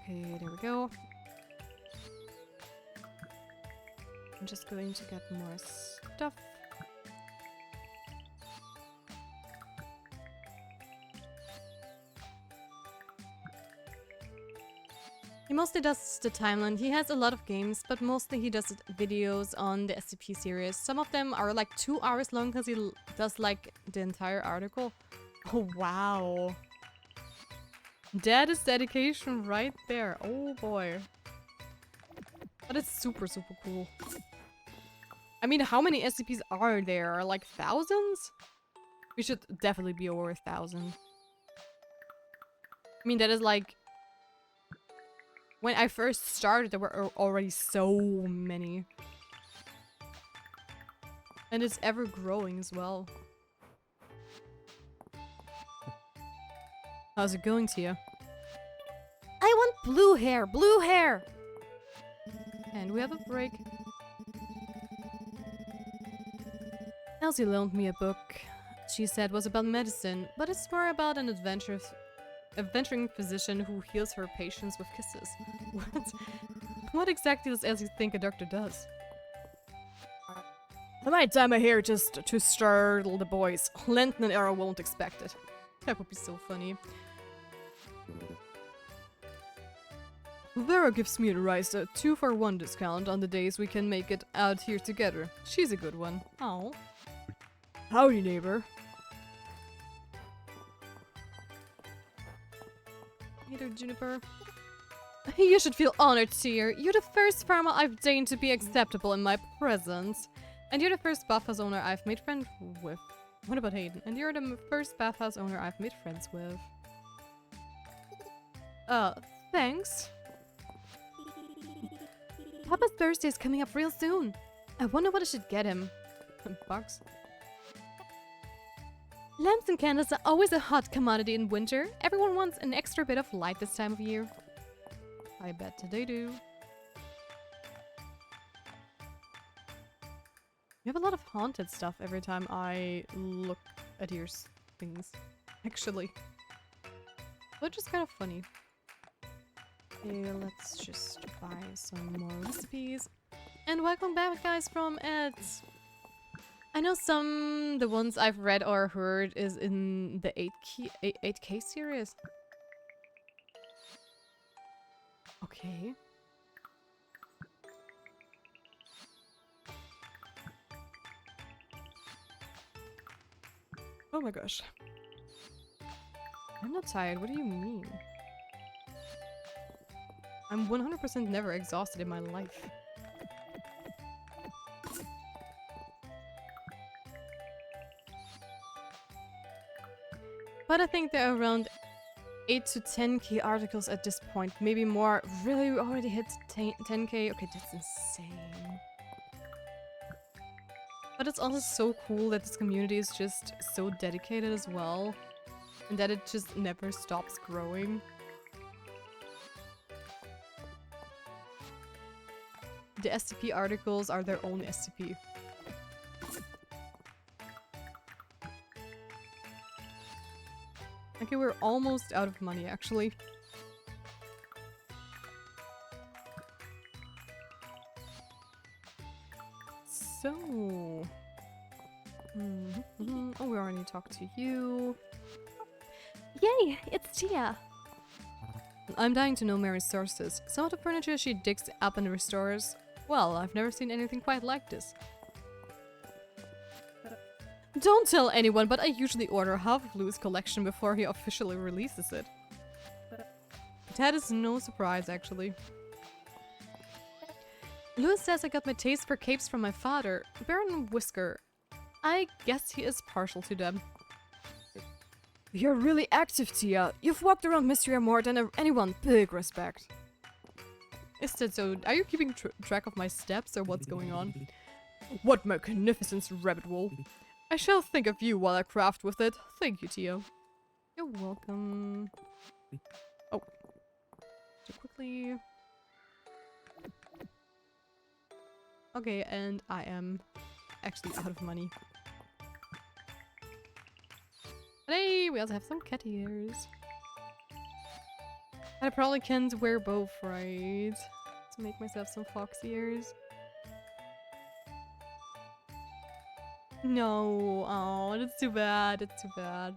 Okay, there we go. I'm just going to get more stuff. He mostly does the timeline. He has a lot of games, but mostly he does videos on the SCP series. Some of them are like 2 hours long because he does like the entire article. Oh, wow. That is dedication right there. Oh boy. But it's super, super cool. I mean, how many SCPs are there? Like thousands? We should definitely be over 1,000. I mean, that is like... When I first started, there were already so many. And it's ever growing as well. How's it going, Tia? I want blue hair! Blue hair! And we have a break. Elsie loaned me a book. She said was about medicine, but it's more about an adventuring physician who heals her patients with kisses. What? What exactly does Elsie think a doctor does? I might dye my hair just to startle the boys. Lenton and Arrow won't expect it. That would be so funny. Vera gives me and Rice a 2-for-1 discount on the days we can make it out here together. She's a good one. Oh. Howdy, neighbor. Hey there, Juniper. You should feel honored, Tyr. You're the first farmer I've deigned to be acceptable in my presence. And you're the first bathhouse owner I've made friends with. What about Hayden? And you're the first bathhouse owner I've made friends with. Thanks. Papa's birthday is coming up real soon. I wonder what I should get him. Bugs? Lamps and candles are always a hot commodity in winter. Everyone wants an extra bit of light this time of year. I bet they do. You have a lot of haunted stuff every time I look at your things, actually. Which is kind of funny. Okay, let's just buy some more recipes. And welcome back, guys, from ads. I know the ones I've read or heard is in the 8K series. Okay. Oh my gosh. I'm not tired, what do you mean? I'm 100% never exhausted in my life. But I think there are around 8 to 10k articles at this point, maybe more. Really, we already hit 10k? Okay, that's insane. But it's also so cool that this community is just so dedicated as well, and that it just never stops growing. The SCP articles are their own SCP. Okay, we're almost out of money, actually. So... Oh, we already talked to you. Yay, it's Tia. I'm dying to know Mary's sources. Some of the furniture she digs up and restores. Well, I've never seen anything quite like this. Don't tell anyone, but I usually order half of Louis' collection before he officially releases it. That is no surprise, actually. Louis says I got my taste for capes from my father, Baron Whisker. I guess he is partial to them. You're really active, Tia. You've walked around Mystria more than anyone. Big respect. Is that so? Are you keeping track of my steps or what's going on? What magnificence, rabbit wool. I shall think of you while I craft with it. Thank you, Tia. You're welcome. Oh. Too quickly. Okay, and I am actually out of money. Hey, we also have some cat ears. I probably can't wear both, right? To make myself some fox ears. No, oh, that's too bad. That's too bad.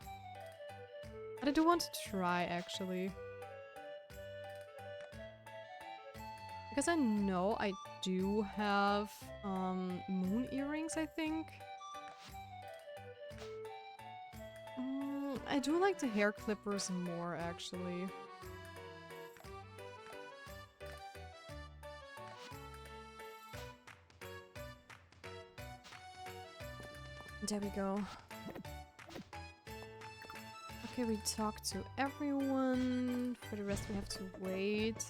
But I do want to try, actually. Because I know I do have moon earrings, I think. I do like the hair clippers more, actually. There we go. Okay, we talked to everyone. For the rest, we have to wait.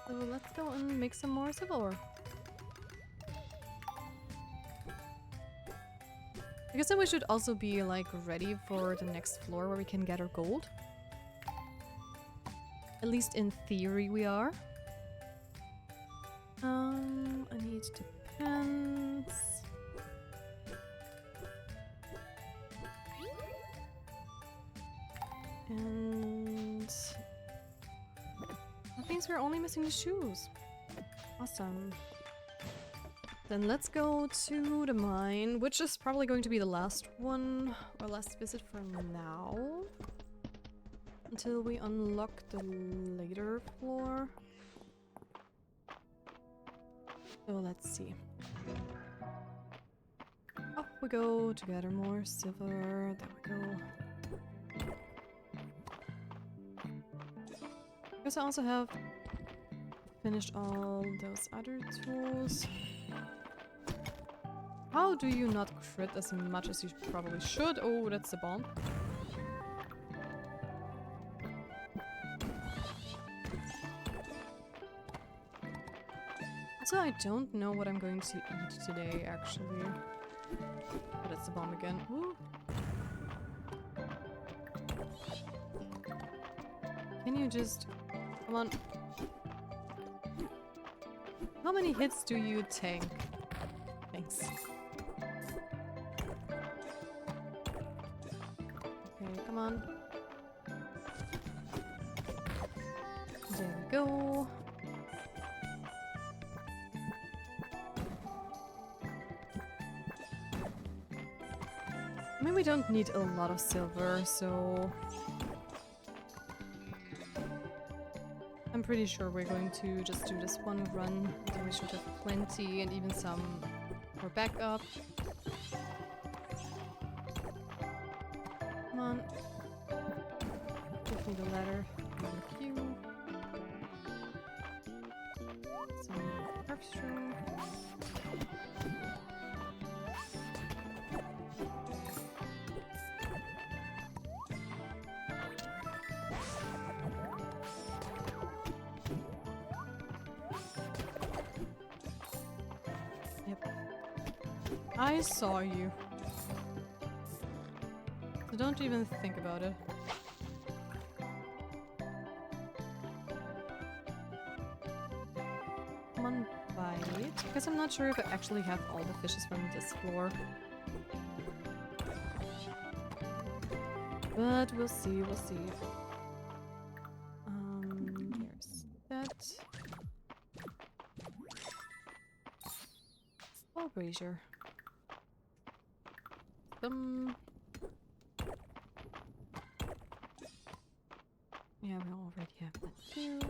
So let's go and make some more silver. I guess then we should also be like ready for the next floor where we can get our gold. At least in theory we are. I need the pens. And that means we're only missing the shoes. Awesome. Then let's go to the mine, which is probably going to be the last one, or last visit for now. Until we unlock the later floor. So let's see. Up we go to gather more silver. There we go. Guess I also have finished all those other tools. How do you not crit as much as you probably should? Oh, that's the bomb. So I don't know what I'm going to eat today, actually. Oh, that's the bomb again. Woo. Can you just... Come on. How many hits do you tank? Thanks. Okay, come on. There we go. I mean, we don't need a lot of silver, so... I'm pretty sure we're going to just do this one run. Then we should have plenty and even some for backup. Come on. Give me the ladder. Thank you. Some extra. I saw you. So don't even think about it. Come on, bite. Because I'm not sure if I actually have all the fishes from this floor. But we'll see, we'll see. There's that. Oh, brazier. Yeah, we already have that too.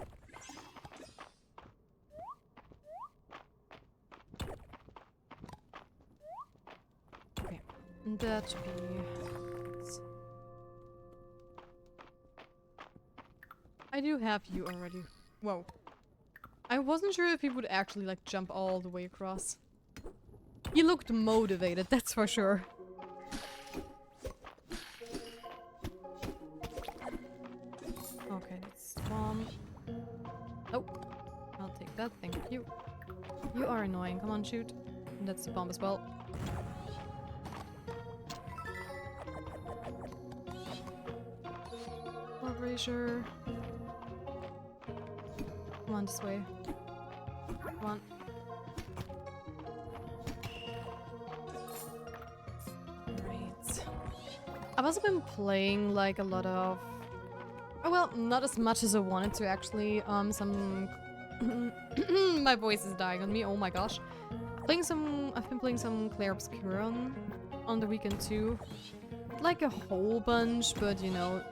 Okay, and that should be. I do have you already. Whoa. I wasn't sure if he would actually like jump all the way across. He looked motivated, that's for sure. Okay, that's bomb. Oh, I'll take that, thank you. You are annoying, come on, shoot. And that's the bomb as well. More brazier. Come on, this way. Come on. Right. I've also been playing like a lot of... Oh, well, not as much as I wanted to actually. Some... My voice is dying on me, oh my gosh. I've been playing some Clair Obscura on the weekend too. Like a whole bunch, but you know...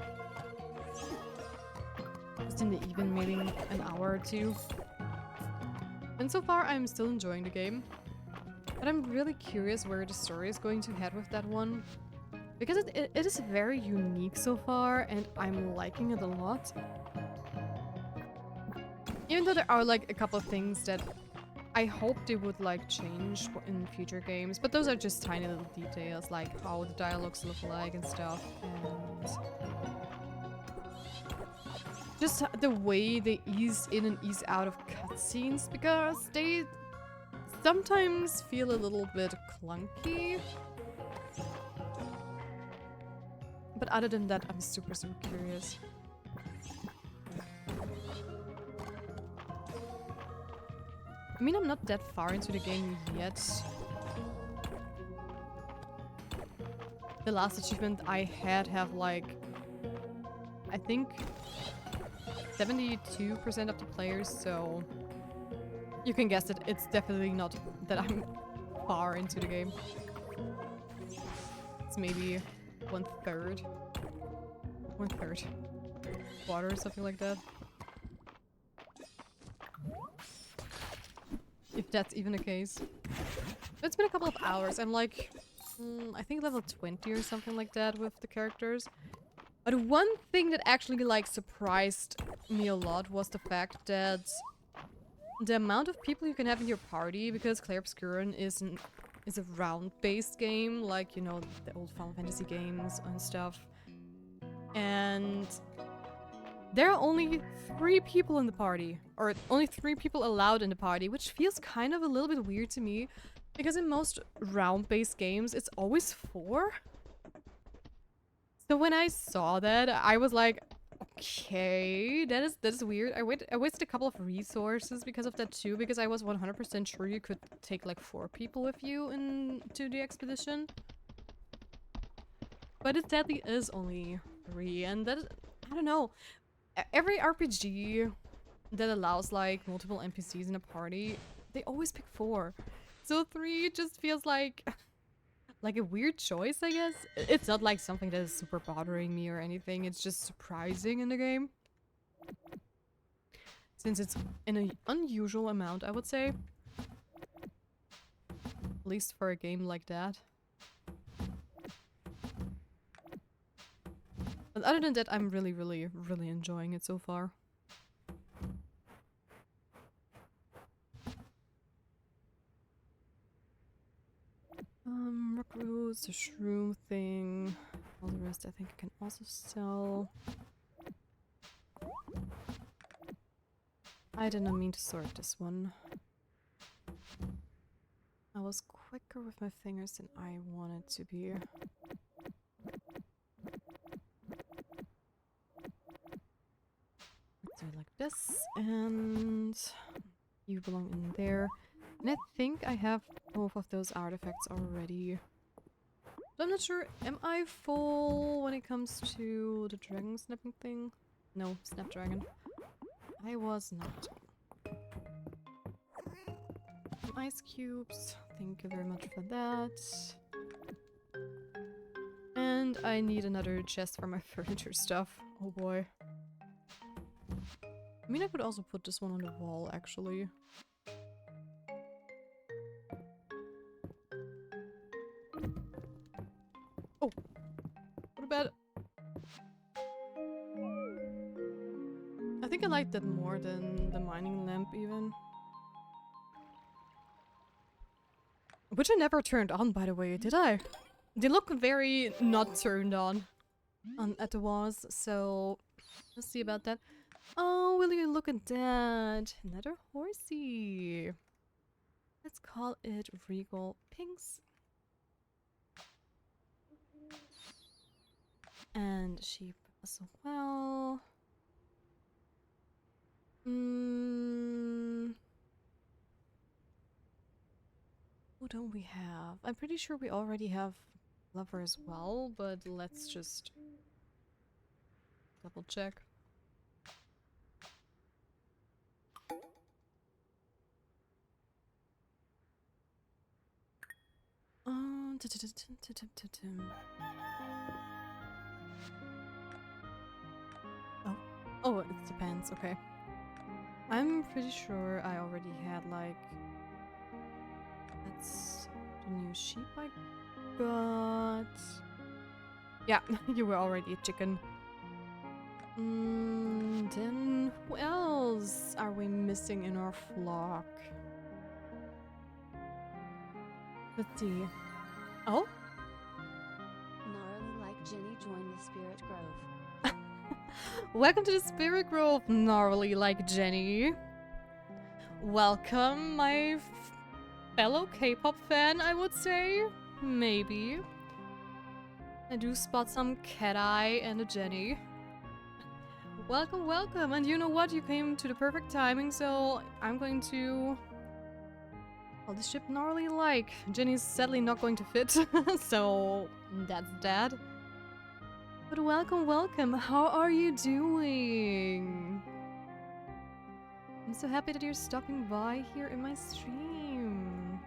Just in the even maybe an hour or two. And so far I'm still enjoying the game. But I'm really curious where the story is going to head with that one. Because it is very unique so far, and I'm liking it a lot. Even though there are like a couple of things that I hope they would like change in future games, but those are just tiny little details, like how the dialogues look like and stuff, and just the way they ease in and ease out of cutscenes, because they sometimes feel a little bit clunky. But other than that, I'm super curious. I mean, I'm not that far into the game yet. The last achievement I have like, I think 72% of the players, so you can guess it, it's definitely not that I'm far into the game. It's maybe one third, quarter, something like that. If that's even the case. It's been a couple of hours. I'm like, I think level 20 or something like that with the characters. But one thing that actually like surprised me a lot was the fact that the amount of people you can have in your party, because Clair Obscura is a round-based game, like, you know, the old Final Fantasy games and stuff. And there are only 3 people in the party, or only 3 people allowed in the party, which feels kind of a little bit weird to me, because in most round-based games, it's always 4. So when I saw that, I was like, okay, that is weird. I wasted a couple of resources because of that too, because I was 100% sure you could take like 4 people with you into the expedition. But it sadly is only 3, and that is, I don't know. Every RPG that allows like multiple NPCs in a party, they always pick 4. So 3 just feels like a weird choice, I guess. It's not like something that is super bothering me or anything. It's just surprising in the game. Since it's in an unusual amount, I would say. At least for a game like that. But other than that, I'm really enjoying it so far. Recruits, the shroom thing, all the rest I think I can also sell. I did not mean to sort this one. I was quicker with my fingers than I wanted to be. Let's do it like this, and you belong in there. And I think I have both of those artifacts already. But I'm not sure, am I full when it comes to the dragon snapping thing? No, Snapdragon. I was not. Am ice cubes. Thank you very much for that. And I need another chest for my furniture stuff. Oh boy. I mean, I could also put this one on the wall, actually. Oh! What about... I think I like that more than the mining lamp, even. Which I never turned on, by the way, did I? They look very not turned on at the walls, so let's see about that. Oh, will you look at that? Another horsey. Let's call it Regal Pinks. And sheep as well. Who don't we have? I'm pretty sure we already have Lover as well, but let's just double check. Oh, it depends, okay. I'm pretty sure I already had, like... That's the new sheep I got. Yeah, you were already a chicken. Then who else are we missing in our flock? Let's see. Oh? Gnarly like Jenny joined the Spirit Grove. Welcome to the Spirit Grove, gnarly like Jenny. Welcome, my fellow K-pop fan, I would say. Maybe. I do spot some Cat-Eye and a Jenny. Welcome, welcome. And you know what? You came to the perfect timing, so I'm going to call the ship gnarly like. Jenny's sadly not going to fit, so that's that. But welcome, welcome. How are you doing? I'm so happy that you're stopping by here in my stream.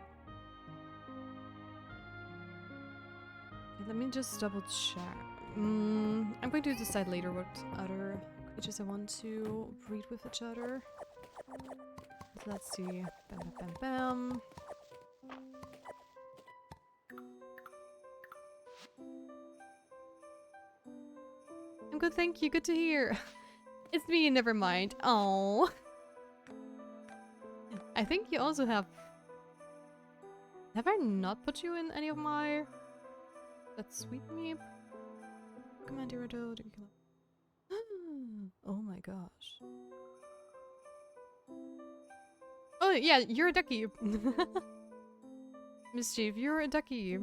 Okay, let me just double check. I'm going to decide later what other creatures I want to breed with each other. So let's see. Bam, bam, bam, bam. I'm good, thank you. Good to hear. It's me, never mind. Oh. I think you also have... Have I not put you in any of my... That sweet meep? Command Irado, oh my gosh. Oh yeah, you're a ducky. Mischief, you're a ducky.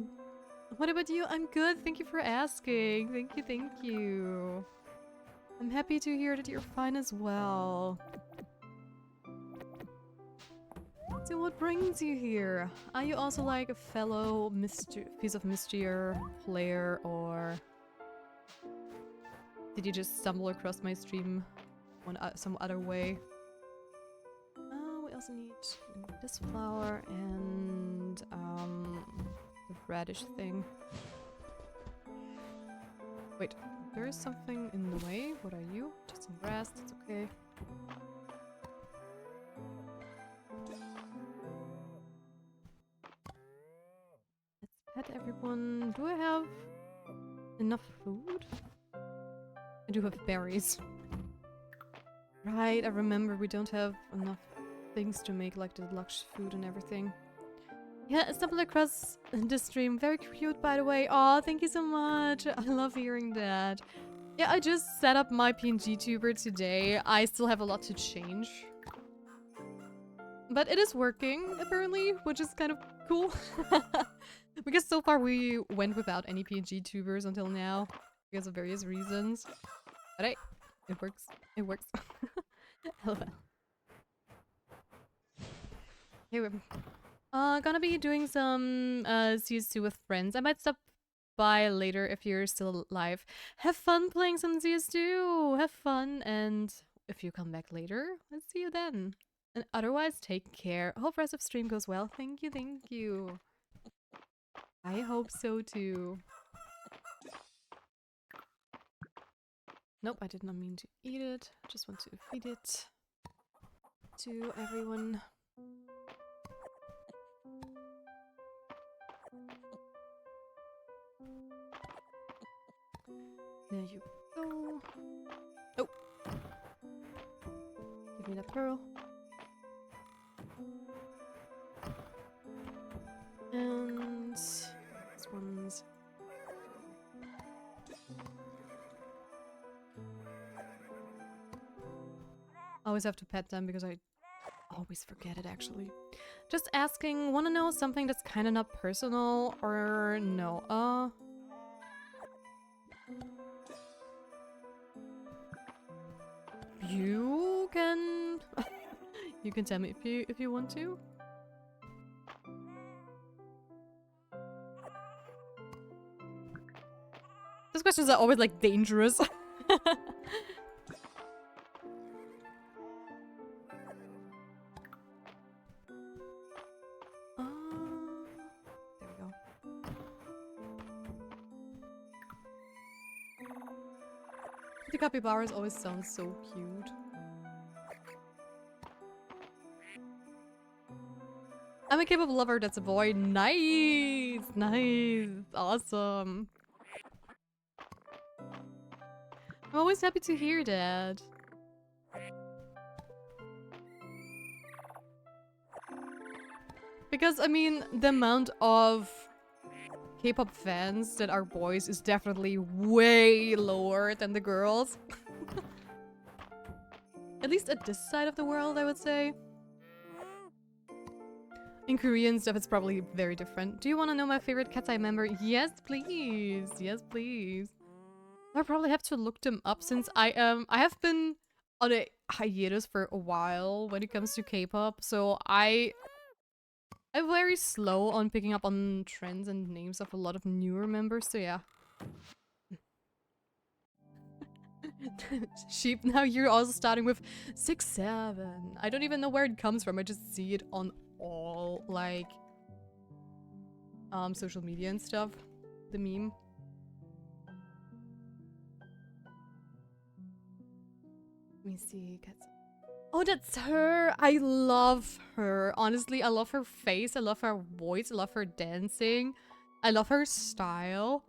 What about you? I'm good, thank you for asking. Thank you, thank you. I'm happy to hear that you're fine as well. So what brings you here? Are you also like a fellow piece of Mystier player, or did you just stumble across my stream some other way? We also need this flower and the radish thing. Wait, there is something in the way. What are you? Just some grass, that's okay. Let's pet everyone. Do I have enough food? I do have berries. Right, I remember we don't have enough things to make like the deluxe food and everything. Yeah, I stumbled across this stream. Very cute, by the way. Oh, thank you so much. I love hearing that. Yeah, I just set up my PNG tuber today. I still have a lot to change. But it is working, apparently, which is kind of cool. Because so far we went without any PNG tubers until now. Because of various reasons. But hey, it works. It works. LOL. Okay, we're gonna be doing some CS2 with friends. I might stop by later if you're still live. Have fun playing some CS2! Have fun, and if you come back later, let's see you then. And otherwise, take care. Hope rest of stream goes well. Thank you, thank you. I hope so too. Nope, I did not mean to eat it. I just want to feed it to everyone. There you go. Oh! Give me that pearl. And this one's... Always have to pet them because I always forget it actually. Just asking, wanna know something that's kinda not personal or no? You can you can tell me if you want to. These questions are always like dangerous. There we go. The capybaras always sound so cute. I'm a K-pop lover, that's a boy. Nice! Nice! Awesome. I'm always happy to hear that. Because, I mean, the amount of K-pop fans that are boys is definitely way lower than the girls. At least at this side of the world, I would say. In Korean stuff, it's probably very different. Do you want to know my favorite Cat's Eye member? Yes, please. Yes, please. I probably have to look them up since I have been on a hiatus for a while when it comes to K-pop, so I'm very slow on picking up on trends and names of a lot of newer members, so yeah. Sheep, now you're also starting with 6, 7. I don't even know where it comes from, I just see it on all, like, social media and stuff. The meme. Let me see. Oh, that's her! I love her. Honestly, I love her face. I love her voice. I love her dancing. I love her style.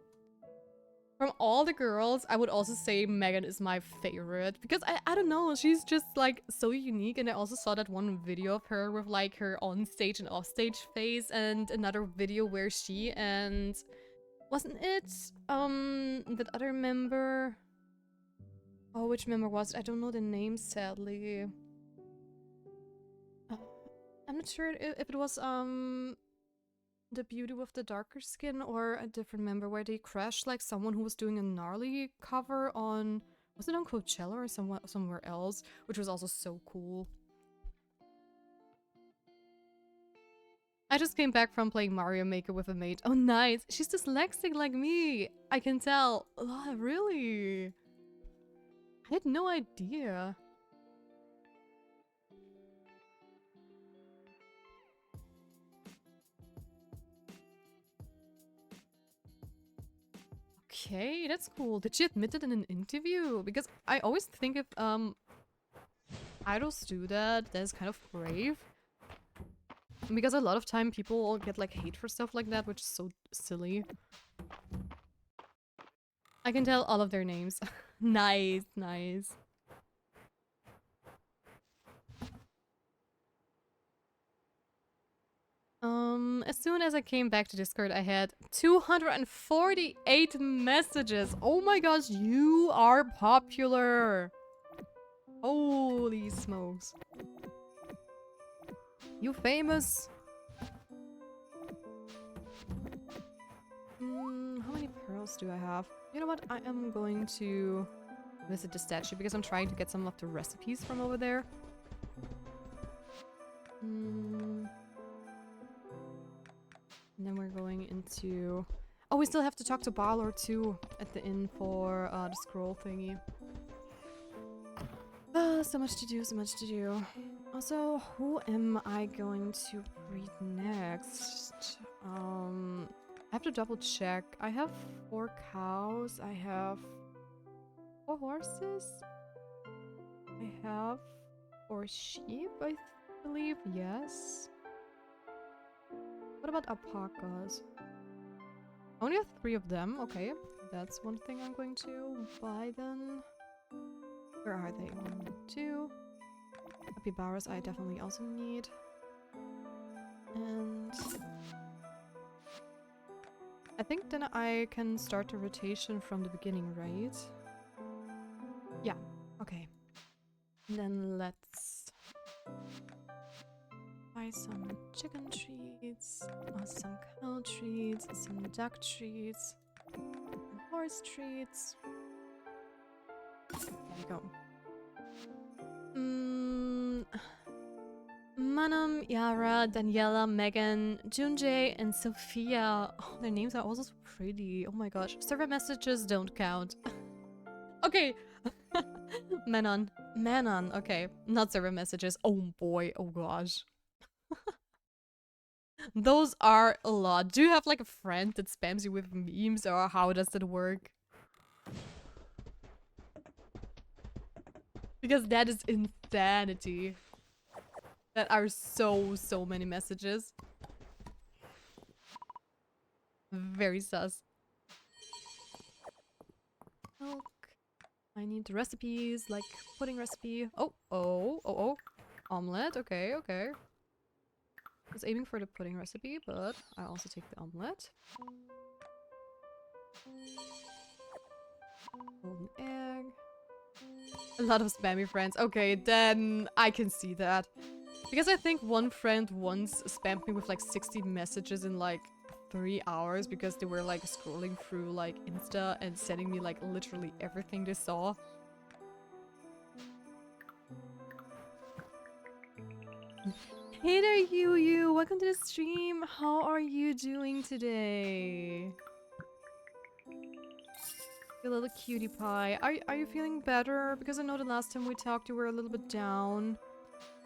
From all the girls, I would also say Megan is my favorite. Because I don't know, she's just like so unique. And I also saw that one video of her with like her on stage and off stage face. And another video where she and... Wasn't it? That other member... Oh, which member was it? I don't know the name, sadly. I'm not sure if it was, the beauty with the darker skin or a different member where they crashed like someone who was doing a gnarly cover on... Was it on Coachella or somewhere else? Which was also so cool. I just came back from playing Mario Maker with a mate. Oh, nice! She's dyslexic like me! I can tell. Oh, really? I had no idea. Okay, that's cool. Did she admit it in an interview? Because I always think if idols do that, that's kind of brave. Because a lot of time people get like hate for stuff like that, which is so silly. I can tell all of their names. Nice, nice. As soon as I came back to Discord, I had 248 messages. Oh my gosh, you are popular. Holy smokes. You famous. How many pearls do I have? You know what? I am going to visit the statue because I'm trying to get some of the recipes from over there. And then we're going into... Oh, we still have to talk to Balor too at the inn for the scroll thingy. So much to do, so much to do. Also, who am I going to breed next? I have to double check. I have 4 cows. I have 4 horses. I have 4 sheep, I believe. Yes. What about alpacas? I only have 3 of them. Okay, that's one thing I'm going to buy then. Where are they? 1, 2. Capybaras I definitely also need. And I think then I can start the rotation from the beginning, right? Yeah, okay. And then let's buy some chicken treats, some cow treats, some duck treats, some horse treats. There we go. Manam, Yara, Daniela, Megan, Junjay, and Sophia. Oh, their names are also so pretty. Oh my gosh. Server messages don't count. Okay. Manon. Manon. Okay. Not server messages. Oh boy. Oh gosh. Those are a lot. Do you have like a friend that spams you with memes, or how does that work? Because that is insanity. That are so many messages. Very sus. Milk. I need recipes, like pudding recipe. Oh. Omelette, okay. I was aiming for the pudding recipe, but I also take the omelette. Golden egg. A lot of spammy friends. Okay, then I can see that. Because I think one friend once spammed me with like 60 messages in like 3 hours because they were like scrolling through like Insta and sending me like literally everything they saw. Hey there, you. Welcome to the stream. How are you doing today? You little cutie pie. Are you feeling better? Because I know the last time we talked you were a little bit down.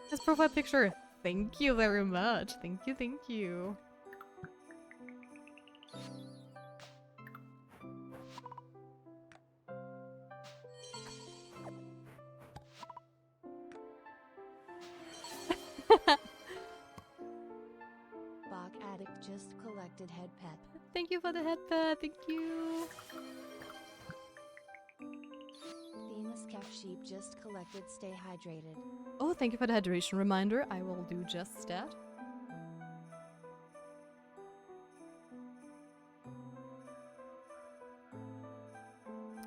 This profile picture. Thank you very much. Thank you. Bach Addict just collected head pet. Thank you for the head pet. Thank you. Famous Calf Sheep just collected stay hydrated. Oh, thank you for the hydration reminder. I will do just that.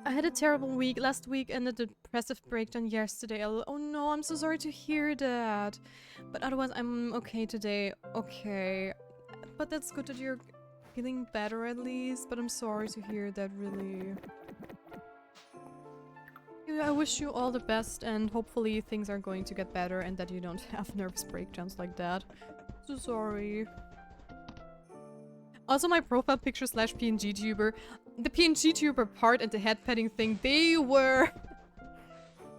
I had a terrible week last week and a depressive breakdown yesterday. Oh no, I'm so sorry to hear that. But otherwise, I'm okay today. Okay. But that's good that you're feeling better at least. But I'm sorry to hear that, really. Yeah, I wish you all the best and hopefully things are going to get better and that you don't have nervous breakdowns like that. So sorry. Also, my profile picture / PNG tuber. The PNG tuber part and the head petting thing, they were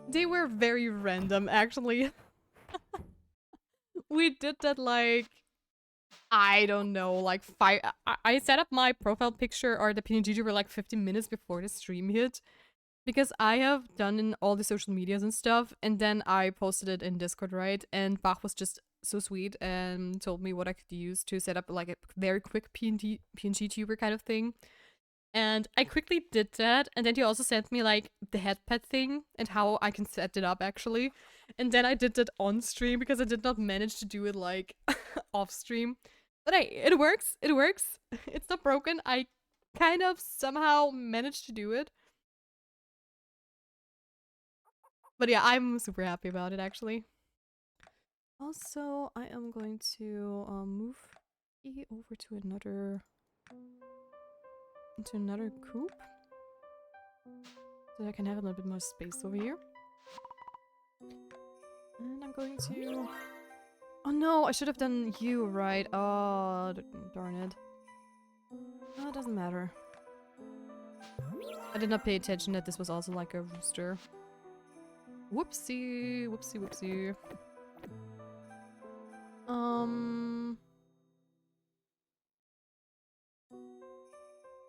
very random, actually. We did that like, I don't know, like I set up my profile picture or the PNG tuber like 15 minutes before the stream hit. Because I have done in all the social medias and stuff, and then I posted it in Discord, right? And Bach was just so sweet and told me what I could use to set up like a very quick PNG tuber kind of thing. And I quickly did that, and then he also sent me like the head pet thing and how I can set it up actually. And then I did that on stream because I did not manage to do it like off stream. But hey, it works. It's not broken. I kind of somehow managed to do it. But yeah, I'm super happy about it actually. Also, I am going to move over to another coop. So I can have a little bit more space over here. And I'm going to... Oh no, I should have done you, right? Oh, darn it. Oh, it doesn't matter. I did not pay attention that this was also like a rooster. Whoopsie.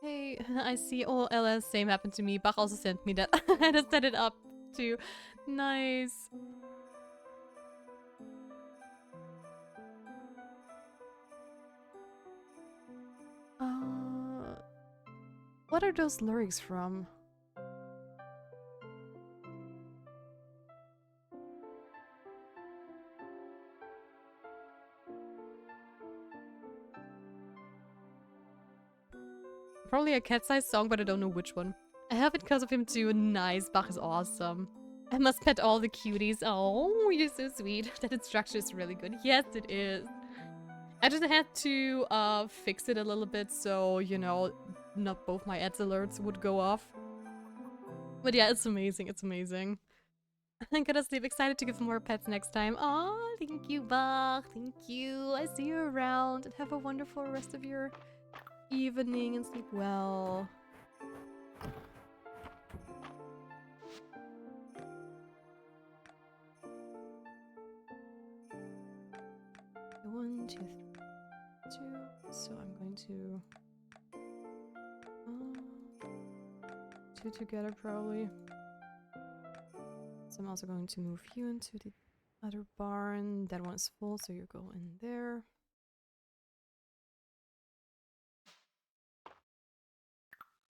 Hey, I see. Oh, LS, same happened to me. Bach also sent me that. I had to set it up too. Nice. What are those lyrics from? Probably a cat-sized song, but I don't know which one. I have it because of him too. Nice. Bach is awesome. I must pet all the cuties. Oh, you're so sweet. That instruction is really good. Yes, it is. I just had to fix it a little bit so, you know, not both my ads alerts would go off. But yeah, it's amazing. It's amazing. I'm gonna sleep. Excited to give more pets next time. Oh, thank you, Bach. Thank you. I see you around. And have a wonderful rest of your evening and sleep well. One, two, three, two. So I'm going to two together probably. So I'm also going to move you into the other barn. That one's full, so you go in there.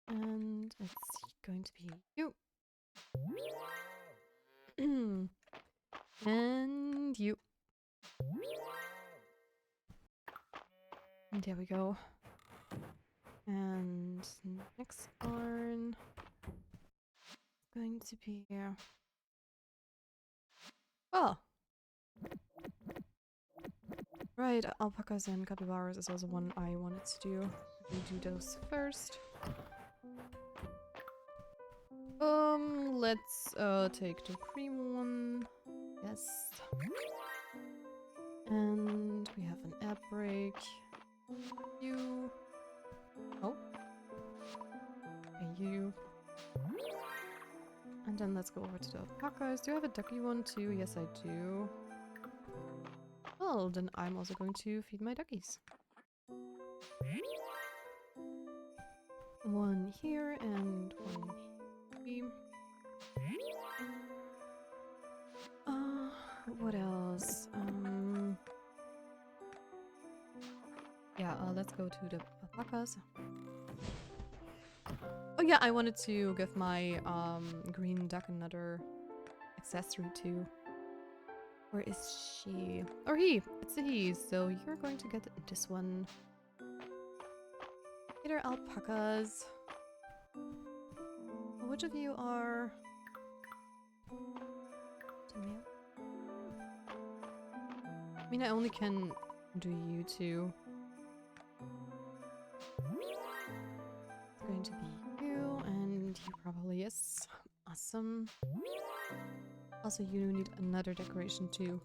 And it's going to be you. And you. And there we go. And next barn going to be here. Oh! Right, alpacas and capybaras is also one I wanted to do. We do those first. Let's take the cream one. Yes. And we have an air break. You. Oh. Okay, you. And then let's go over to the alpacas. Do I have a ducky one too? Yes, I do. Well, then I'm also going to feed my duckies. One here and one here. What else? Yeah, let's go to the alpacas. Oh yeah, I wanted to give my green duck another accessory too. Where is she? Or he! It's a he, so you're going to get this one. Here are alpacas. Which of you are the male? I mean, I only can do you two. It's going to be you, and you probably, yes. Awesome. Also, you need another decoration too.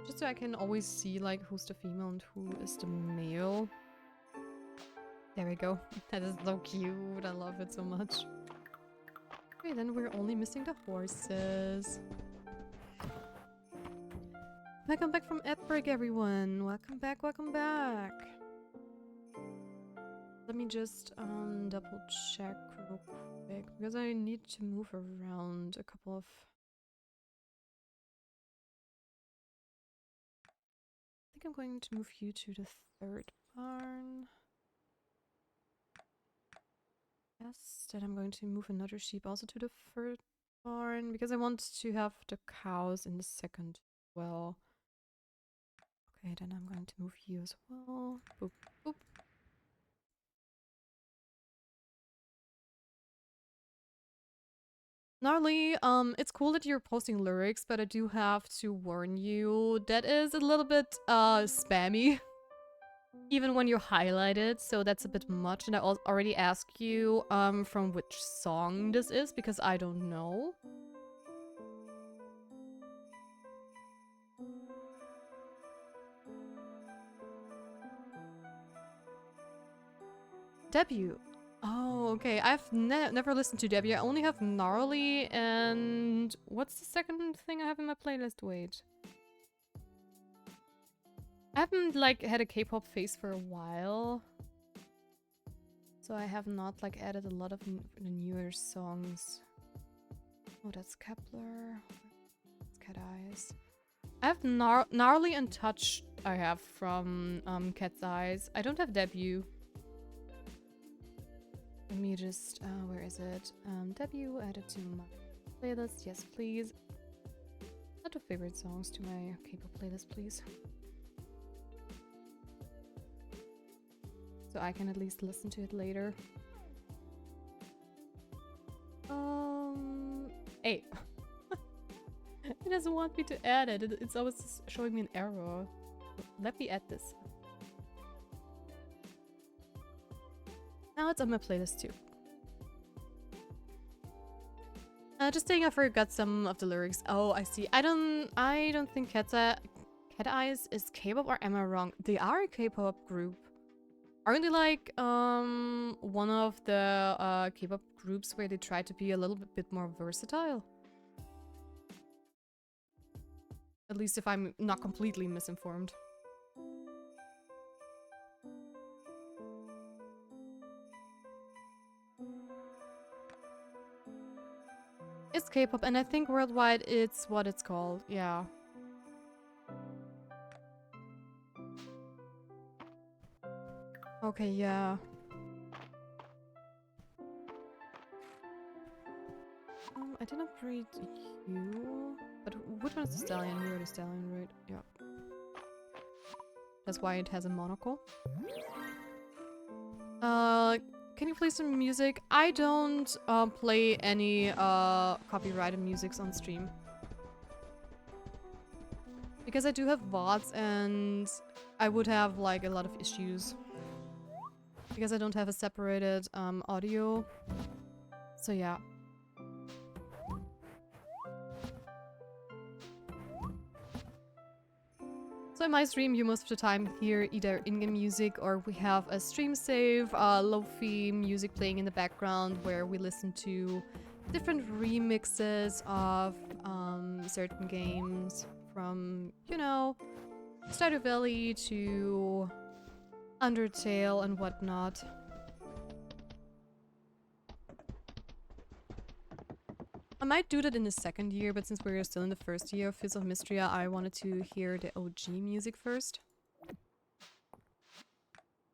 Just so I can always see, like, who's the female and who is the male. There we go. That is so cute. I love it so much. Okay, then we're only missing the horses. Welcome back from ad break, everyone. Welcome back, welcome back. Let me just double check real quick because I need to move around a couple of... I think I'm going to move you to the third barn. Yes, then I'm going to move another sheep also to the third barn because I want to have the cows in the second as well. Okay, then I'm going to move you as well. Boop, boop. Gnarly, it's cool that you're posting lyrics, but I do have to warn you, that is a little bit, spammy. Even when you highlight it, so that's a bit much. And I already asked you, from which song this is, because I don't know. Debut. Oh, okay. I've never listened to Debut. I only have Gnarly and... What's the second thing I have in my playlist? Wait. I haven't like had a K-pop phase for a while. So I have not like added a lot of the newer songs. Oh, that's Kepler. That's Cat Eyes. I have Gnarly and Touch I have from Cat's Eyes. I don't have Debut. Let me just, where is it? Debut, add it to my playlist. Yes, please. Add the favorite songs to my K-pop playlist, please. So I can at least listen to it later. Hey. It doesn't want me to add it. It's always showing me an error. Let me add this. Now it's on my playlist too. Just saying I forgot some of the lyrics. Oh, I see. I don't think Cat Eyes is K-pop, or am I wrong? They are a K-pop group. Aren't they like one of the K-pop groups where they try to be a little bit more versatile? At least if I'm not completely misinformed. It's K-pop, and I think worldwide it's what it's called, yeah. Okay, yeah. I didn't read you, but which one is the stallion? You are the stallion, right? Yeah. That's why it has a monocle. Can you play some music? I don't play any copyrighted musics on stream. Because I do have VODs and I would have like a lot of issues. Because I don't have a separated audio. So yeah. So in my stream, you most of the time hear either in-game music or we have a stream save, lo-fi music playing in the background where we listen to different remixes of certain games from, you know, Stardew Valley to Undertale and whatnot. I might do that in the second year, but since we're still in the first year of Fizz of Mystria, I wanted to hear the OG music first.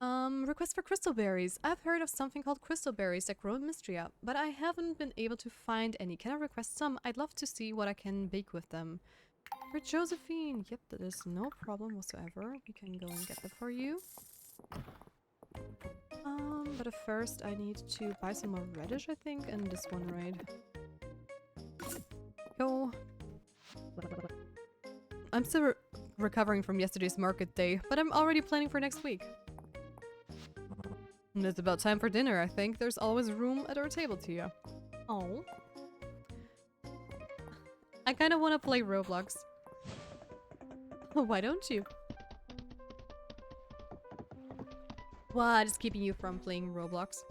Request for crystal berries. I've heard of something called crystal berries that grow in Mystria, but I haven't been able to find any. Can I request some? I'd love to see what I can bake with them. For Josephine! Yep, that is no problem whatsoever. We can go and get that for you. But first I need to buy some more radish, I think, and this one, right? Go. I'm still recovering from yesterday's market day, but I'm already planning for next week. And it's about time for dinner, I think. There's always room at our table, Tia. Oh. I kind of want to play Roblox. Why don't you? What is keeping you from playing Roblox?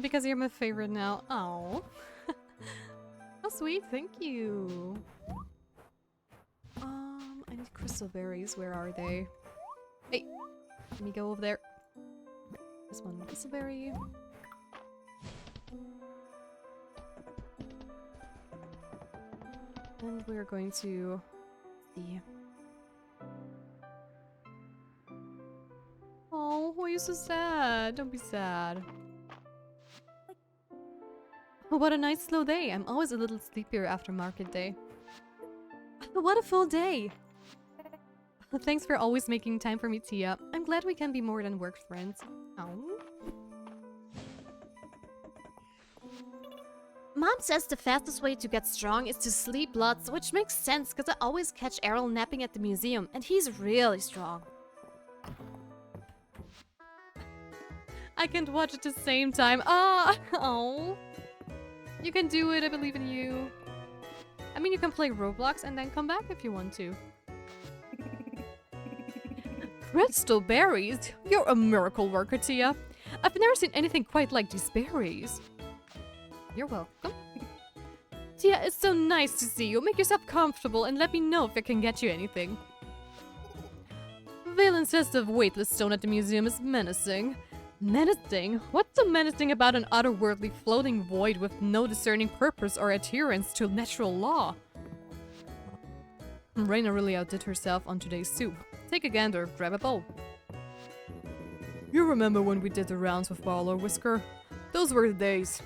Because you're my favorite now. Oh. How sweet, thank you. I need crystal berries. Where are they? Hey, let me go over there. This one, crystal berry. And we're going to see. Oh, why are you so sad? Don't be sad. What a nice slow day. I'm always a little sleepier after market day. What a full day! Thanks for always making time for me, Tia. I'm glad we can be more than work friends. Oh. Mom says the fastest way to get strong is to sleep lots, which makes sense because I always catch Errol napping at the museum, and he's really strong. I can't watch at the same time. Ah! Oh. You can do it, I believe in you. I mean, you can play Roblox and then come back if you want to. Crystal berries? You're a miracle worker, Tia. I've never seen anything quite like these berries. You're welcome. Tia, it's so nice to see you. Make yourself comfortable and let me know if I can get you anything. Valen says the weightless stone at the museum is menacing. Menacing? What's so menacing about an otherworldly floating void with no discerning purpose or adherence to natural law? Raina really outdid herself on today's soup. Take a gander, grab a bowl. You remember when we did the rounds with Baller Whisker? Those were the days.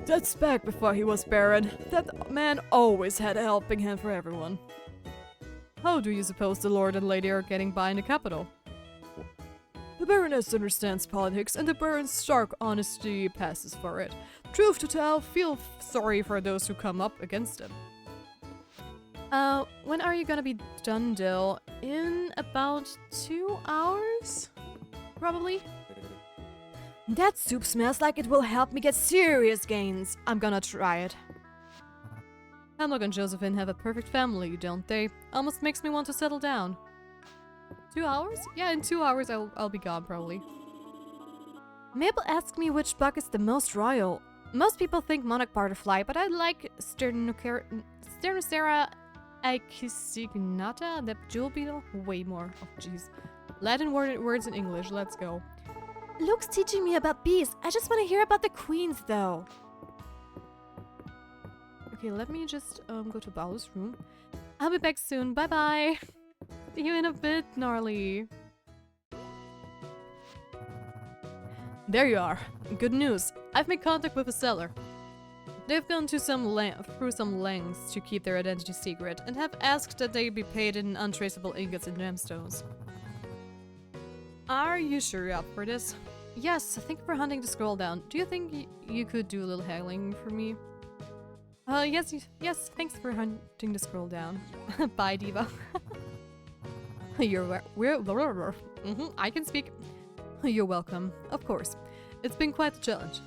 That's back before he was Baron. That man always had a helping hand for everyone. How do you suppose the Lord and Lady are getting by in the capital? The Baroness understands politics, and the Baron's stark honesty passes for it. Truth to tell, feel sorry for those who come up against him. When are you gonna be done, Dill? In about 2 hours? Probably? That soup smells like it will help me get serious gains. I'm gonna try it. Hemlock and Josephine have a perfect family, don't they? Almost makes me want to settle down. 2 hours? Yeah, in 2 hours I'll be gone, probably. Mabel asked me which bug is the most royal. Most people think monarch butterfly, but I like Sternocera Echisignata, the jewel beetle, way more. Oh, jeez. Latin words in English, let's go. Luke's teaching me about bees. I just want to hear about the queens, though. Okay, let me just go to Balor's room. I'll be back soon. Bye-bye. See you in a bit, Gnarly. There you are. Good news. I've made contact with a seller. They've gone to through some lengths to keep their identity secret and have asked that they be paid in untraceable ingots and gemstones. Are you sure you're up for this? Yes, thank you for hunting the scroll down. Do you think you could do a little haggling for me? Yes, thanks for hunting the scroll down. Bye, Diva. I can speak. You're welcome. Of course. It's been quite a challenge.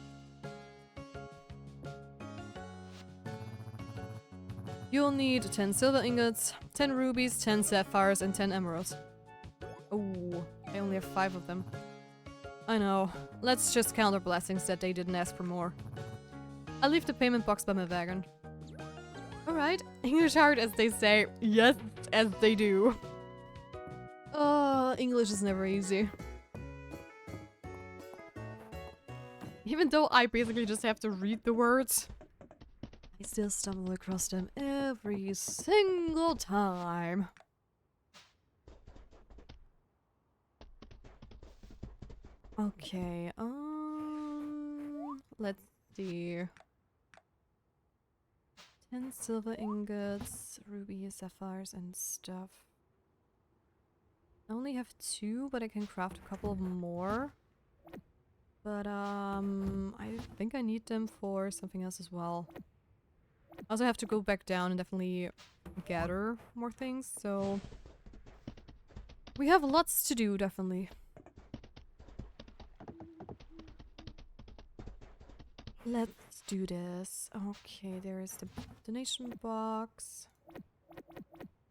You'll need 10 silver ingots, 10 rubies, 10 sapphires, and 10 emeralds. Oh, I only have 5 of them. I know. Let's just count our blessings that they didn't ask for more. I'll leave the payment box by my wagon. Alright, English hard as they say. Yes, as they do. Oh, English is never easy. Even though I basically just have to read the words, I still stumble across them every single time. Okay, let's see. 10 silver ingots, rubies, sapphires, and stuff. I only have 2, but I can craft a couple more. But, I think I need them for something else as well. I also have to go back down and definitely gather more things, so... we have lots to do, definitely. Let's do this. Okay, there is the donation box.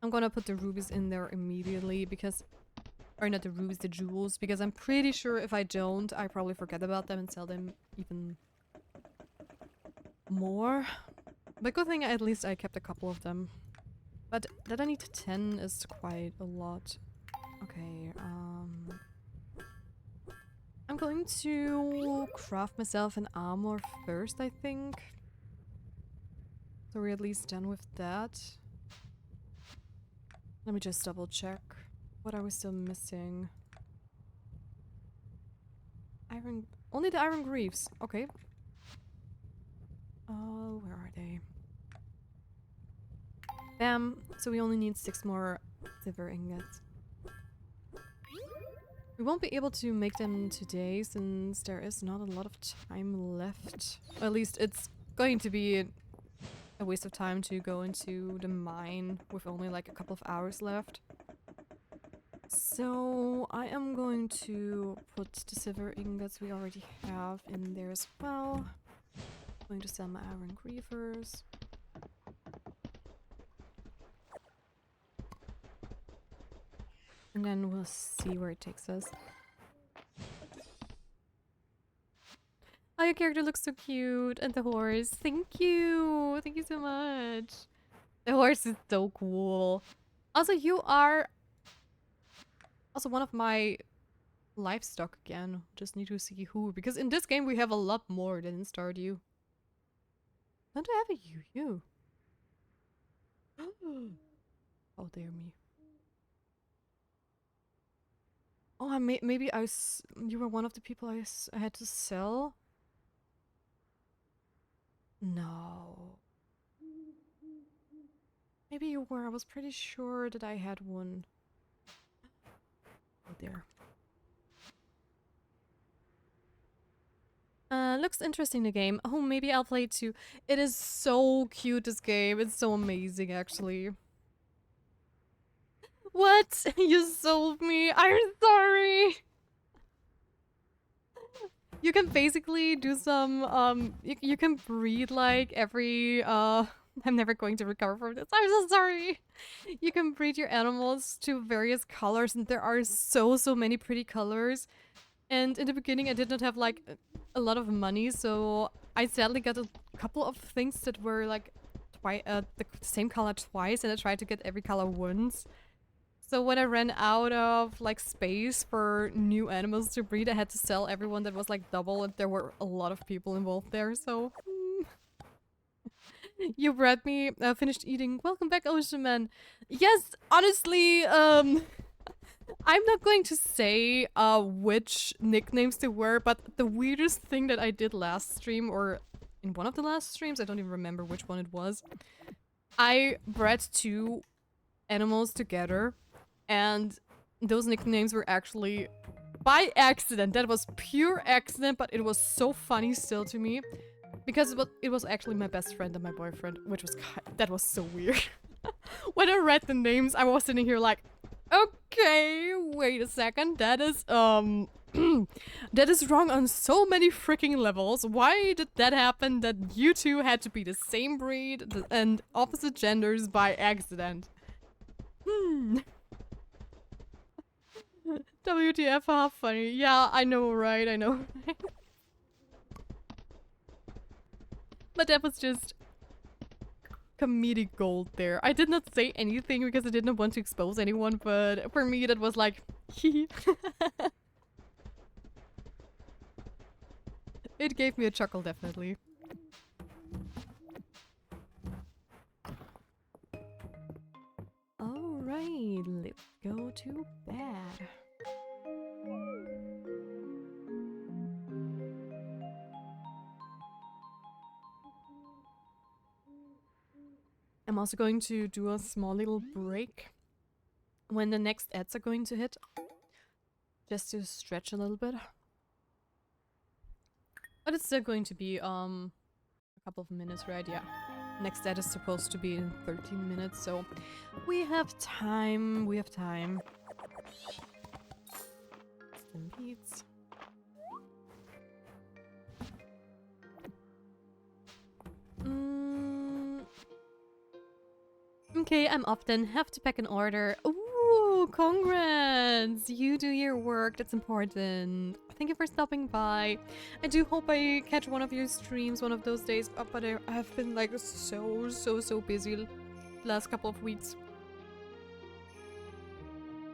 I'm gonna put the rubies in there immediately because... or not the rubies, the jewels, because I'm pretty sure if I don't, I probably forget about them and sell them even more. But good thing at least I kept a couple of them. But that I need 10 is quite a lot. Okay, I'm going to craft myself an armor first, I think. So we're at least done with that. Let me just double check. What are we still missing? Iron... only the iron greaves. Okay. Where are they? Bam. So we only need 6 more silver ingots. We won't be able to make them today since there is not a lot of time left. Or at least it's going to be a waste of time to go into the mine with only like a couple of hours left. So I am going to put the silver ingots we already have in there as well. I'm going to sell my iron grievers. And then we'll see where it takes us. Oh, your character looks so cute. And the horse. Thank you. Thank you so much. The horse is so cool. Also, you are also one of my livestock again. Just need to see who. Because in this game we have a lot more than in Stardew. Don't I have a you? Oh, dear me. Oh, maybe you were one of the people I had to sell? No. Maybe you were. I was pretty sure that I had one. Oh, there. Looks interesting, the game. Oh, maybe I'll play it too. It is so cute, this game. It's so amazing, actually. What? You sold me. I'm sorry. You can basically do some, you can breed like every, I'm never going to recover from this. I'm so sorry. You can breed your animals to various colors, and there are so many pretty colors. And in the beginning I did not have like a lot of money, so I sadly got a couple of things that were like the same color twice, and I tried to get every color once. So when I ran out of like space for new animals to breed, I had to sell everyone that was like double, and there were a lot of people involved there, so... You bred me, finished eating. Welcome back, Ocean Man. Yes, honestly, I'm not going to say which nicknames they were, but the weirdest thing that I did last stream, or in one of the last streams, I don't even remember which one it was, I bred 2 animals together, and those nicknames were actually by accident. That was pure accident, but it was so funny still to me. Because it was actually my best friend and my boyfriend, which was that was so weird. When I read the names, I was sitting here like, okay, wait a second, that is that is wrong on so many freaking levels. Why did that happen? That you two had to be the same breed and opposite genders by accident? WTF, how funny. Yeah, I know, right? I know. But that was just comedic gold there. I did not say anything because I did not want to expose anyone, but for me that was like, hee. It gave me a chuckle, definitely. Alright, let's go to bed. I'm also going to do a small little break when the next ads are going to hit, just to stretch a little bit. But it's still going to be a couple of minutes, right? Yeah. Next ad is supposed to be in 13 minutes, so we have time. We have time. Some beats. Okay, I'm off then. Have to pack an order. Ooh, congrats! You do your work, that's important. Thank you for stopping by. I do hope I catch one of your streams one of those days, but I have been like so busy the last couple of weeks.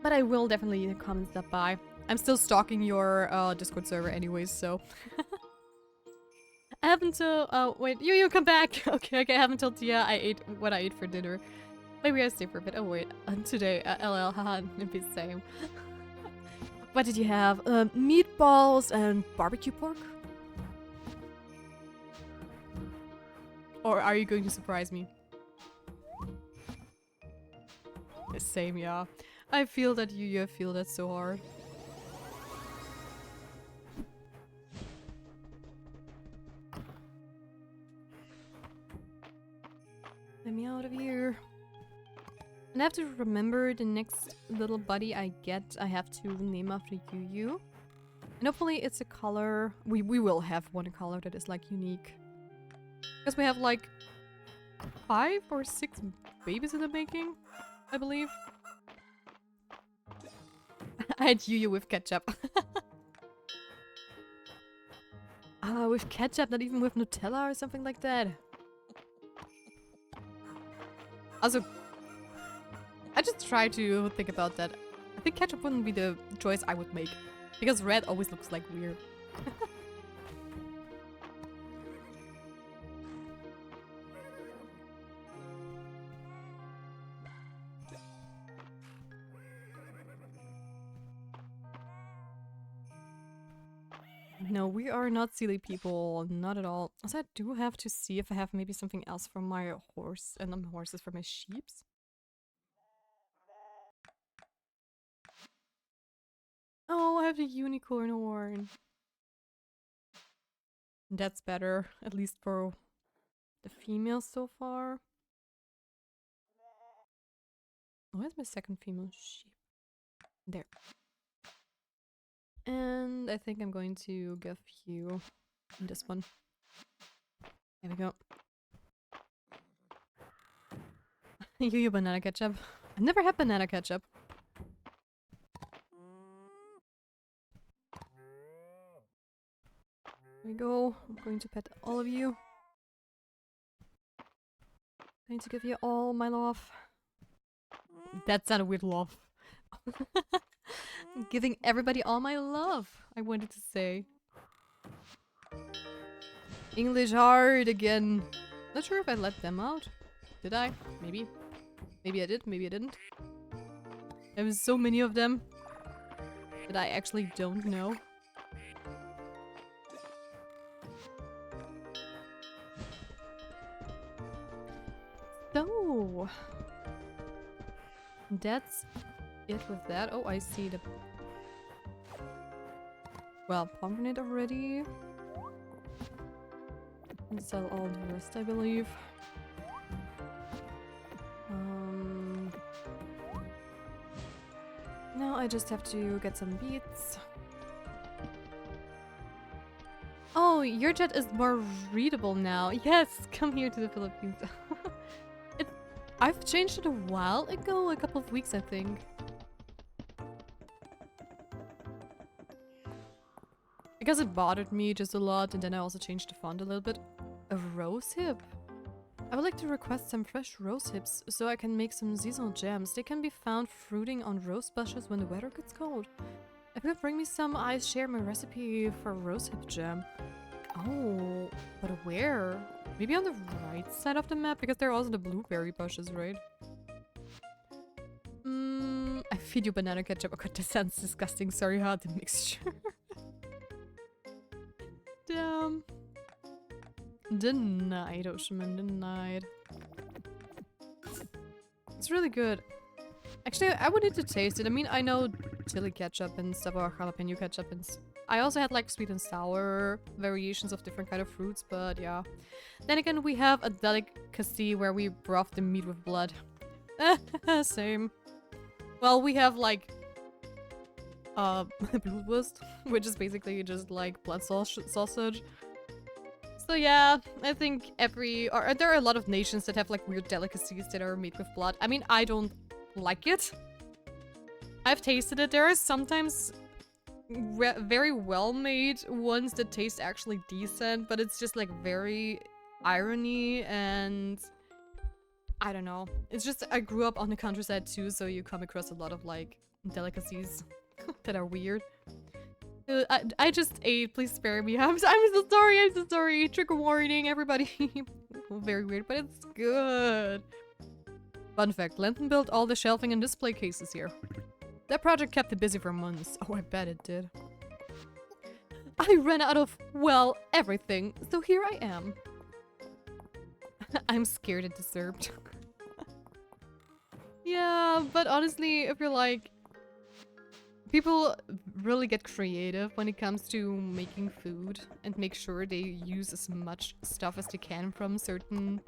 But I will definitely come and stop by. I'm still stalking your Discord server anyways, so... I have until... wait, you come back! Okay, I have until Tia. I ate what I ate for dinner. Maybe I stay for a bit. Oh wait, today, LL, haha, it'd be the same. What did you have? Meatballs and barbecue pork? Or are you going to surprise me? Same, yeah. I feel that you feel that so hard. Let me out of here. And I have to remember the next little buddy I get, I have to name after Yu. And hopefully it's a color... We will have one color that is like unique. Because we have like 5 or 6 babies in the making, I believe. I had you with ketchup. With ketchup, not even with Nutella or something like that. Also, I just try to think about that. I think ketchup wouldn't be the choice I would make. Because red always looks like weird. No, we are not silly people. Not at all. Also, I do have to see if I have maybe something else for my horse. And horses for my sheeps. Oh, I have the unicorn horn. That's better, at least for the females so far. Oh, where's my second female sheep? There. And I think I'm going to give you this one. There we go. You banana ketchup. I've never had banana ketchup. There we go. I'm going to pet all of you. I'm going to give you all my love. That sounded weird, love. I'm giving everybody all my love, I wanted to say. English hard again. Not sure if I let them out. Did I? Maybe. Maybe I did, maybe I didn't. There was so many of them that I actually don't know. So that's it with that. Oh, I see the... Well, pomegranate already. And sell all the rest, I believe. Now I just have to get some beets. Oh, your jet is more readable now. Yes, come here to the Philippines. I've changed it a while ago, a couple of weeks, I think. Because it bothered me just a lot, and then I also changed the font a little bit. A rose hip? I would like to request some fresh rose hips, so I can make some seasonal jams. They can be found fruiting on rose bushes when the weather gets cold. If you could bring me some, I share my recipe for rose hip jam. Oh, but where? Maybe on the right side of the map, because there are also the blueberry bushes, right? I feed you banana ketchup. Oh god, that sounds disgusting. Sorry, how the mixture. Damn. Denied, Oceanman, denied. It's really good. Actually, I would need to taste it. I mean, I know chili ketchup and stuff, or jalapeno ketchup, and I also had like sweet and sour variations of different kind of fruits, but yeah. Then again, we have a delicacy where we broth the meat with blood. Same. Well, we have like Blutwurst, which is basically just like blood sausage. So yeah, I think there are a lot of nations that have like weird delicacies that are made with blood. I mean, I don't like it. I've tasted it. There are sometimes very well made ones that taste actually decent, but it's just like very irony, and I don't know. It's just I grew up on the countryside too, so you come across a lot of like delicacies that are weird. I just ate. Please spare me. I'm so sorry. I'm so sorry. Trigger warning, everybody. Very weird, but it's good. Fun fact: Lenton built all the shelving and display cases here. That project kept it busy for months. Oh, I bet it did. I ran out of, well, everything, so here I am. I'm scared and disturbed. Yeah, but honestly, if you're like... People really get creative when it comes to making food and make sure they use as much stuff as they can from certain,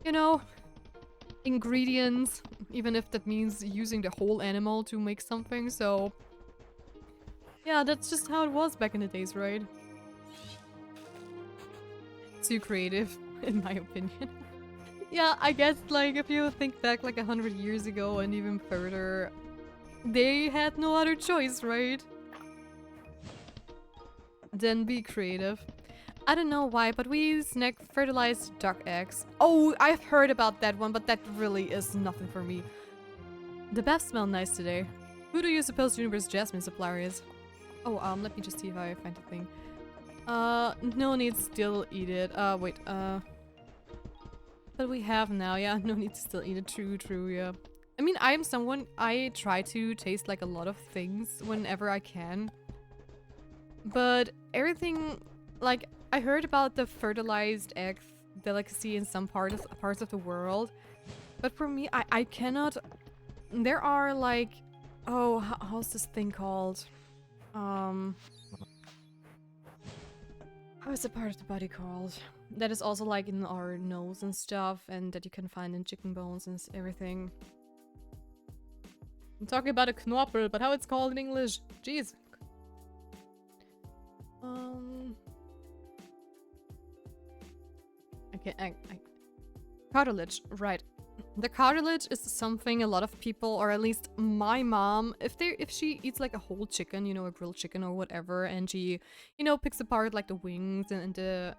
you know, ingredients, even if that means using the whole animal to make something, so... Yeah, that's just how it was back in the days, right? Too creative, in my opinion. Yeah, I guess, like, if you think back like 100 years ago and even further, they had no other choice, right? Then be creative. I don't know why, but we snack fertilized duck eggs. Oh, I've heard about that one, but that really is nothing for me. The baths smell nice today. Who do you suppose Universe Jasmine supplier is? Oh, let me just see if I find a thing. No need still eat it. Wait, but we have now, yeah, no need to still eat it. True, yeah. I mean, I am someone, I try to taste like a lot of things whenever I can. But everything, like, I heard about the fertilized egg delicacy in some parts of the world. But for me, I cannot, there are like, oh, how's this thing called? How is the part of the body called? That is also like in our nose and stuff, and that you can find in chicken bones and everything. I'm talking about a Knorpel, but how it's called in English? Jeez. Okay, cartilage, right. The cartilage is something a lot of people, or at least my mom, if she eats like a whole chicken, you know, a grilled chicken or whatever, and she, you know, picks apart like the wings and the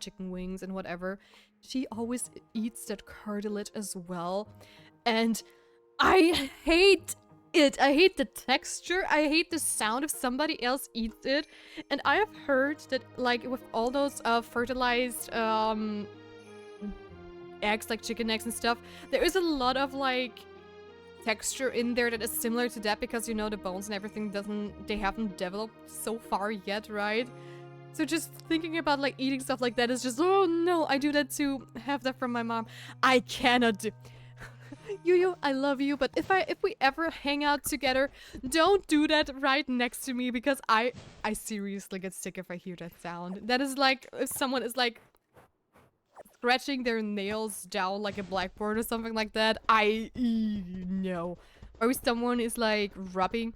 chicken wings and whatever, she always eats that cartilage as well. And I hate it. I hate the texture. I hate the sound if somebody else eats it. And I have heard that like with all those fertilized eggs, like chicken eggs and stuff, there is a lot of like texture in there that is similar to that, because you know the bones and everything they haven't developed so far yet, right? So just thinking about like eating stuff like that is just, oh no, I do that too. Have that from my mom. I cannot do. Yu, I love you, but if we ever hang out together, don't do that right next to me, because I seriously get sick if I hear that sound. That is like if someone is like scratching their nails down like a blackboard or something like that. No. Or if someone is like rubbing.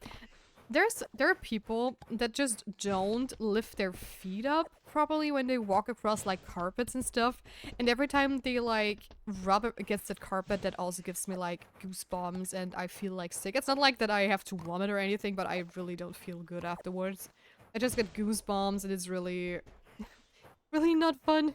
There are people that just don't lift their feet up properly when they walk across like carpets and stuff, and every time they like rub it against that carpet, that also gives me like goosebumps and I feel like sick. It's not like that I have to vomit or anything, but I really don't feel good afterwards. I just get goosebumps and it's really really not fun.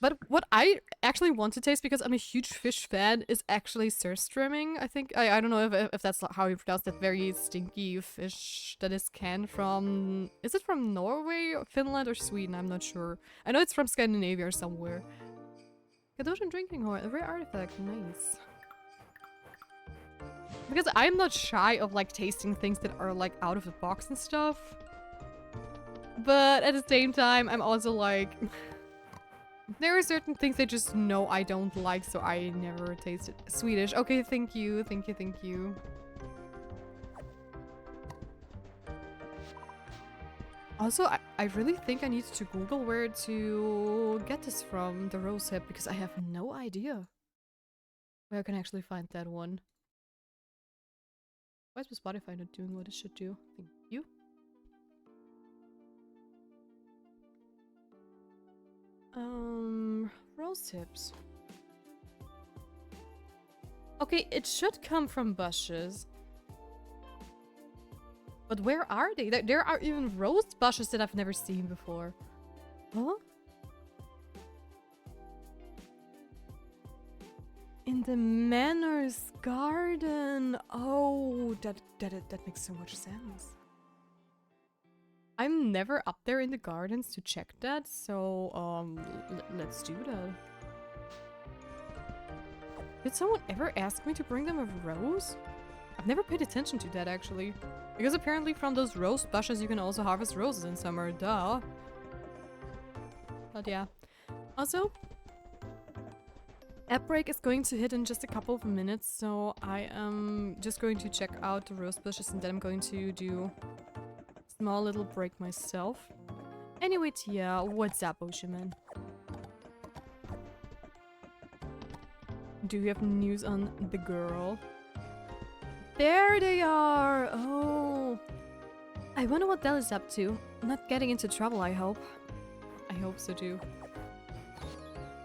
But what I actually want to taste, because I'm a huge fish fan, is actually surströmming. I think I don't know if that's how you pronounce that very stinky fish that is canned from. Is it from Norway, or Finland, or Sweden? I'm not sure. I know it's from Scandinavia or somewhere. Gadosian drinking horn, a rare artifact, nice. Because I'm not shy of like tasting things that are like out of the box and stuff. But at the same time, I'm also like. There are certain things I just know I don't like, so I never taste it. Swedish. Okay, thank you. Thank you. Also, I really think I need to Google where to get this from, the rose hip, because I have no idea where I can actually find that one. Why is my Spotify not doing what it should do? Thank you. Rose hips. Okay, it should come from bushes. But where are they? There are even rose bushes that I've never seen before. Huh? In the manor's garden. Oh, that makes so much sense. I'm never up there in the gardens to check that, so let's do that. Did someone ever ask me to bring them a rose? I've never paid attention to that actually. Because apparently from those rose bushes you can also harvest roses in summer, duh. But yeah. Also, app break is going to hit in just a couple of minutes, so I am just going to check out the rose bushes and then I'm going to do small little break myself. Anyway, yeah, what's up, Oshiman? Do you have news on the girl? There they are! Oh! I wonder what Del is up to. Not getting into trouble, I hope. I hope so too.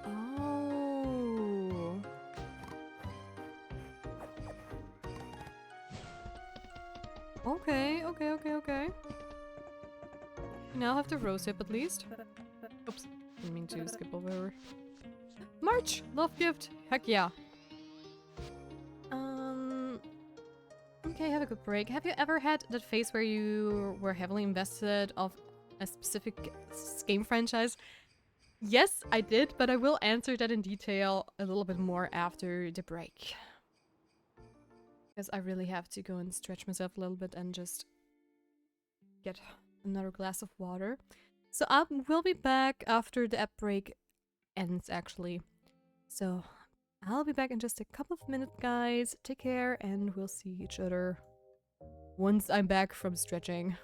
Oh. Okay, okay, okay, okay. We now have the rose hip at least. Oops, didn't mean to skip over her. March! Love gift! Heck yeah. Okay, have a good break. Have you ever had that phase where you were heavily invested of a specific game franchise? Yes, I did, but I will answer that in detail a little bit more after the break. Because I really have to go and stretch myself a little bit and just get another glass of water. So I will be back after the app break ends, actually. So I'll be back in just a couple of minutes, guys. Take care, and we'll see each other once I'm back from stretching.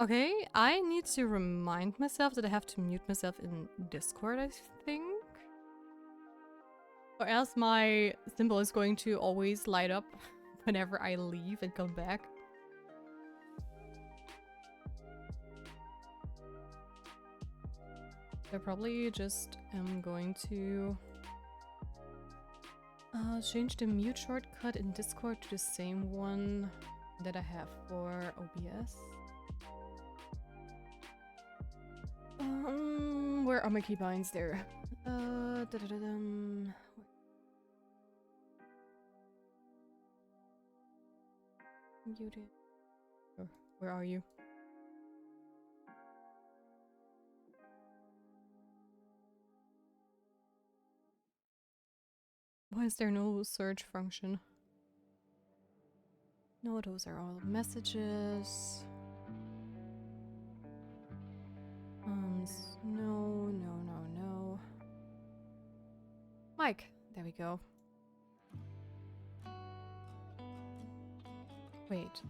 Okay, I need to remind myself that I have to mute myself in Discord, I think. Or else my symbol is going to always light up whenever I leave and come back. I probably just am going to change the mute shortcut in Discord to the same one that I have for OBS. Where are my keybinds there? Beauty. Oh, where are you? Why is there no search function? No, those are all messages. No, no, no, no. Mike, there we go. Wait.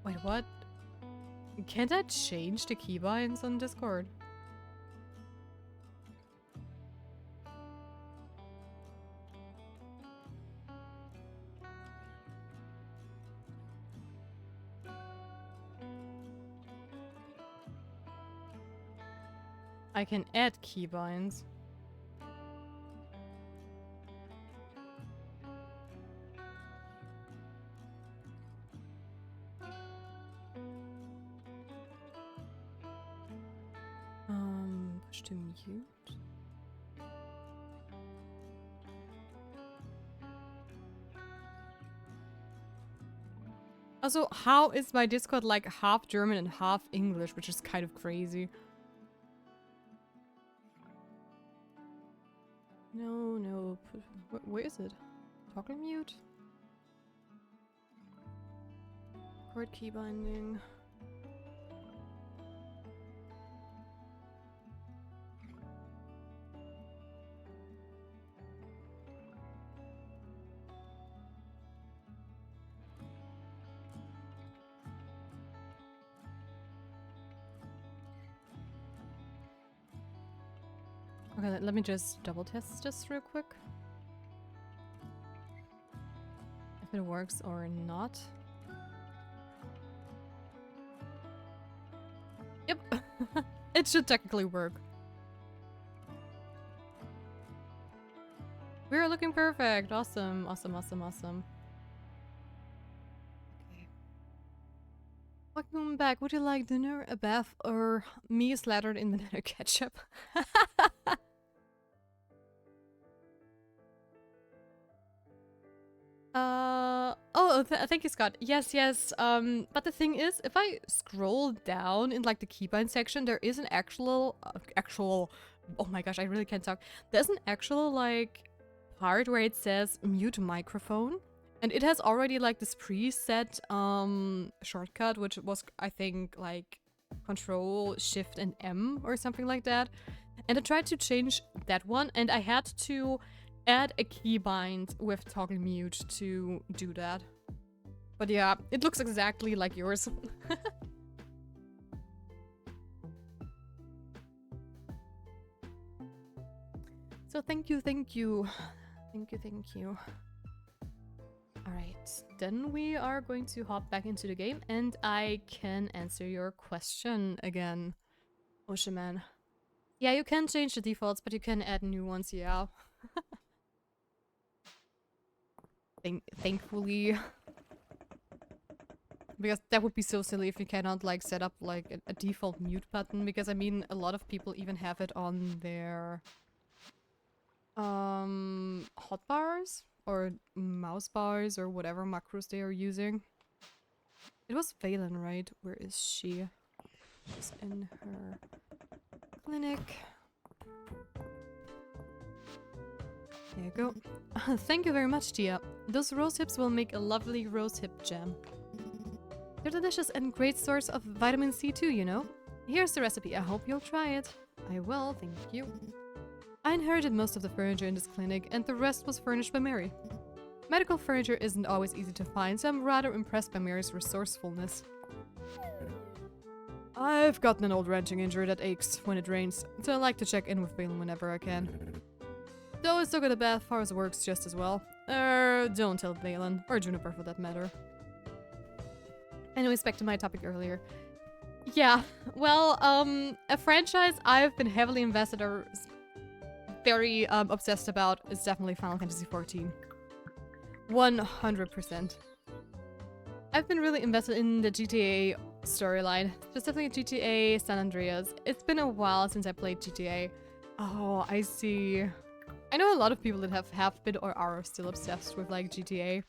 Wait, what? Can't I change the keybinds on Discord? I can add keybinds. Push to mute. Also, how is my Discord like half German and half English, which is kind of crazy. No, no. Where is it? Toggle mute? Chord key binding. Okay, let me just double test this real quick. If it works or not. Yep, it should technically work. We're looking perfect. Awesome, awesome, awesome, awesome. Okay. Welcome back. Would you like dinner, a bath, or me slathered in banana ketchup? Thank you, Scott. Yes, yes. But the thing is, if I scroll down in like the keybind section, there is an actual, oh my gosh, I really can't talk. There's an actual like part where it says mute microphone, and it has already like this preset shortcut, which was I think like Control Shift and M or something like that. And I tried to change that one, and I had to add a keybind with toggle mute to do that. But yeah, it looks exactly like yours. So thank you, thank you. Thank you, thank you. Alright, then we are going to hop back into the game and I can answer your question again, Oshaman. Yeah, you can change the defaults, but you can add new ones, yeah. Thankfully. Because that would be so silly if you cannot like set up like a default mute button, because I mean a lot of people even have it on their hotbars or mouse bars or whatever macros they are using. It was Valen, right? Where is she? She's in her clinic. There you go. Thank you very much, Tia. Those rose hips will make a lovely rose hip jam. They're delicious and great source of vitamin C too, you know? Here's the recipe. I hope you'll try it. I will, thank you. I inherited most of the furniture in this clinic, and the rest was furnished by Mary. Medical furniture isn't always easy to find, so I'm rather impressed by Mary's resourcefulness. I've gotten an old wrenching injury that aches when it rains, so I like to check in with Valen whenever I can. Though I still got a bath, ours works just as well. Don't tell Valen, or Juniper for that matter. Anyways, back to my topic earlier. Yeah, well, a franchise I've been heavily invested or very obsessed about is definitely Final Fantasy XIV. 100%. I've been really invested in the GTA storyline. Specifically GTA San Andreas. It's been a while since I played GTA. Oh, I see. I know a lot of people that have been or are still obsessed with like GTA.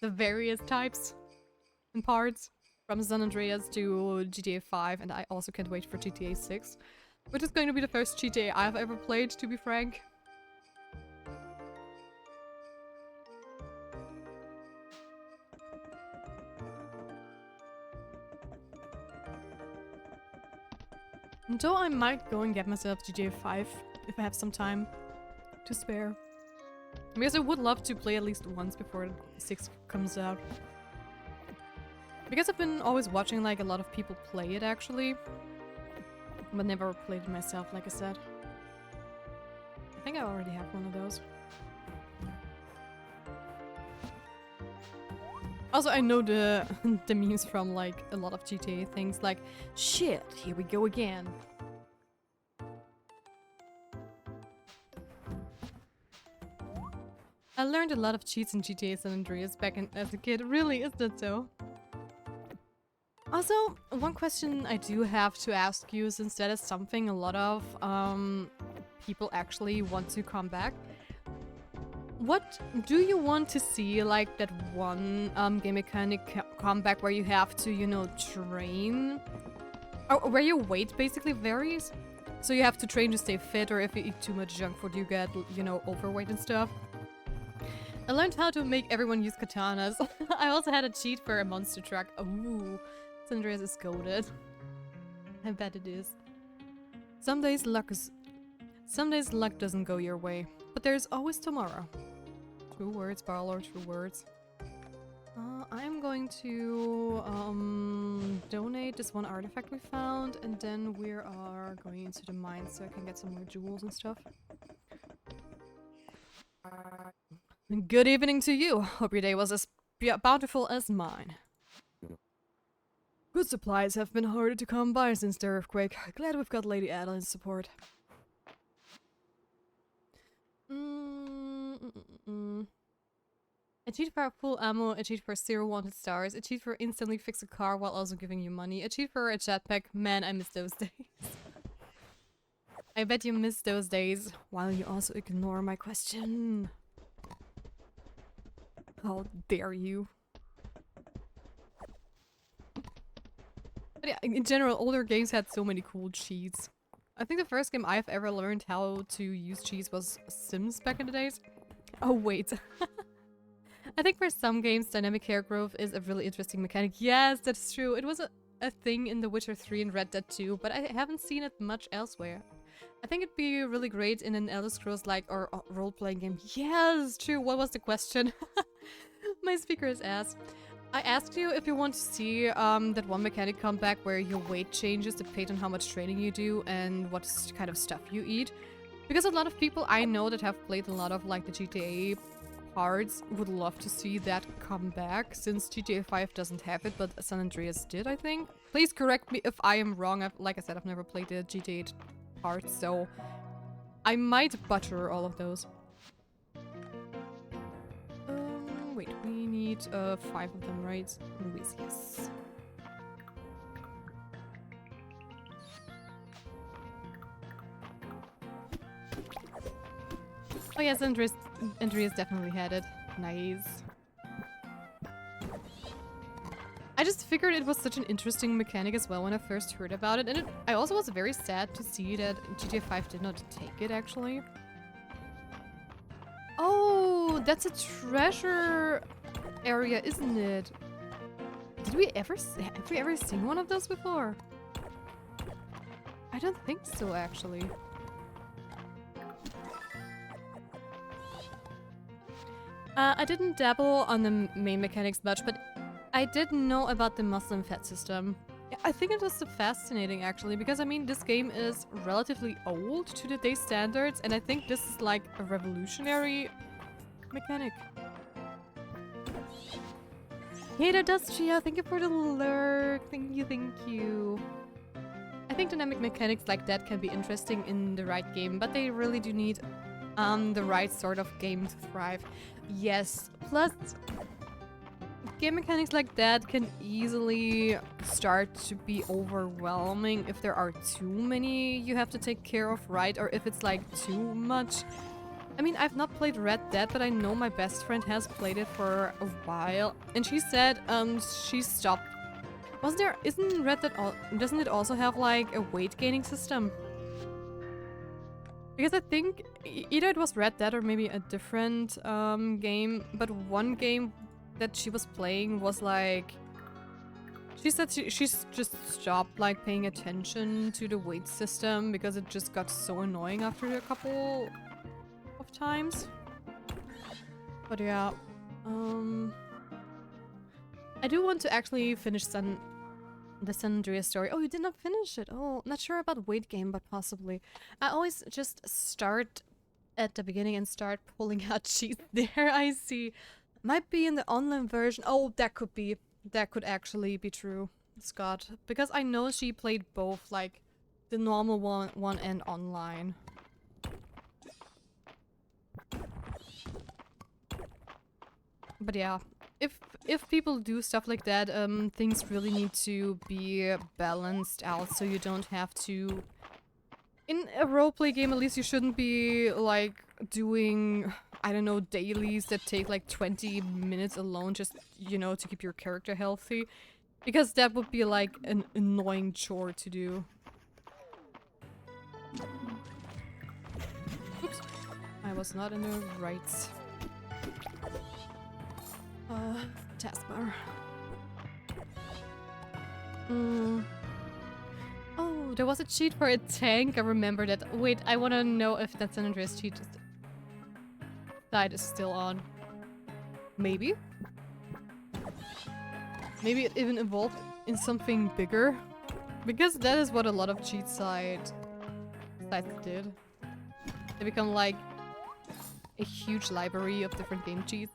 The various types and parts. From San Andreas to GTA 5, and I also can't wait for GTA 6. Which is going to be the first GTA I've ever played, to be frank. Though I might go and get myself GTA 5 if I have some time to spare. Because I would love to play at least once before 6 comes out. Because I've been always watching like a lot of people play it actually. But never played it myself, like I said. I think I already have one of those. Also, I know the the memes from like a lot of GTA things like, shit, here we go again. I learned a lot of cheats in GTA San Andreas back as a kid. Really, is that so? Also, one question I do have to ask you, since that is something a lot of people actually want to come back. What do you want to see, like that one game mechanic come back where you have to, you know, train? Or where your weight basically varies? So you have to train to stay fit, or if you eat too much junk food you get, you know, overweight and stuff. I learned how to make everyone use katanas. I also had a cheat for a monster truck. Ooh. San Andreas is goated. I bet it is. Some days luck doesn't go your way, but there's always tomorrow. True words, Barlow, true words. I'm going to donate this one artifact we found, and then we are going into the mine so I can get some more jewels and stuff. Good evening to you. Hope your day was as bountiful as mine. Good supplies have been harder to come by since the earthquake. Glad we've got Lady Adeline's support. A cheat for full ammo, a cheat for 0 wanted stars, a cheat for instantly fix a car while also giving you money, a cheat for a jetpack. Man, I miss those days. I bet you miss those days, while you also ignore my question. How dare you? But yeah, in general, older games had so many cool cheats. I think the first game I've ever learned how to use cheats was Sims back in the days. Oh wait. I think for some games, dynamic hair growth is a really interesting mechanic. Yes, that's true. It was a thing in The Witcher 3 and Red Dead 2, but I haven't seen it much elsewhere. I think it'd be really great in an Elder Scrolls-like or role-playing game. Yes, true. What was the question? My speaker is ass. I asked you if you want to see that one mechanic come back where your weight changes depending on how much training you do and what kind of stuff you eat. Because a lot of people I know that have played a lot of like the GTA parts would love to see that come back, since GTA 5 doesn't have it, but San Andreas did, I think. Please correct me if I am wrong. Like I said, I've never played the GTA parts, so I might butcher all of those. Wait, we need 5 of them, right? Louise, yes. Oh yes, Andreas definitely had it. Nice. I just figured it was such an interesting mechanic as well when I first heard about it, and I also was very sad to see that GTA 5 did not take it, actually. Oh, that's a treasure area, isn't it? Have we ever seen one of those before? I don't think so, actually. I didn't dabble on the main mechanics much, but I did know about the Muslim fat system. I think it was fascinating, actually, because I mean, this game is relatively old to today's standards, and I think this is like a revolutionary mechanic. Hey there, Dustria, thank you for the lurk. Thank you. I think dynamic mechanics like that can be interesting in the right game, but they really do need the right sort of game to thrive. Yes, plus game mechanics like that can easily start to be overwhelming if there are too many you have to take care of, right? Or if it's like too much. I mean, I've not played Red Dead, but I know my best friend has played it for a while, and she said she stopped. Isn't Red Dead doesn't it also have like a weight gaining system? Because I think either it was Red Dead or maybe a different game, but one game that she was playing was like, she said she's just stopped like paying attention to the weight system because it just got so annoying after a couple of times. But yeah, I do want to actually finish the San Andreas story. Oh, you did not finish it. Oh, not sure about weight game, but possibly. I always just start at the beginning and start pulling out cheats there. I see. Might be in the online version. Oh, that could be. That could actually be true, Scott. Because I know she played both, like the normal one and online. But yeah, if people do stuff like that, things really need to be balanced out so you don't have to... In a roleplay game, at least you shouldn't be like doing, I don't know, dailies that take like 20 minutes alone just, you know, to keep your character healthy. Because that would be like an annoying chore to do. Oops. I was not in the right taskbar. Oh, there was a cheat for a tank. I remember that. Wait, I want to know if that San Andreas cheat side is still on. Maybe? Maybe it even evolved in something bigger? Because that is what a lot of cheat sites did. They become like a huge library of different game cheats.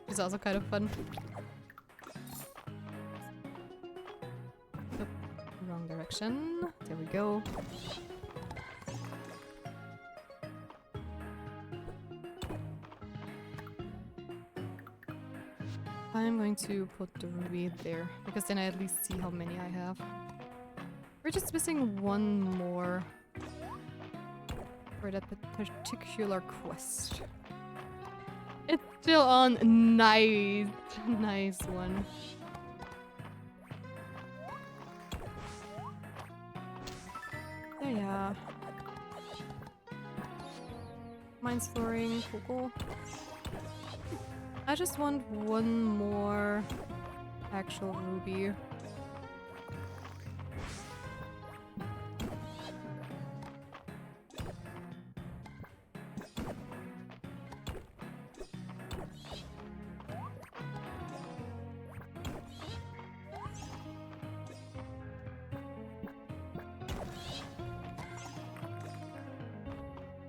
It's also kind of fun. Oop, wrong direction. There we go. I'm going to put the ruby there, because then I at least see how many I have. We're just missing one more for that particular quest. It's still on. Nice. Nice one. There, yeah. Mine's flooring. Cool, cool. I just want one more actual ruby.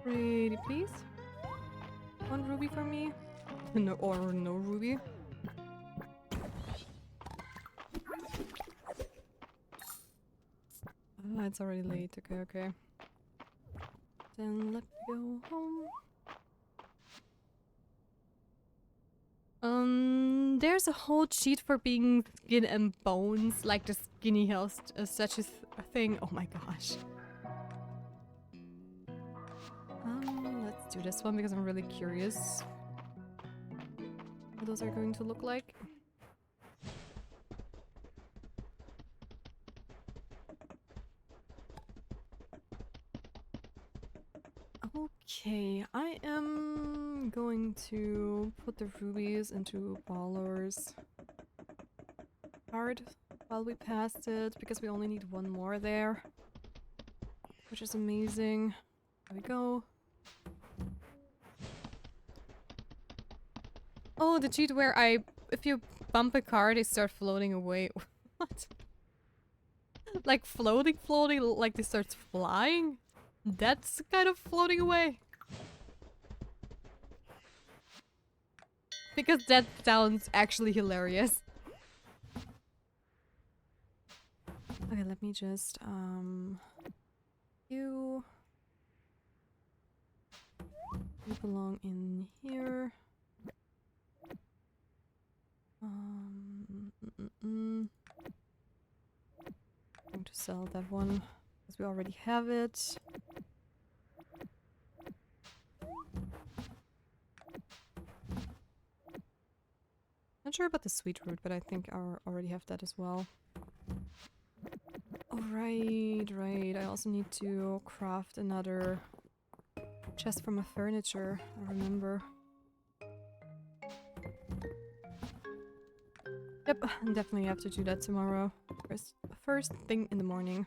Pretty please. One ruby for me. No, or no ruby. Oh, it's already late. Okay, okay. Then let me go home. There's a whole cheat for being skin and bones, like the skinny health, such as a thing. Oh my gosh. Let's do this one because I'm really curious what those are going to look like. Okay, I am going to put the rubies into Balor's card while we pass it, because we only need one more there, which is amazing. There we go. Oh, the cheat where if you bump a card, they start floating away. What? Like floating, like they start flying? That's kind of floating away. Because that sounds actually hilarious. Okay, let me just, You belong in here. Going to sell that one because we already have it. Not sure about the sweet root, but I think I already have that as well. Oh, right. I also need to craft another chest for my furniture. I remember. Yep, definitely have to do that tomorrow. First thing in the morning.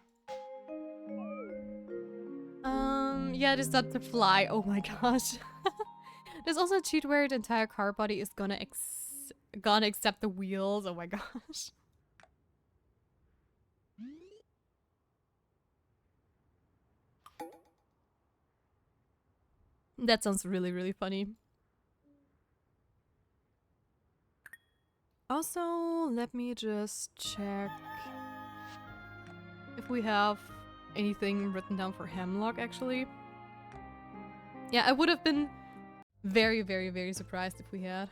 Yeah, it is not to fly. Oh my gosh. There's also a cheat where the entire car body is gonna accept the wheels. Oh my gosh. That sounds really, really funny. Also, let me just check if we have anything written down for Hemlock, actually. Yeah, I would have been very, very, very surprised if we had.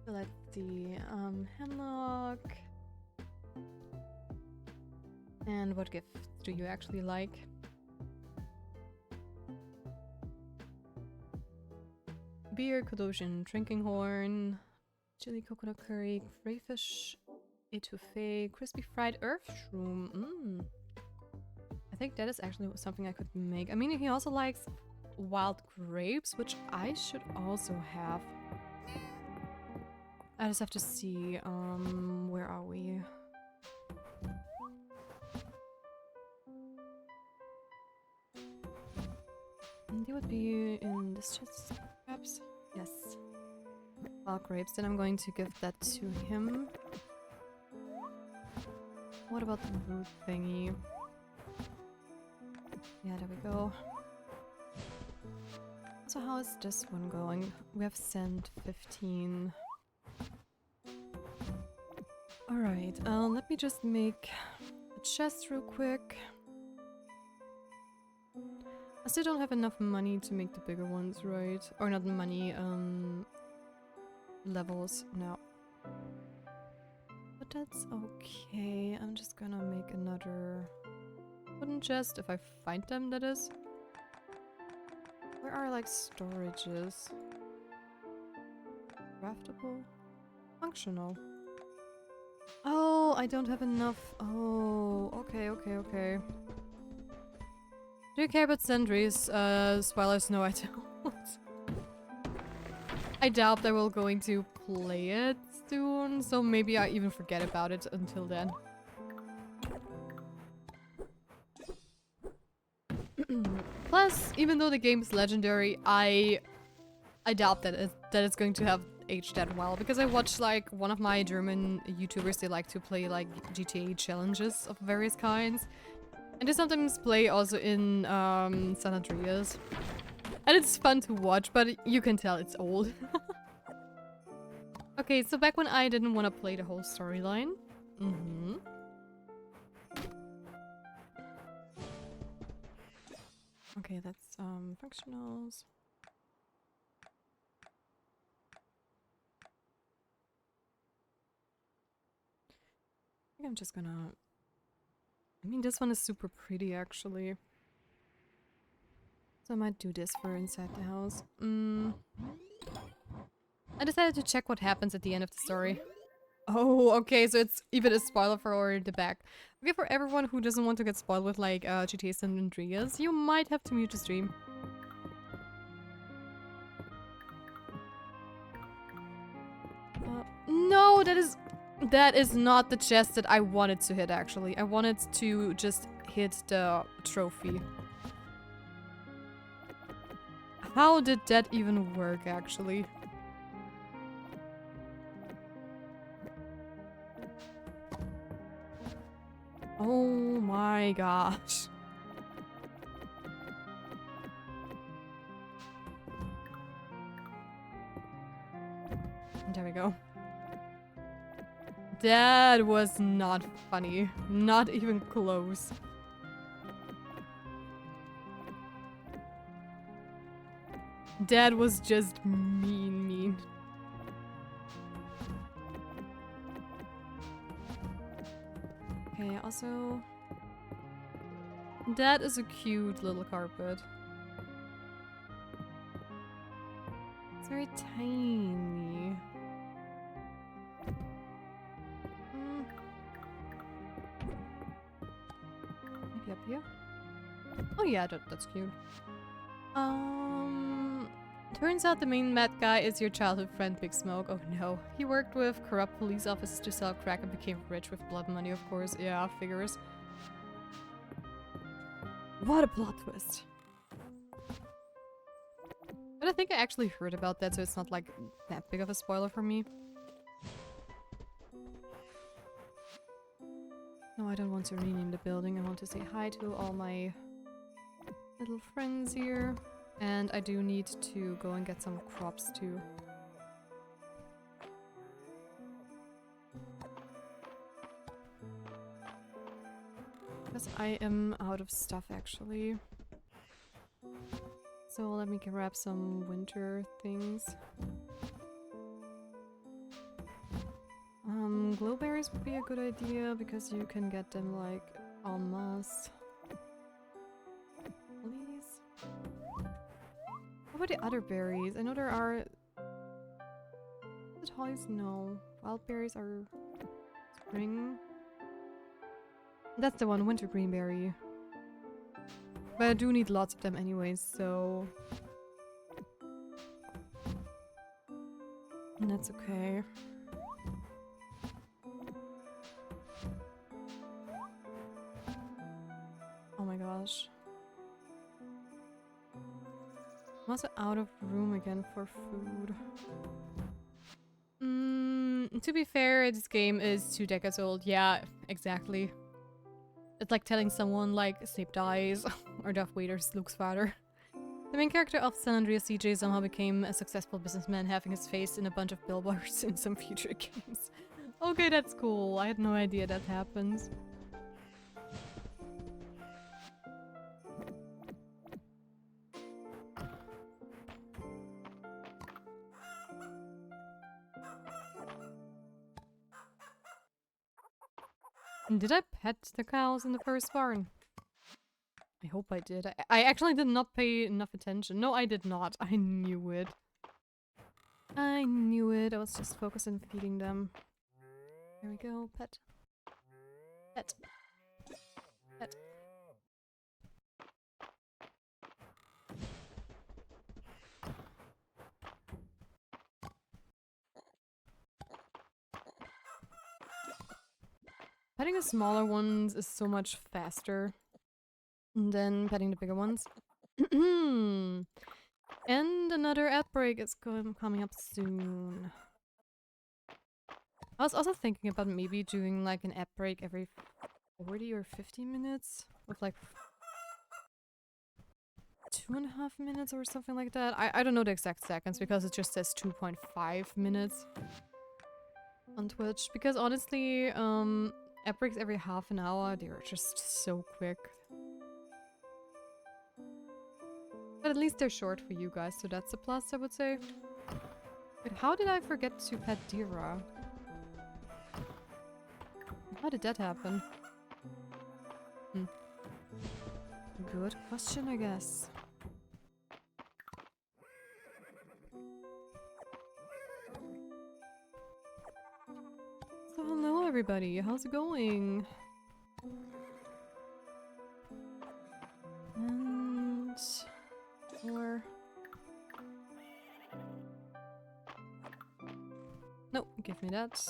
Let's see, Hemlock. And what gifts do you actually like? Beer, Kadoshan, drinking horn, chili coconut curry, crayfish, etouffee, crispy fried earth shroom. I think that is actually something I could make. I mean, he also likes wild grapes, which I should also have. I just have to see, where are we? They would be in this chest, perhaps? Yes. Wild grapes, then I'm going to give that to him. What about the root thingy? Yeah, there we go. So how is this one going? We have sent 15. Alright, let me just make a chest real quick. I still don't have enough money to make the bigger ones, right? Or not money, levels, no. But that's okay. I'm just gonna make another wooden chest, if I find them, that is. Where are, like, storages? Craftable? Functional. Oh, I don't have enough. Oh, okay. Do you care about sentries? Spoilers, no I don't. I doubt that we're going to play it soon, so maybe I even forget about it until then. Plus, even though the game is legendary, I doubt that it's going to have aged that well, because I watched like one of my German YouTubers, they like to play like GTA challenges of various kinds. And they sometimes play also in San Andreas. And it's fun to watch, but you can tell it's old. Okay, so back when I didn't want to play the whole storyline. Okay, that's functionals. I think I'm just gonna... I mean, this one is super pretty, actually. So I might do this for inside the house. I decided to check what happens at the end of the story. Oh, okay, so it's even a spoiler for the back. Okay, for everyone who doesn't want to get spoiled with, like, GTA San Andreas, you might have to mute the stream. No, that is not the chest that I wanted to hit, actually. I wanted to just hit the trophy. How did that even work, actually? Oh my gosh. There we go. That was not funny. Not even close. Dad was just mean. Okay, also... That is a cute little carpet. It's very tiny. Maybe up here? Oh yeah, that's cute. Turns out the main mad guy is your childhood friend, Big Smoke. Oh no. He worked with corrupt police officers to sell crack and became rich with blood money, of course. Yeah, figures. What a plot twist. But I think I actually heard about that, so it's not like that big of a spoiler for me. No, I don't want to rename the building. I want to say hi to all my little friends here. And I do need to go and get some crops too. Because I am out of stuff actually. So let me grab some winter things. Glowberries would be a good idea because you can get them like en masse. Please. What about the other berries? I know there are... Is it hollies? No. Wild berries are spring. That's the one, winter greenberry. But I do need lots of them anyways, so... And that's okay. Oh my gosh. I'm also out of room again for food. To be fair, this game is 2 decades old. Yeah, exactly. It's like telling someone like Snape dies or Darth Vader's Luke's father. The main character of San Andreas CJ somehow became a successful businessman, having his face in a bunch of billboards in some future games. Okay, that's cool. I had no idea that happens. Did I pet the cows in the first barn? I hope I did. I actually did not pay enough attention. No, I did not. I knew it. I knew it. I was just focused on feeding them. There we go. Pet. Pet. Pet. Petting the smaller ones is so much faster than petting the bigger ones. And another outbreak is coming up soon. I was also thinking about maybe doing like an ad break every 40 or 50 minutes with like 2.5 minutes or something like that. I don't know the exact seconds because it just says 2.5 minutes on Twitch. Because honestly, ad breaks every half an hour, they're just so quick. But at least they're short for you guys, so that's a plus, I would say. But how did I forget to pet Dira? How did that happen? Good question, I guess. So hello everybody, how's it going? And... Or... Nope, give me that.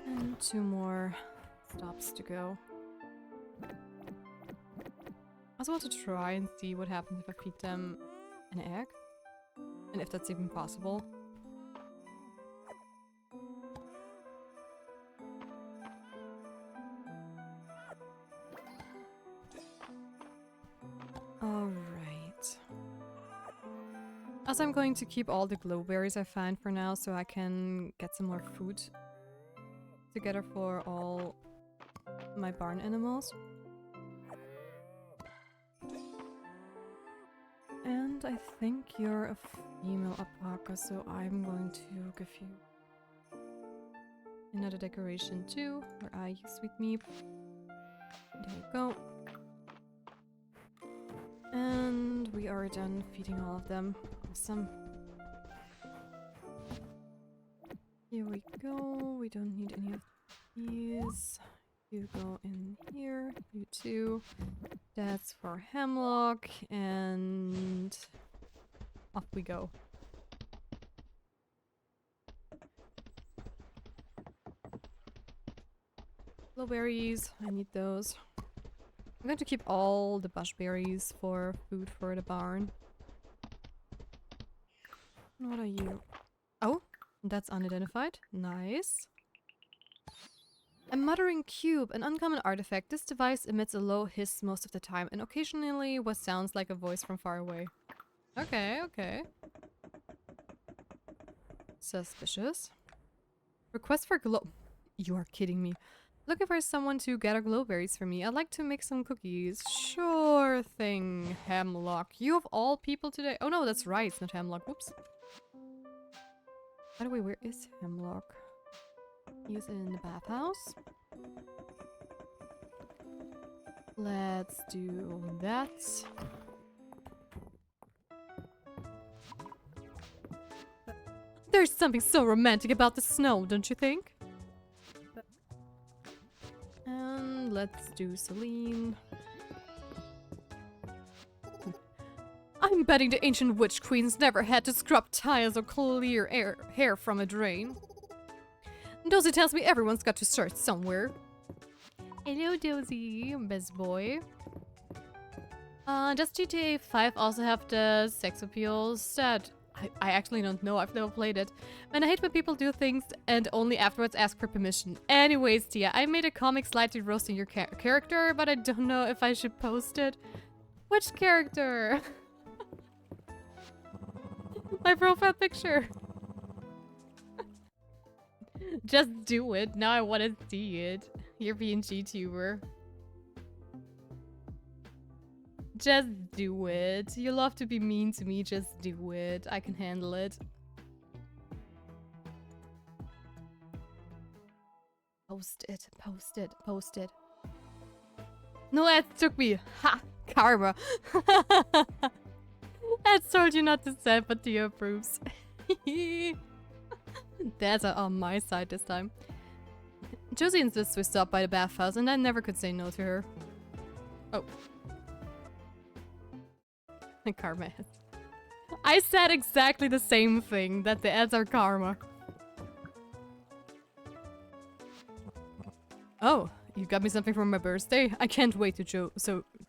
And 2 more stops to go. I also want to try and see what happens if I feed them an egg. And if that's even possible. Alright. Also, I'm going to keep all the glowberries I find for now so I can get some more food together for all my barn animals. And I think you're a female alpaca, so I'm going to give you another decoration too. Where are you, sweet meep? There you go. And we are done feeding all of them. Awesome. Here we go. We don't need any of these. You go in here. You too. That's for Hemlock. And off we go. Blueberries. I need those. I'm going to keep all the bush berries for food for the barn. What are you? Oh, that's unidentified. Nice. A muttering cube, an uncommon artifact. This device emits a low hiss most of the time and occasionally what sounds like a voice from far away. Okay, okay. Suspicious. Request for glow... You are kidding me. Looking for someone to gather glowberries for me. I'd like to make some cookies. Sure thing, Hemlock. You of all people today. Oh no, that's rice, not Hemlock. Whoops. By the way, where is Hemlock? He's in the bathhouse. Let's do that. There's something so romantic about the snow, don't you think? And let's do Celine. I'm betting the ancient witch queens never had to scrub tiles or clear hair from a drain. Dozy tells me everyone's got to start somewhere. Hello, Dozy, best boy. Does GTA 5 also have the sex appeal stat? I actually don't know, I've never played it. And I hate when people do things and only afterwards ask for permission. Anyways, Tia, I made a comic slightly roasting your character, but I don't know if I should post it. Which character? My profile picture. Just do it. Now I want to see it. You're PNG tuber. Just do it. You love to be mean to me. Just do it. I can handle it. Post it. Post it. Post it. No, that took me. Ha! Karma. I told you not to say, but Tia approves. That's on my side this time. Josie insists we stop by the bathhouse, and I never could say no to her. Oh. Karma. I said exactly the same thing, that the ads are karma. Oh, you got me something for my birthday? I can't wait to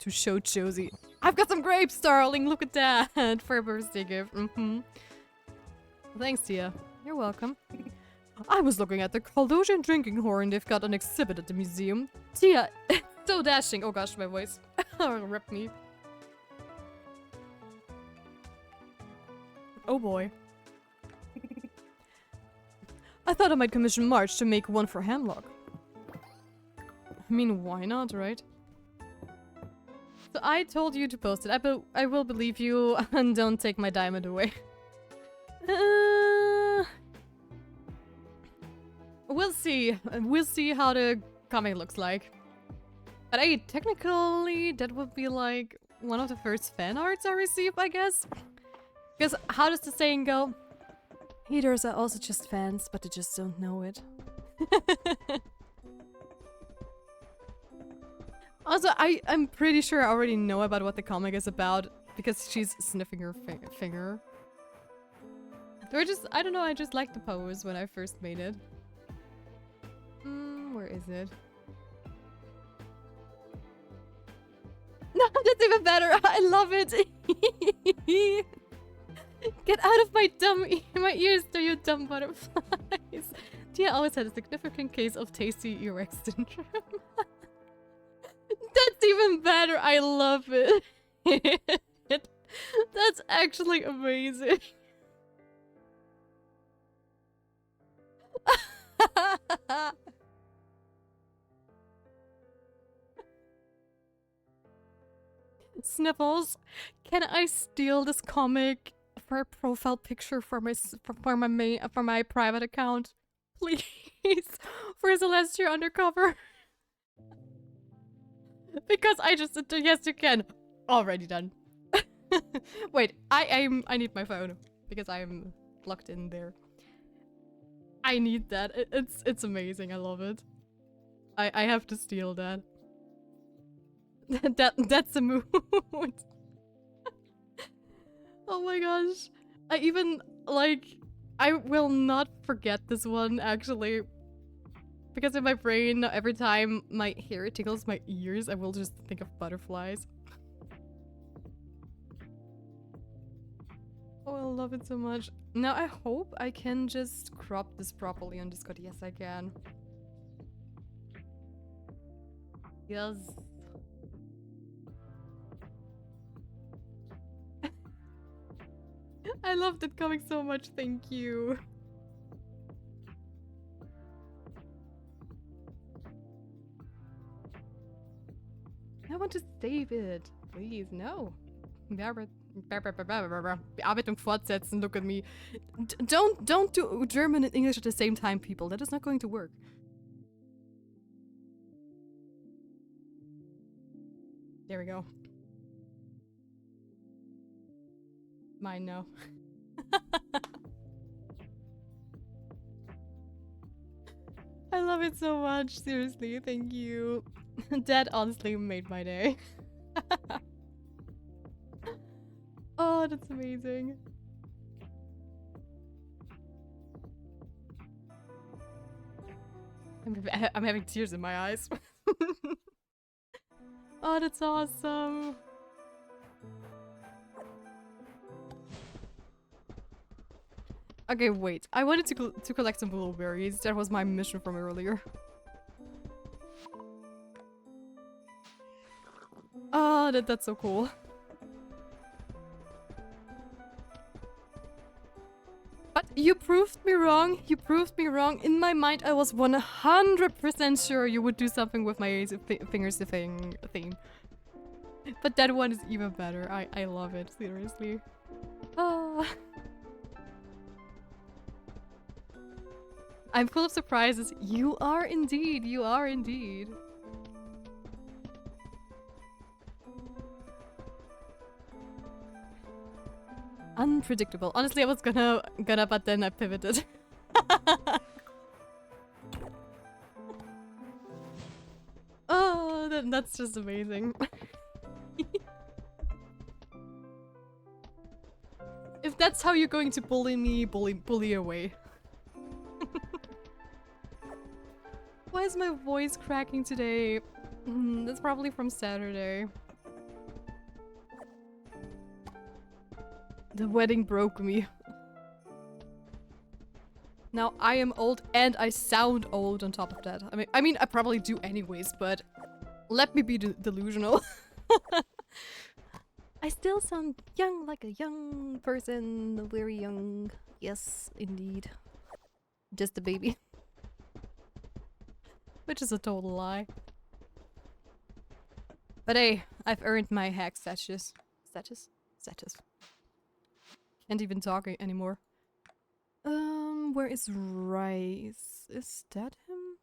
show Josie. I've got some grapes, darling! Look at that! For a birthday gift. Thanks, Tia. You're welcome. I was looking at the Caldosian drinking horn they've got an exhibit at the museum. Tia, so dashing. Oh gosh, my voice. Rip me. Oh boy. I thought I might commission March to make one for Hemlock. I mean, why not, right? So I told you to post it. I will believe you and don't take my diamond away. We'll see. We'll see how the comic looks like. But technically, that would be like one of the first fan arts I received, I guess. Because how does the saying go? Haters are also just fans, but they just don't know it. Also, I'm pretty sure I already know about what the comic is about because she's sniffing her finger. I don't know, I just liked the pose when I first made it. Where is it? No, that's even better! I love it! Get out of my my ears, you dumb butterflies! Tia always had a significant case of tasty earache syndrome. That's even better! I love it! That's actually amazing! Sniffles, can I steal this comic for a profile picture for for my private account? Please, for Celestia Undercover. Because I just yes you can. Already done. Wait, I need my phone because I'm locked in there. I need that. It's amazing. I love it. I have to steal that. That's a mood. Oh my gosh. I even like I will not forget this one actually. Because in my brain, every time my hair tickles my ears, I will just think of butterflies. Oh, I love it so much. Now I hope I can just crop this properly on Discord. Yes, I can. Yes. I loved it coming so much. Thank you. I want to save it. Please, no. Bearbeitung fortsetzen, look at me. Don't do German and English at the same time, people. That is not going to work. There we go. Mine now. I love it so much. Seriously, thank you. That honestly made my day. Oh, that's amazing. I'm having tears in my eyes. Oh, that's awesome. Okay, wait. I wanted to collect some blueberries. That was my mission from earlier. Oh, that's so cool. But you proved me wrong. You proved me wrong. In my mind, I was 100% sure you would do something with my fingers theme. But that one is even better. I love it. Seriously. Ah. I'm full of surprises. You are indeed. You are indeed. Unpredictable. Honestly, I was gonna, but then I pivoted. Oh, that's just amazing. If that's how you're going to bully me, bully away. Why is my voice cracking today? That's probably from Saturday. The wedding broke me. Now I am old and I sound old on top of that. I mean I probably do anyways, but let me be delusional. I still sound young, like a young person, very young. Yes, indeed. Just a baby. Which is a total lie. But hey, I've earned my hack status. Status? Can't even talk anymore. Where is Rice? Is that him?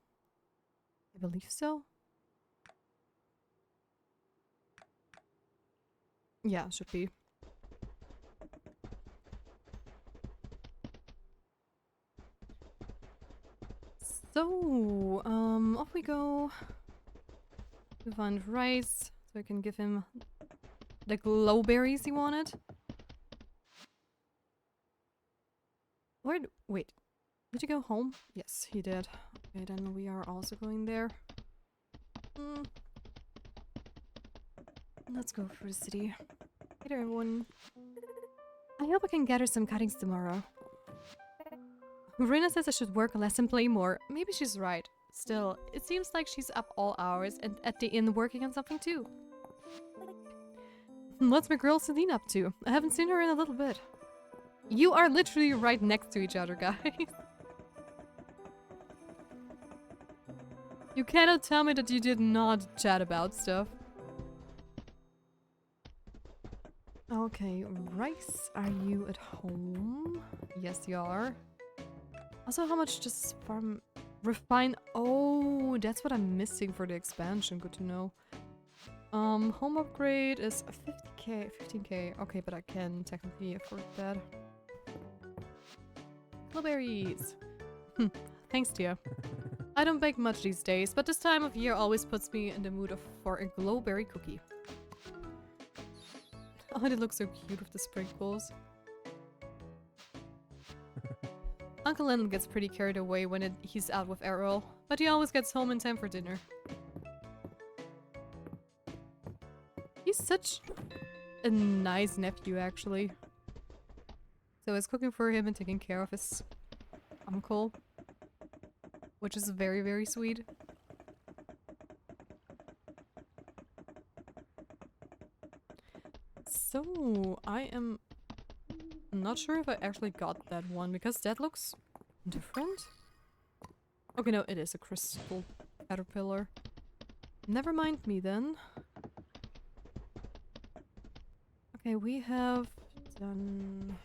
I believe so. Yeah, should be. So, off we go. To find Rice, so I can give him the glow berries he wanted. Wait, did he go home? Yes, he did. Okay, then we are also going there. Let's go for the city. Hey there, everyone. I hope I can gather some cuttings tomorrow. Marina says I should work less and play more. Maybe she's right. Still, it seems like she's up all hours and at the inn working on something too. What's my girl Celine up to? I haven't seen her in a little bit. You are literally right next to each other, guys. You cannot tell me that you did not chat about stuff. Okay, Rice, are you at home? Yes, you are. Also, how much does farm refine? Oh, that's what I'm missing for the expansion. Good to know. Home upgrade is 50k, 15k. Okay, but I can technically afford that. Blueberries. Thanks, dear. I don't bake much these days, but this time of year always puts me in the mood for a glowberry cookie. Oh, it looks so cute with the sprinkles. Uncle Lennon gets pretty carried away when he's out with Errol, but he always gets home in time for dinner. He's such a nice nephew, actually. So he's cooking for him and taking care of his uncle, which is very, very sweet. So, I am not sure if I actually got that one, because that looks different. Okay, no, it is a crystal caterpillar. Never mind me then. Okay, we have done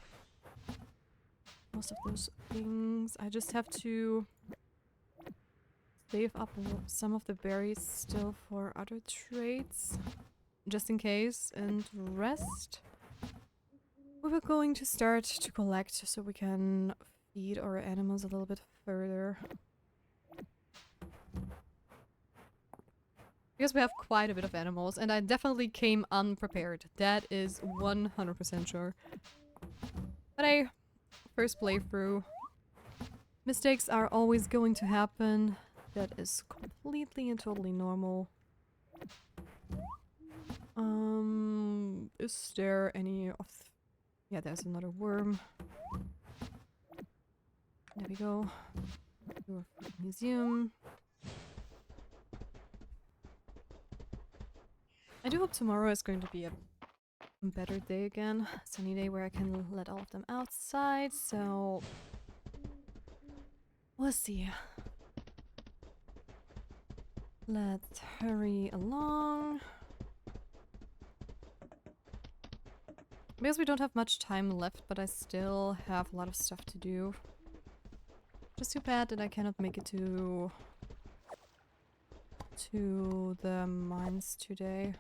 most of those things. I just have to save up some of the berries still for other traits, just in case, and rest. We were going to start to collect so we can feed our animals a little bit further. Because we have quite a bit of animals, and I definitely came unprepared. That is 100% sure. But hey, first playthrough. Mistakes are always going to happen. That is completely and totally normal. Is there any of... Yeah, there's another worm. There we go. Your museum. I do hope tomorrow is going to be a better day again. Sunny day where I can let all of them outside, so... We'll see. Let's hurry along. Because we don't have much time left, but I still have a lot of stuff to do. Just too bad that I cannot make it to the mines today.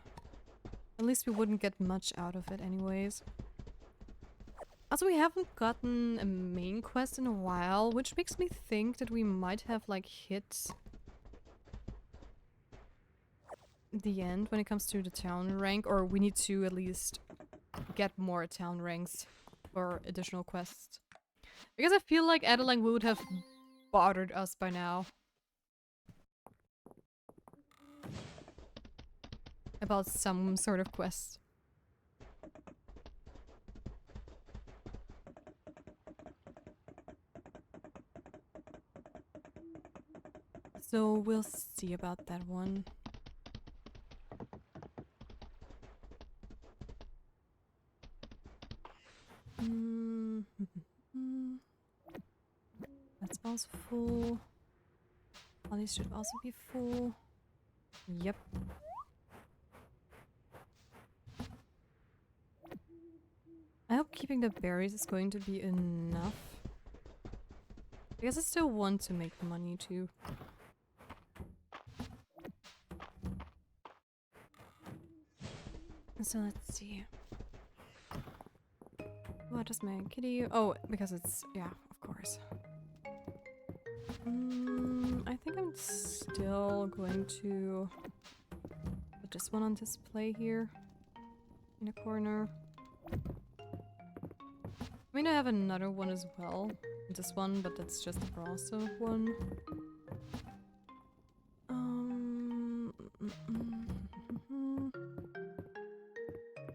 At least we wouldn't get much out of it anyways. Also, we haven't gotten a main quest in a while, which makes me think that we might have like hit the end when it comes to the town rank, or we need to at least get more town ranks for additional quests. Because I feel like Adeline would have bothered us by now about some sort of quest. So we'll see about that one. That's also full. All these should also be full. Yep. I hope keeping the berries is going to be enough. Because I still want to make money too. So let's see. What does my kitty... Oh, because it's... Yeah, of course. I think I'm still going to put this one on display here. In a corner. I mean, I have another one as well. This one, but that's just a Brasso one.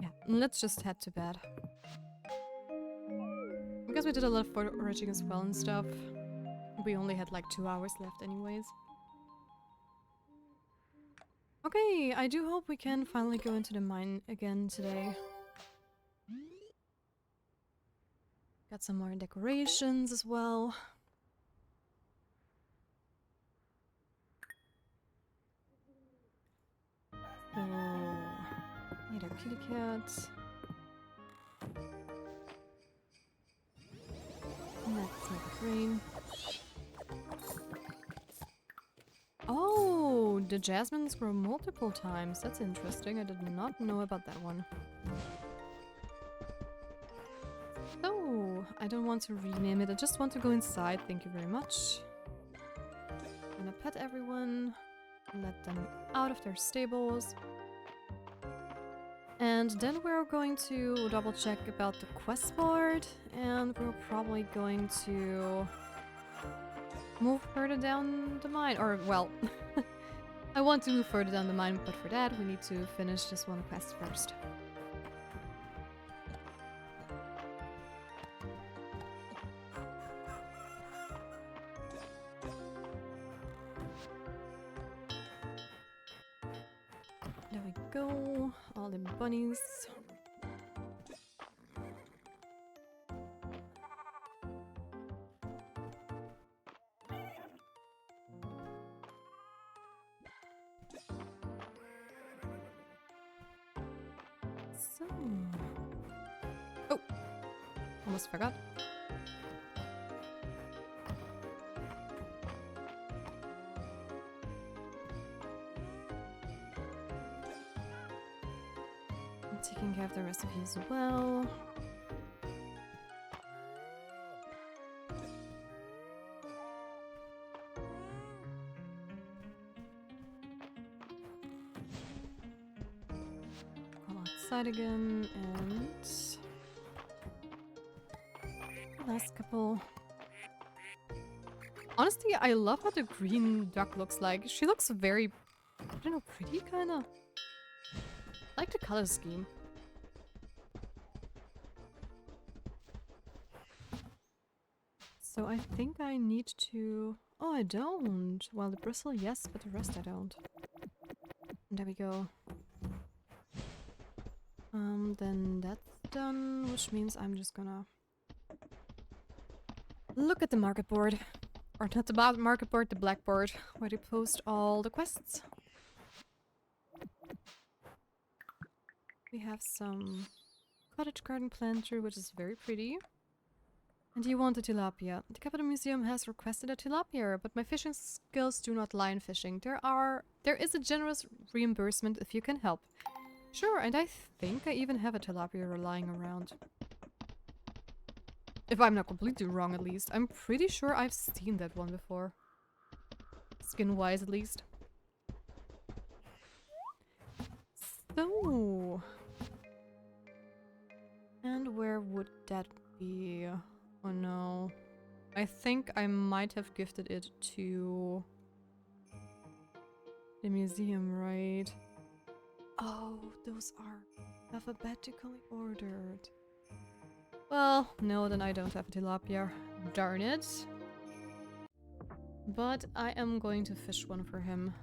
Yeah, let's just head to bed. Because we did a lot of foraging as well and stuff. We only had like 2 hours left anyways. Okay, I do hope we can finally go into the mine again today. Got some more decorations as well. So, need our kitty cat. the jasmines grow multiple times. That's interesting. I did not know about that one. Oh, I don't want to rename it. I just want to go inside. Thank you very much. I'm gonna pet everyone. Let them out of their stables. And then we're going to double check about the quest board. And we're probably going to move further down the mine. Or, well, I want to move further down the mine, but for that we need to finish this one quest first. There we go, all the bunnies. So... Oh! Almost forgot. I'm taking care of the recipes as well. Go outside again and the last couple. Honestly, I love how the green duck looks like. She looks very, I don't know, pretty kinda. I like the color scheme. So I think I need to... Oh, I don't. Well, the bristle, yes, but the rest I don't. There we go. Then that's done, which means I'm just gonna look at the market board. Or not the market board, the blackboard, where they post all the quests. We have some cottage garden planter, which is very pretty. And you want a tilapia. The Capital Museum has requested a tilapia, but my fishing skills do not lie in fishing. There is a generous reimbursement if you can help. Sure, and I think I even have a tilapia lying around. If I'm not completely wrong, at least. I'm pretty sure I've seen that one before. Skin-wise, at least. So... And where would that be? Oh no. I think I might have gifted it to... the museum, right? Oh, those are alphabetically ordered. Well, no, then I don't have a tilapia. Darn it. But I am going to fish one for him.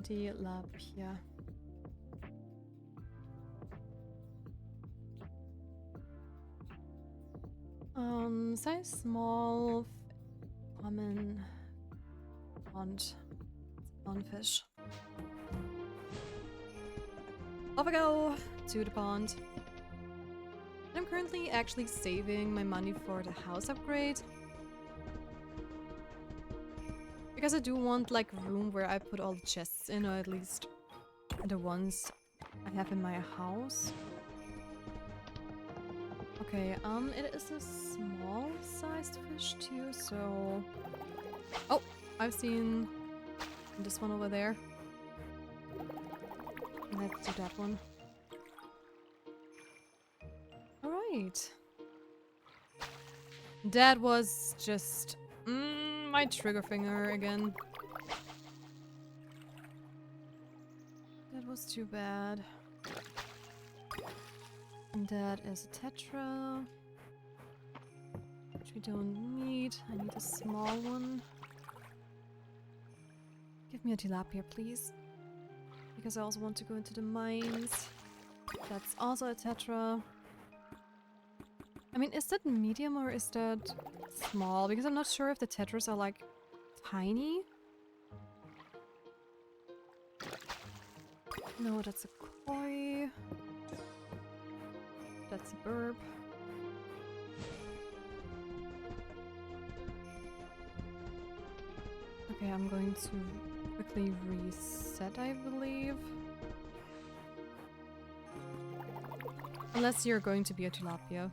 Tilapia. Size small, common, pond fish. Off I go to the pond. I'm currently actually saving my money for the house upgrade. Because I do want like a room where I put all the chests in, or at least the ones I have in my house. Okay, it is a small-sized fish too, so... Oh! I've seen this one over there. Let's do that one. Alright. That was just... my trigger finger again. That was too bad. And that is a tetra, which we don't need. I need a small one. Give me a tilapia, please. Because I also want to go into the mines. That's also a tetra. I mean, is that medium or is that small? Because I'm not sure if the tetras are like tiny. No, that's a koi. That's a burb. Okay, I'm going to quickly reset, I believe. Unless you're going to be a tilapia.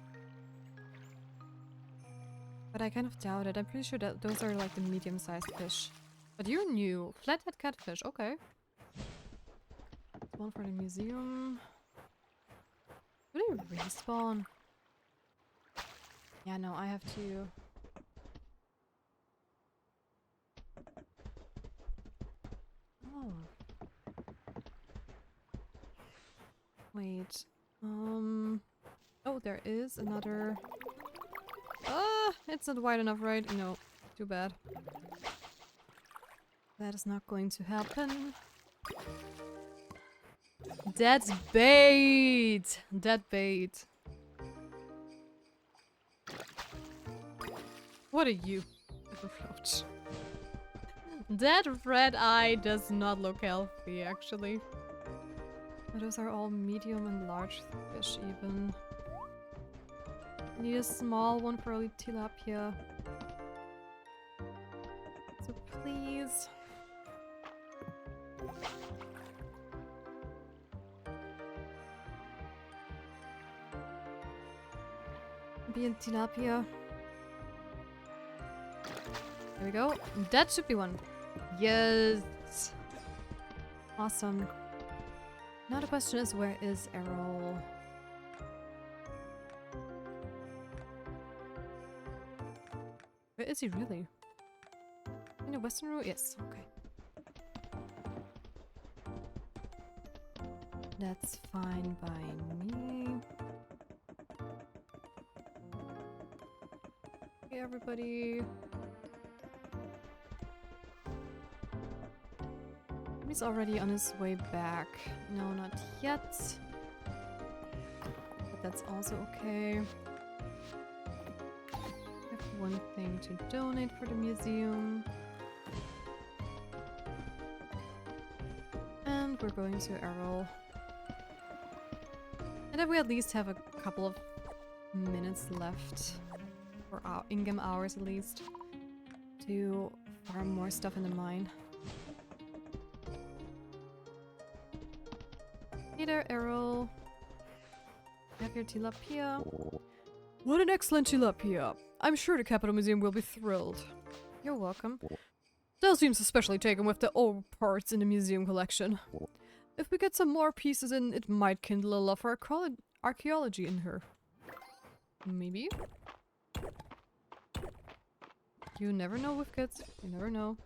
But I kind of doubt it. I'm pretty sure that those are like the medium-sized fish. But you're new. Flathead catfish, okay. One for the museum. Do they respawn? Yeah, no, I have to... Oh. Wait. Oh, there is another... Ah! It's not wide enough, right? No. Too bad. That is not going to happen. That's bait! That bait. What are you? Approach. That red eye does not look healthy, actually. But those are all medium and large fish, even. I need a small one for a tilapia. So please. Be a tilapia. There we go. That should be one. Yes. Awesome. Now the question is, where is Errol? Where is he really? In the western row? Yes. Okay. That's fine by me. Okay, everybody. He's already on his way back. No, not yet. But that's also okay. I have one thing to donate for the museum. And we're going to Errol. And then we at least have a couple of minutes left. Or in-game hours at least. To farm more stuff in the mine. Hey there, Errol. Have your tilapia. What an excellent tilapia. I'm sure the Capital Museum will be thrilled. You're welcome. Dell seems especially taken with the old parts in the museum collection. If we get some more pieces in, it might kindle a love for archaeology in her. Maybe? You never know with kids. You never know.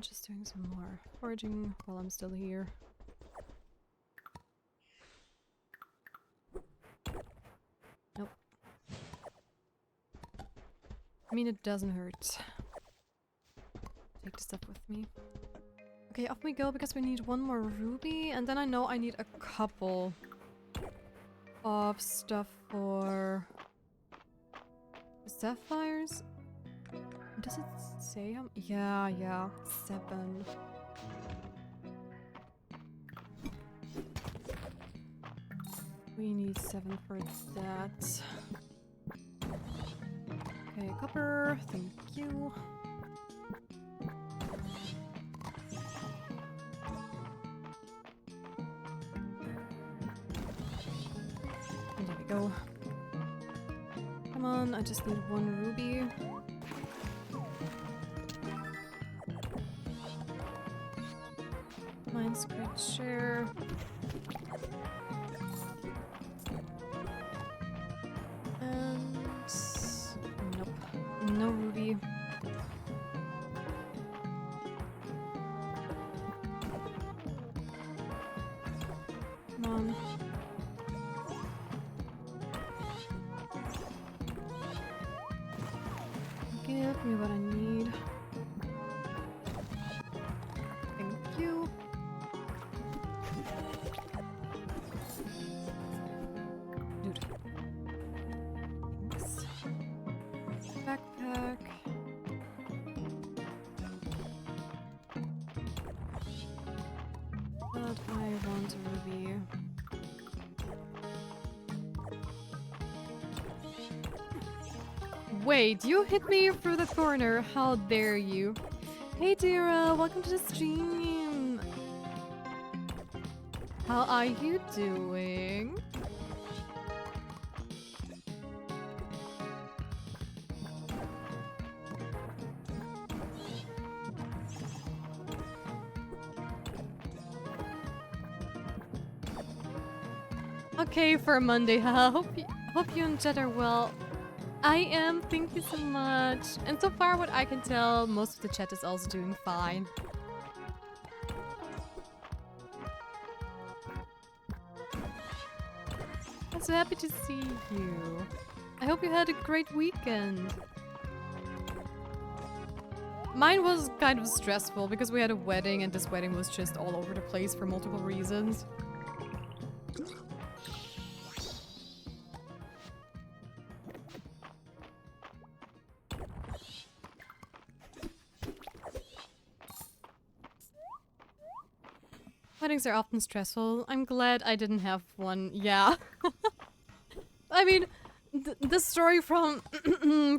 Just doing some more foraging while I'm still here. Nope. I mean, it doesn't hurt. Take the stuff with me. Okay, off we go because we need one more ruby, and then I know I need a couple of stuff for sapphires. Does it say how? Yeah, 7. We need 7 for that. Okay, copper, thank you. And there we go. Come on, I just need 1 ruby. Mine's great share. And nope, no ruby. Come on. Give me what I need. Thank you. Dude. Thanks. Backpack. But I want a ruby. Wait, you hit me through the corner. How dare you? Hey, Dira, welcome to the stream. How are you doing? Okay, for Monday, hope you and Jet are well. I am, thank you so much. And so far, what I can tell, most of the chat is also doing fine. I'm so happy to see you. I hope you had a great weekend. Mine was kind of stressful because we had a wedding and this wedding was just all over the place for multiple reasons. Weddings are often stressful. I'm glad I didn't have one. Yeah. I mean, the story from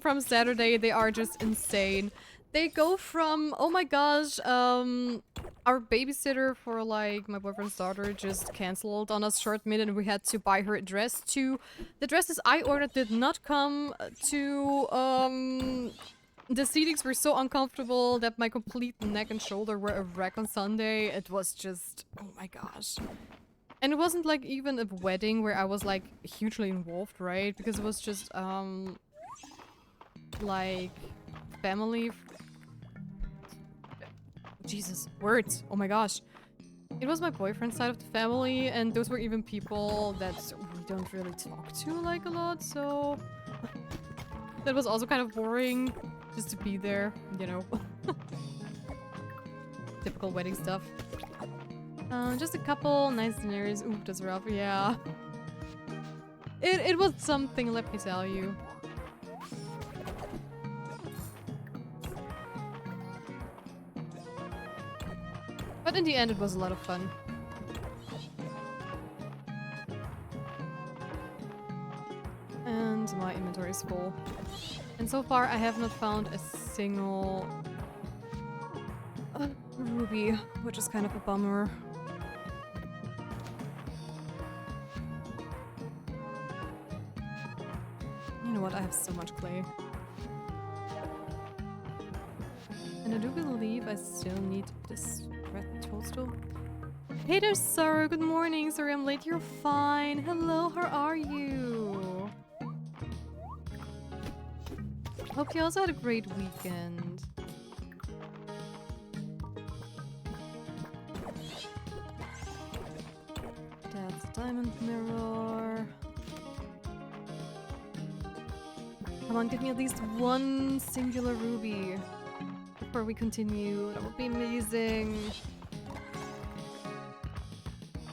from Saturday, they are just insane. They go from, oh my gosh, our babysitter for like my boyfriend's daughter just cancelled on us short minute and we had to buy her a dress, to the dresses I ordered did not come, to the seatings were so uncomfortable that my complete neck and shoulder were a wreck on Sunday. It was just, oh my gosh. And it wasn't like even a wedding where I was like hugely involved, right? Because it was just, like family. Jesus, words. Oh my gosh. It was my boyfriend's side of the family and those were even people that we don't really talk to like a lot, so that was also kind of boring. Just to be there, you know. Typical wedding stuff. Just a couple nice dinners. Ooh, that's rough, yeah. It was something, let me tell you. But in the end, it was a lot of fun. And my inventory is full. And so far, I have not found a single ruby, which is kind of a bummer. You know what? I have so much clay. And I do believe I still need this red toadstool. Hey there, Sarah. Good morning. Sorry I'm late. You're fine. Hello, how are you? Hope you also had a great weekend. That's a diamond mirror. Come on, give me at least one singular ruby before we continue. That would be amazing.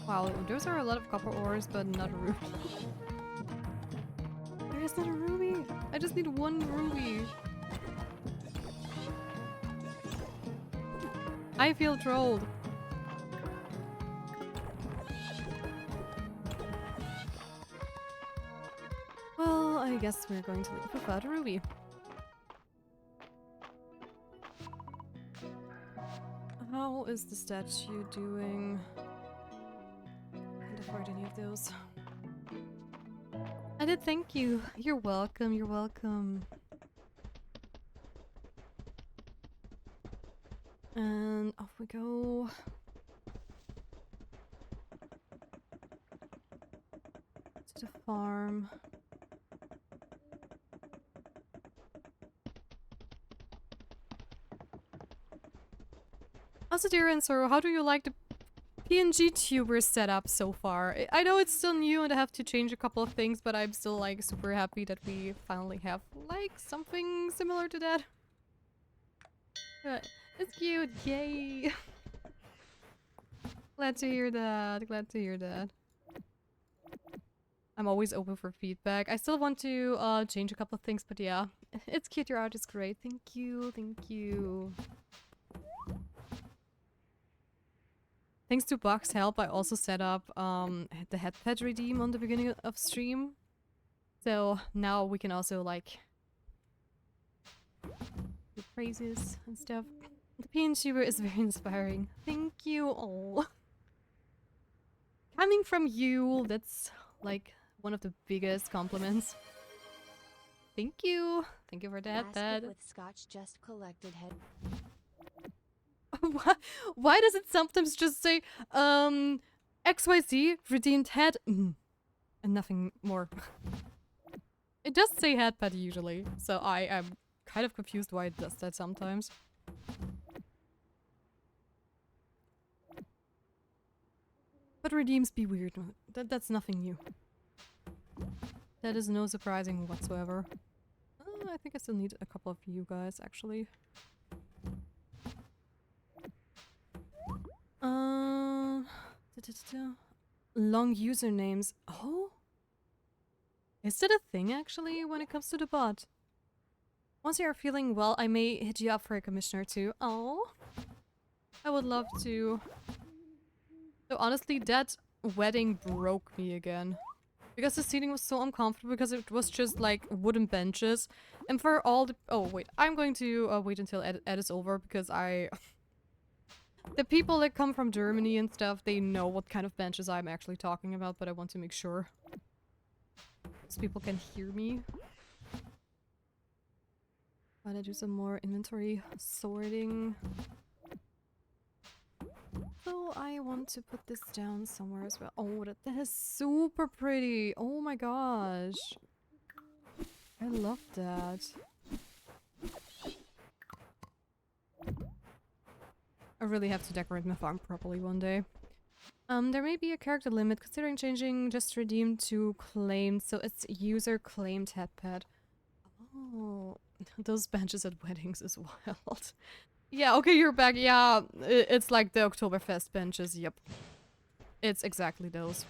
Wow, those are a lot of copper ores, but not a ruby. There is not a ruby. I just need one ruby. I feel trolled. Well, I guess we're going to leave without a ruby. How is the statue doing? Can't afford any of those. I did, thank you. You're welcome, you're welcome. And off we go. To the farm. Also, dear and Sorrow, how do you like the PNG tuber setup so far? I know it's still new and I have to change a couple of things, but I'm still like super happy that we finally have like something similar to that. It's cute, yay! Glad to hear that, glad to hear that. I'm always open for feedback. I still want to change a couple of things, but yeah. It's cute, your art is great. Thank you, thank you. Thanks to Buck's help, I also set up the headpad redeem on the beginning of stream. So now we can also like phrases and stuff. The PNG is very inspiring. Thank you all. Coming from you, that's like one of the biggest compliments. Thank you. Thank you for that, Basket Dad. with scotch just collected head. Why does it sometimes just say, XYZ redeemed head? And nothing more. It does say head pet usually, so I am kind of confused why it does that sometimes. But redeems be weird. That's nothing new. That is no surprising whatsoever. I think I still need a couple of you guys, actually. Long usernames. Oh? Is that a thing, actually, when it comes to the bot? Once you are feeling well, I may hit you up for a commissioner, too. Oh? I would love to. So honestly, that wedding broke me again. Because the seating was so uncomfortable, because it was just like wooden benches. And for all the— oh wait, I'm going to wait until Ed is over, because the people that come from Germany and stuff, they know what kind of benches I'm actually talking about, but I want to make sure. So people can hear me. Gotta do some more inventory sorting. So I want to put this down somewhere as well. Oh, that is super pretty. Oh my gosh. I love that. I really have to decorate my farm properly one day. There may be a character limit, considering changing just redeemed to claimed, so it's user claimed head pet. Oh, those benches at weddings is wild. Yeah, okay, you're back. Yeah, it's like the Oktoberfest benches. Yep. It's exactly those.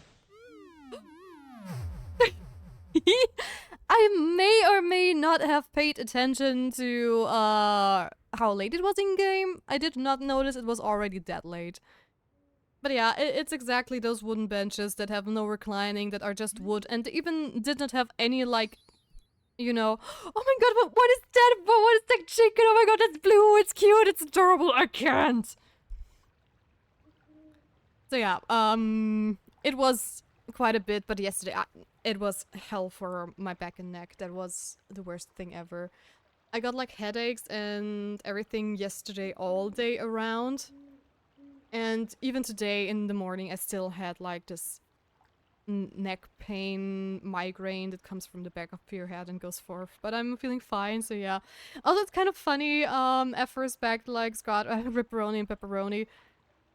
I may or may not have paid attention to how late it was in game. I did not notice it was already that late. But yeah, it's exactly those wooden benches that have no reclining, that are just wood, and even did not have any, like, you know— oh my god, what is that? What is that chicken? Oh my god, that's blue, it's cute, it's adorable, I can't! So yeah, it was quite a bit, but yesterday, it was hell for my back and neck. That was the worst thing ever. I got like headaches and everything yesterday all day around. And even today in the morning, I still had like this neck pain, migraine that comes from the back of your head and goes forth. But I'm feeling fine, so yeah. Also, it's kind of funny, at first back, like, Scott, ripperoni and pepperoni.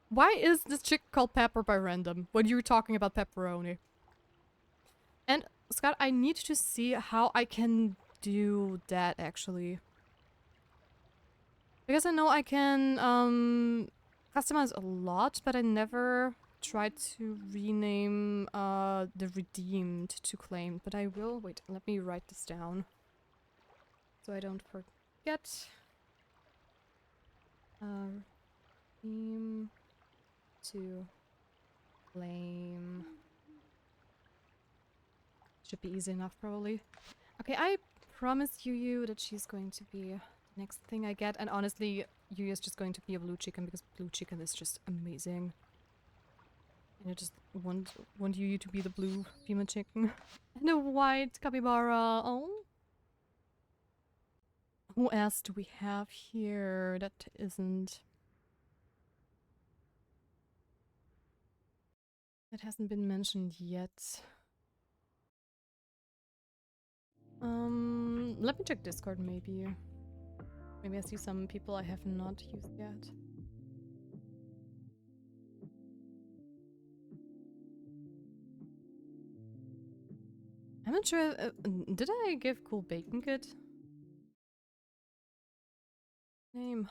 Why is this chick called Pepper by random when you're talking about pepperoni? And, Scott, I need to see how I can do that, actually. Because I know I can, customize a lot, but I never tried to rename, the redeemed to claimed. But I will. Wait, let me write this down. So I don't forget. Redeem to claim. Should be easy enough, probably. Okay, I promise Yu that she's going to be the next thing I get. And honestly, Yu is just going to be a blue chicken, because blue chicken is just amazing. And I just want Yu to be the blue female chicken. And a white capybara. Oh. Who else do we have here that isn't... that hasn't been mentioned yet? Let me check Discord, maybe. Maybe I see some people I have not used yet. I'm not sure. Did I give Cool Bacon Kid name?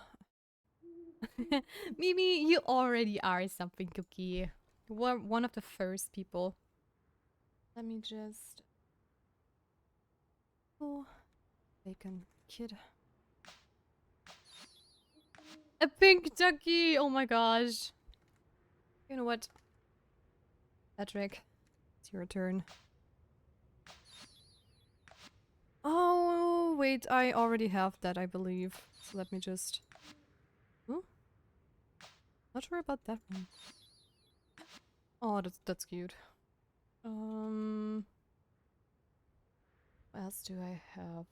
Mimi, you already are something, Cookie. You were one of the first people. Let me just... oh, Bacon Kid. A pink ducky! Oh my gosh. You know what? Patrick, it's your turn. Oh, wait, I already have that, I believe. So let me just... Oh? Not sure about that one. Oh, that's cute. What else do I have?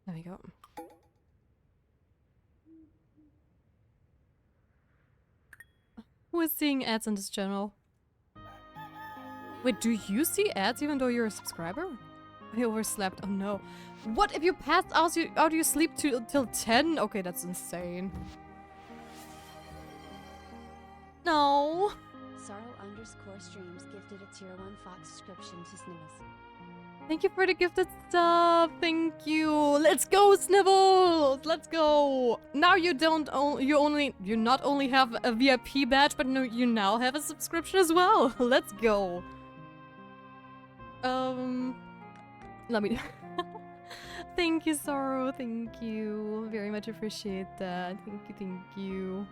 There we go. Who is seeing ads on this channel? Wait, do you see ads even though you're a subscriber? I overslept. Oh no. What if you passed out? How do you sleep till 10? Okay, that's insane. No. Sorrow_streams gifted a tier 1 Fox subscription to Sniggles. Thank you for the gifted stuff. Thank you. Let's go, Snivels. Let's go. Now you not only have a VIP badge, but no, you now have a subscription as well. Let's go. Let me. Thank you, Sorrow. Thank you. Very much appreciate that. Thank you. Thank you.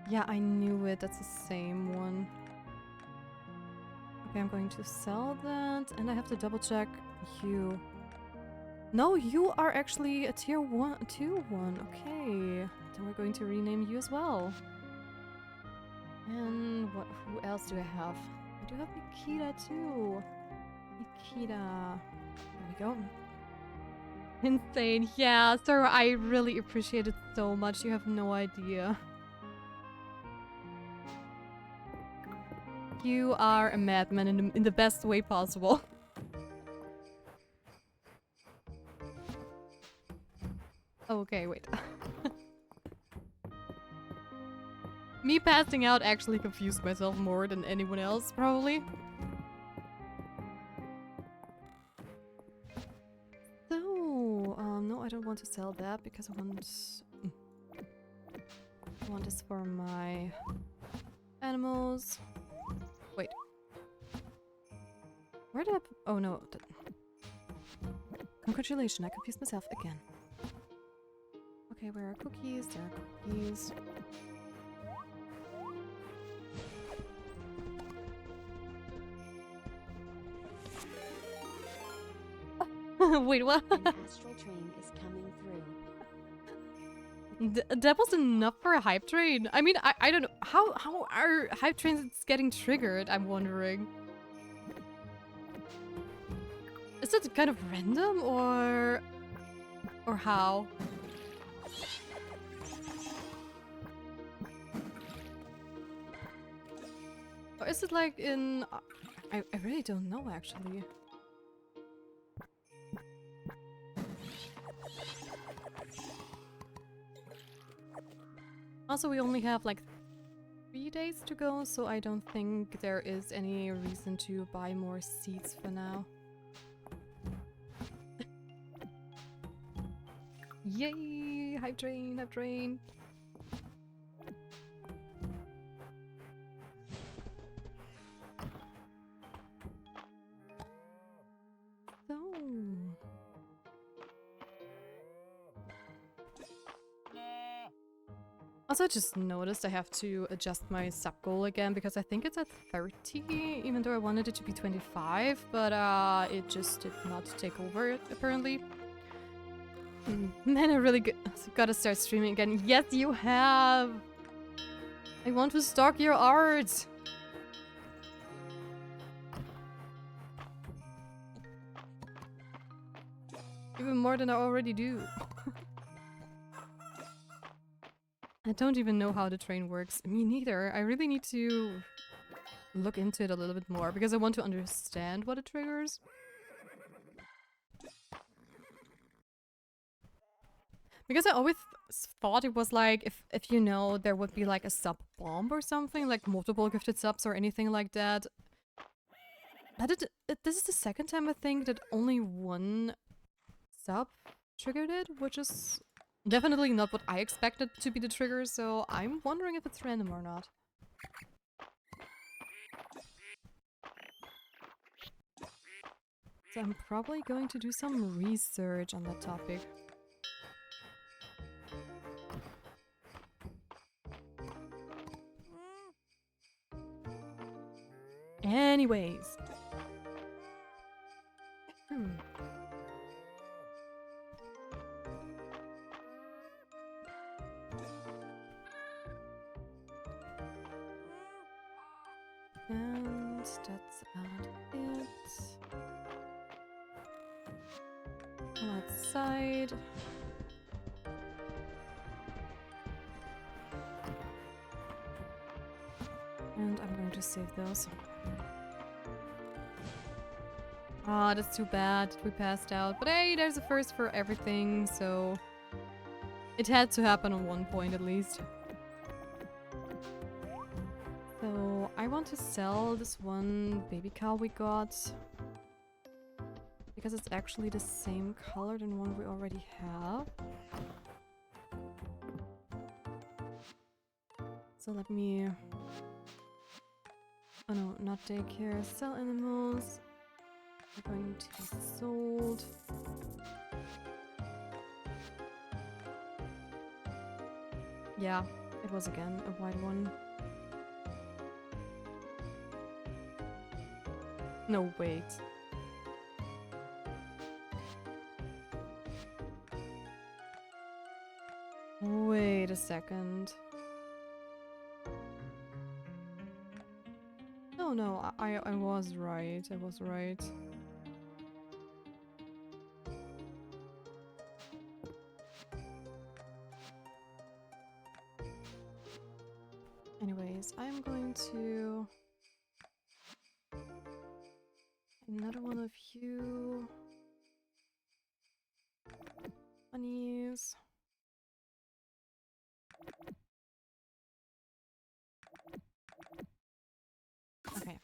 Yeah, I knew it. That's the same one. Okay, I'm going to sell that, and I have to double check you. No, you are actually a tier 1, 2 1. Okay, then we're going to rename you as well. And who else do I have? I do have Nikita too. Nikita. There we go. Insane. Yeah, Sarah, I really appreciate it so much. You have no idea. You are a madman in the best way possible. Okay, wait. Me passing out actually confused myself more than anyone else, probably. So, no, I don't want to sell that because I want this for my animals. Wait. Where did I... Oh, no. Congratulations, I confused myself again. Okay, where are cookies? There are cookies. Wait, what? An astral train is coming through. That was enough for a hype train. I mean, I don't know. How are hype trains getting triggered? I'm wondering. Is it kind of random or how? Or is it like in... I really don't know actually. Also, we only have like 3 days to go, so I don't think there is any reason to buy more seats for now. Yay! Hype train, hype train! So... Also, I just noticed I have to adjust my sub goal again because I think it's at 30, even though I wanted it to be 25, but it just did not take over, apparently. Man, I really gotta start streaming again. Yes, you have! I want to stalk your art! Even more than I already do. I don't even know how the train works. Me neither. I really need to look into it a little bit more because I want to understand what it triggers. Because I always thought it was like if you know there would be like a sub bomb or something, like multiple gifted subs or anything like that. This is the second time I think that only one sub triggered it, which is definitely not what I expected to be the trigger, so I'm wondering if it's random or not. I'm probably going to do some research on that topic. Anyways. And that's about it. Come outside. And I'm going to save those. Ah, that's too bad. We passed out. But hey, there's a first for everything, so... It had to happen at one point at least. So, I want to sell this one baby cow we got. Because it's actually the same color than one we already have. So let me... Oh no, not daycare. Sell animals. They're going to be sold. Yeah, it was again a white one. No, wait. Wait a second. No, I was right. I was right. Anyways, I'm going to... Another one of you. Bunnies. Okay.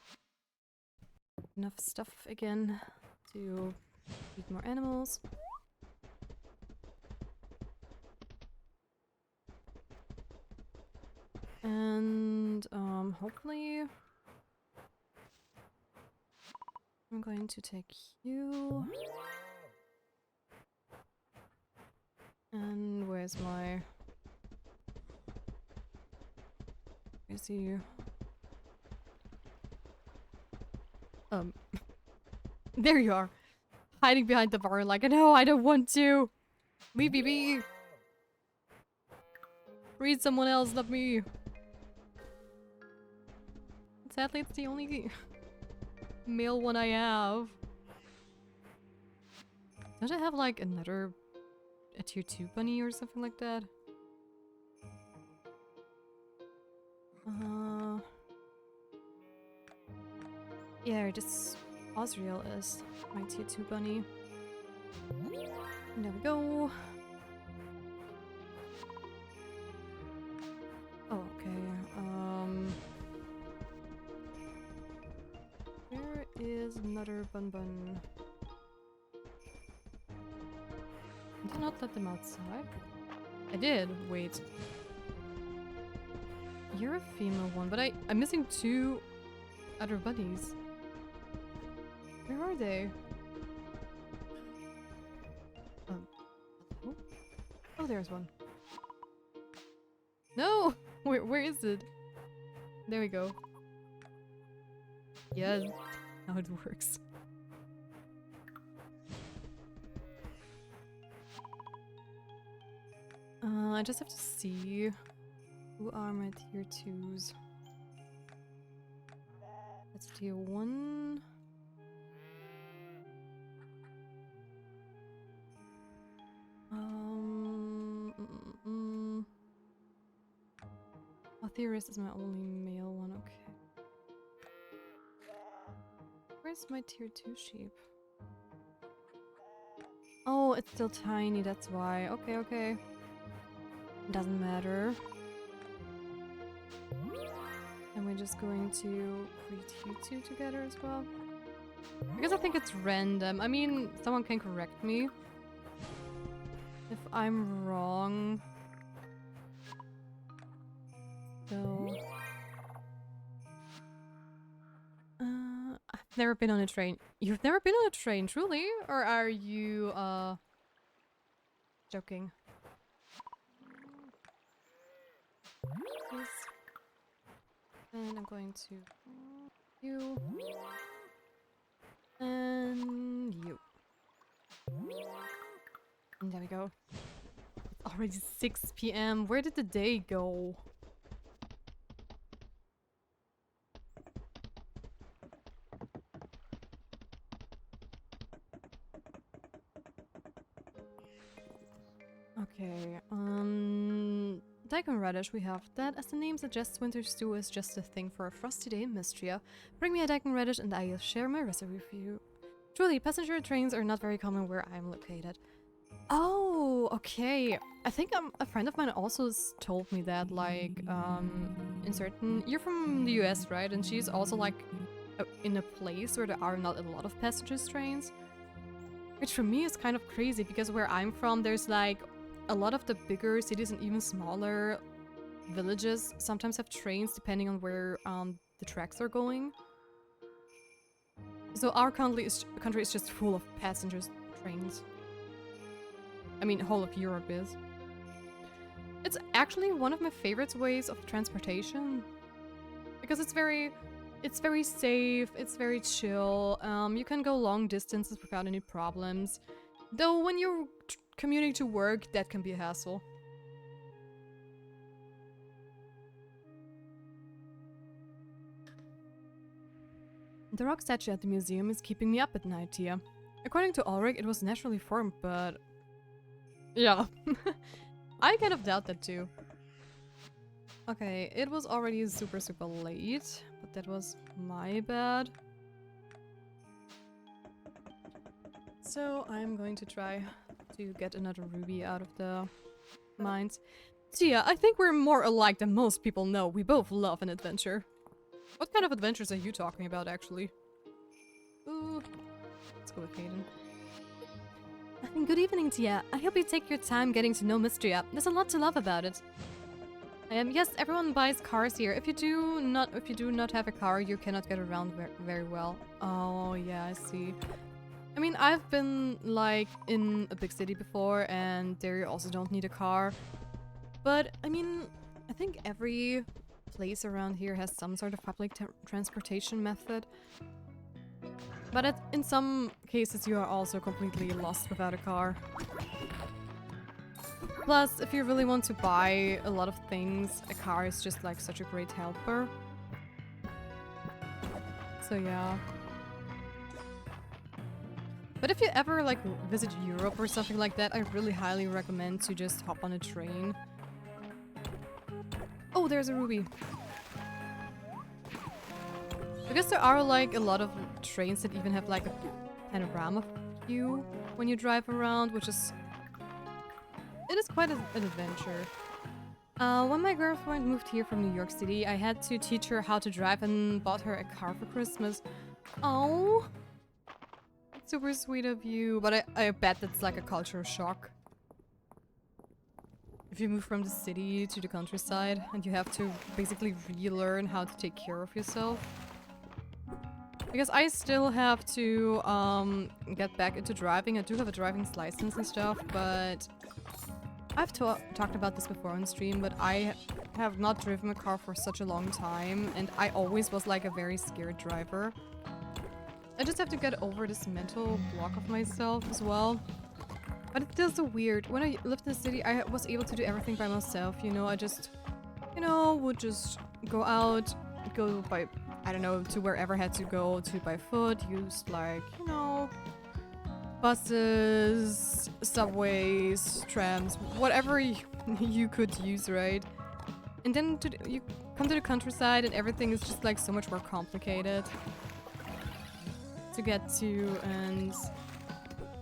Enough stuff again to feed more animals. And hopefully I'm going to take you. And where's my... Where's he? There you are. Hiding behind the bar like, no, I don't want to. Leave me be. Read someone else, not me. Sadly, it's the only male one I have. Don't I have like a tier 2 bunny or something like that? Yeah, just Osriel is my tier 2 bunny. And there we go. Oh, okay. Where is another bun bun? Did I not let them outside? I did. Wait. You're a female one, but I'm missing 2 other bunnies. Where are they? Hello? Oh, there's one. No! Where is it? There we go. Yes, how it works. I just have to see who are my tier 2s. That's tier 1. Theorist is my only male one, okay. Where's my tier 2 sheep? Oh, it's still tiny, that's why. Okay, okay. Doesn't matter. And we're just going to breed you 2 together as well. Because I think it's random. I mean, someone can correct me if I'm wrong. So... I Never been on a train. You've never been on a train, truly? Or are you, joking? Yes. And I'm going to you. And you. And there we go. It's already 6 p.m. Where did the day go? Okay, daikon radish, we have that. As the name suggests, winter stew is just a thing for a frosty day in Mystria. Bring me a daikon radish and I will share my recipe with you. Truly, passenger trains are not very common where I'm located. Oh, okay. I think a friend of mine also told me that, like, in certain... You're from the US, right? And she's also, like, in a place where there are not a lot of passenger trains. Which for me is kind of crazy, because where I'm from, there's, like, a lot of the bigger cities and even smaller villages sometimes have trains depending on where the tracks are going. So our country is just full of passenger trains. I mean, whole of Europe is. It's actually one of my favorite ways of transportation. Because it's very safe, it's very chill, you can go long distances without any problems. Though when you're commuting to work, that can be a hassle. The rock statue at the museum is keeping me up at night here. According to Ulrich, it was naturally formed, but... yeah. I kind of doubt that too. Okay, it was already super late, but that was my bad. So I'm going to try to get another ruby out of the mines. So yeah, I think we're more alike than most people know. We both love an adventure. What kind of adventures are you talking about, actually? Ooh, let's go with Hayden. Good evening, Tia. I hope you take your time getting to know Mystria. There's a lot to love about it. Yes, everyone buys cars here. If you do not have a car, you cannot get around very well. Oh, yeah, I see. I mean, I've been, like, in a big city before, and there you also don't need a car. But, I mean, I think every place around here has some sort of public transportation method. But in some cases, you are also completely lost without a car. Plus, if you really want to buy a lot of things, a car is just like such a great helper. So yeah. But if you ever like visit Europe or something like that, I really highly recommend to just hop on a train. Oh, there's a ruby. I guess there are like a lot of trains that even have like a panorama view when you drive around, which is... It is quite an adventure. When my girlfriend moved here from New York City, I had to teach her how to drive and bought her a car for Christmas. Oh, super sweet of you, but I bet that's like a cultural shock. If you move from the city to the countryside and you have to basically relearn how to take care of yourself. Because I still have to get back into driving. I do have a driving license and stuff, but I've talked about this before on stream, but I have not driven a car for such a long time, and I always was like a very scared driver. I just have to get over this mental block of myself as well. But it's still so weird. When I lived in the city, I was able to do everything by myself, you know, I just, you know, would just go out, go by, I don't know, to wherever I had to go, to by foot, use like, you know, buses, subways, trams, whatever you could use, right? And then you come to the countryside and everything is just like so much more complicated to get to, and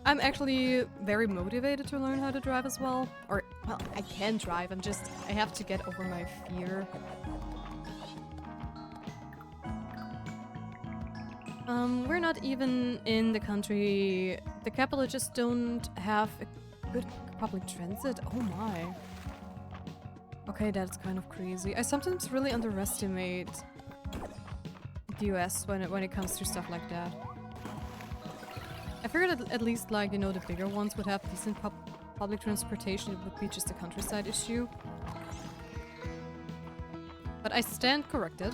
I'm actually very motivated to learn how to drive as well. Or, well, I can drive, I have to get over my fear. We're not even in the country. The capital just don't have a good public transit. Oh my. Okay, that's kind of crazy. I sometimes really underestimate the US when it comes to stuff like that. I figured at least, like, you know, the bigger ones would have decent public transportation. It would be just a countryside issue. But I stand corrected.